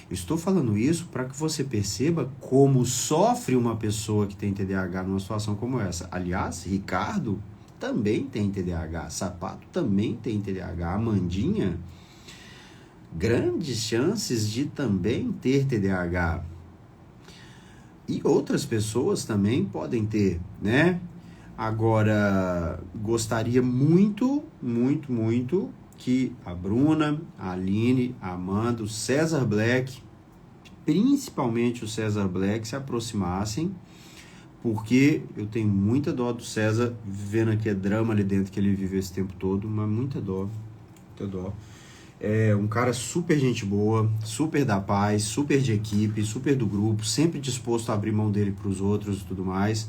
A: Eu estou falando isso para que você perceba como sofre uma pessoa que tem TDAH numa situação como essa. Aliás, Ricardo também tem TDAH, Sapato também tem TDAH, Amandinha, grandes chances de também ter TDAH. E outras pessoas também podem ter, né? Agora, gostaria muito, muito, muito que a Bruna, a Aline, a Amanda, o César Black, principalmente o César Black, se aproximassem, porque eu tenho muita dó do César, vendo aqui drama ali dentro que ele viveu esse tempo todo, mas muita dó. É um cara super gente boa, super da paz, super de equipe, super do grupo, sempre disposto a abrir mão dele para os outros e tudo mais.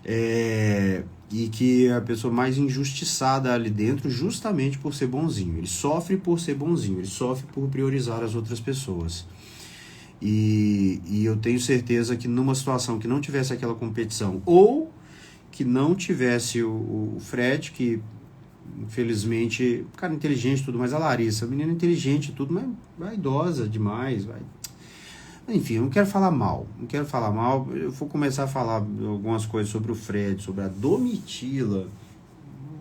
A: E que é a pessoa mais injustiçada ali dentro justamente por ser bonzinho. Ele sofre por ser bonzinho, ele sofre por priorizar as outras pessoas. E eu tenho certeza que numa situação que não tivesse aquela competição, ou que não tivesse o Fred, que infelizmente, cara inteligente e tudo, mas a Larissa, menina inteligente e tudo, mas vaidosa demais, vai. Enfim, eu não quero falar mal, eu vou começar a falar algumas coisas sobre o Fred, sobre a Domitila,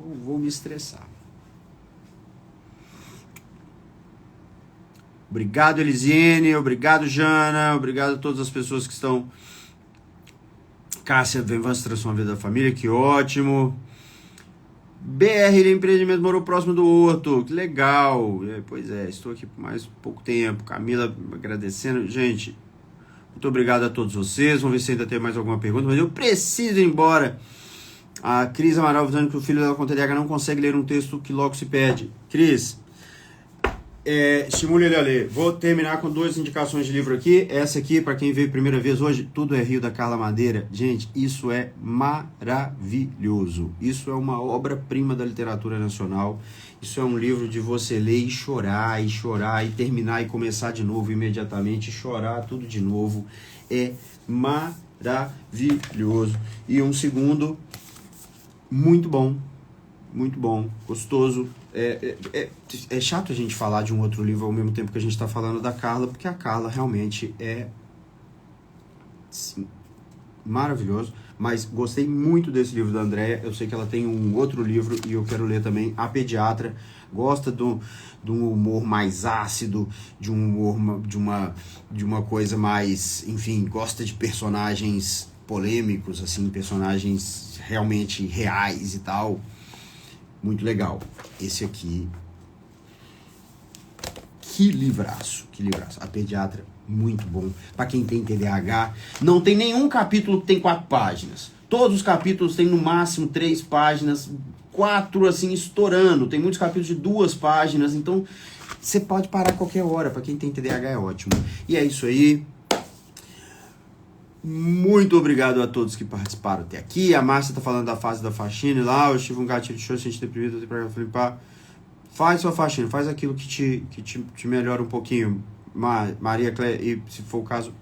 A: eu vou me estressar. Obrigado, Elisiene, obrigado, Jana, obrigado a todas as pessoas que estão. Cássia, Venvance transforma a vida da família, que ótimo. BR de Empreendimento morou próximo do Horto, que legal. Pois é, estou aqui por mais pouco tempo. Camila agradecendo. Gente, muito obrigado a todos vocês. Vamos ver se ainda tem mais alguma pergunta, mas eu preciso ir embora. A Cris Amaral dizendo que o filho dela com TDAH não consegue ler um texto que logo se perde. Cris, estimule ele a ler. Vou terminar com 2 indicações de livro aqui. Essa aqui, para quem veio primeira vez hoje, Tudo é Rio, da Carla Madeira. Gente, isso é maravilhoso. Isso é uma obra-prima da literatura nacional. Isso é um livro de você ler e chorar, e terminar e começar de novo imediatamente, e chorar tudo de novo. É maravilhoso. E um segundo, muito bom, gostoso. É chato a gente falar de um outro livro ao mesmo tempo que a gente está falando da Carla, porque a Carla realmente é sim, maravilhoso, mas gostei muito desse livro da Andréia. Eu sei que ela tem um outro livro e eu quero ler também, A Pediatra. Gosta de um humor mais ácido, de um humor, de uma coisa mais, enfim, gosta de personagens polêmicos, assim, personagens realmente reais e tal. Muito legal. Esse aqui, que livraço. A Pediatra, muito bom. Para quem tem TDAH, não tem nenhum capítulo que tem 4 páginas. Todos os capítulos têm no máximo 3 páginas, 4 assim estourando. Tem muitos capítulos de 2 páginas, então você pode parar a qualquer hora. Para quem tem TDAH é ótimo. E é isso aí. Muito obrigado a todos que participaram até aqui. A Márcia tá falando da fase da faxina lá. Eu tive um gatilho de show, se a gente deprimido, eu falei, pá, faz sua faxina, faz aquilo que te melhora um pouquinho. Maria Cléia, e se for o caso.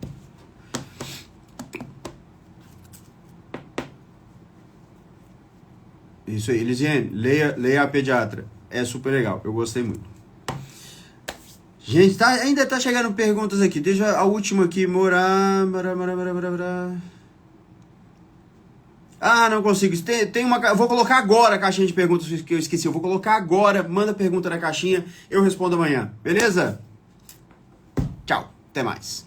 A: Isso aí, Elisiane, leia A Pediatra. É super legal, eu gostei muito. Gente, ainda tá chegando perguntas aqui. Deixa a última aqui. Ah, não consigo. Tem uma. Eu vou colocar agora a caixinha de perguntas que eu esqueci. Eu vou colocar agora. Manda pergunta na caixinha. Eu respondo amanhã. Beleza? Tchau. Até mais.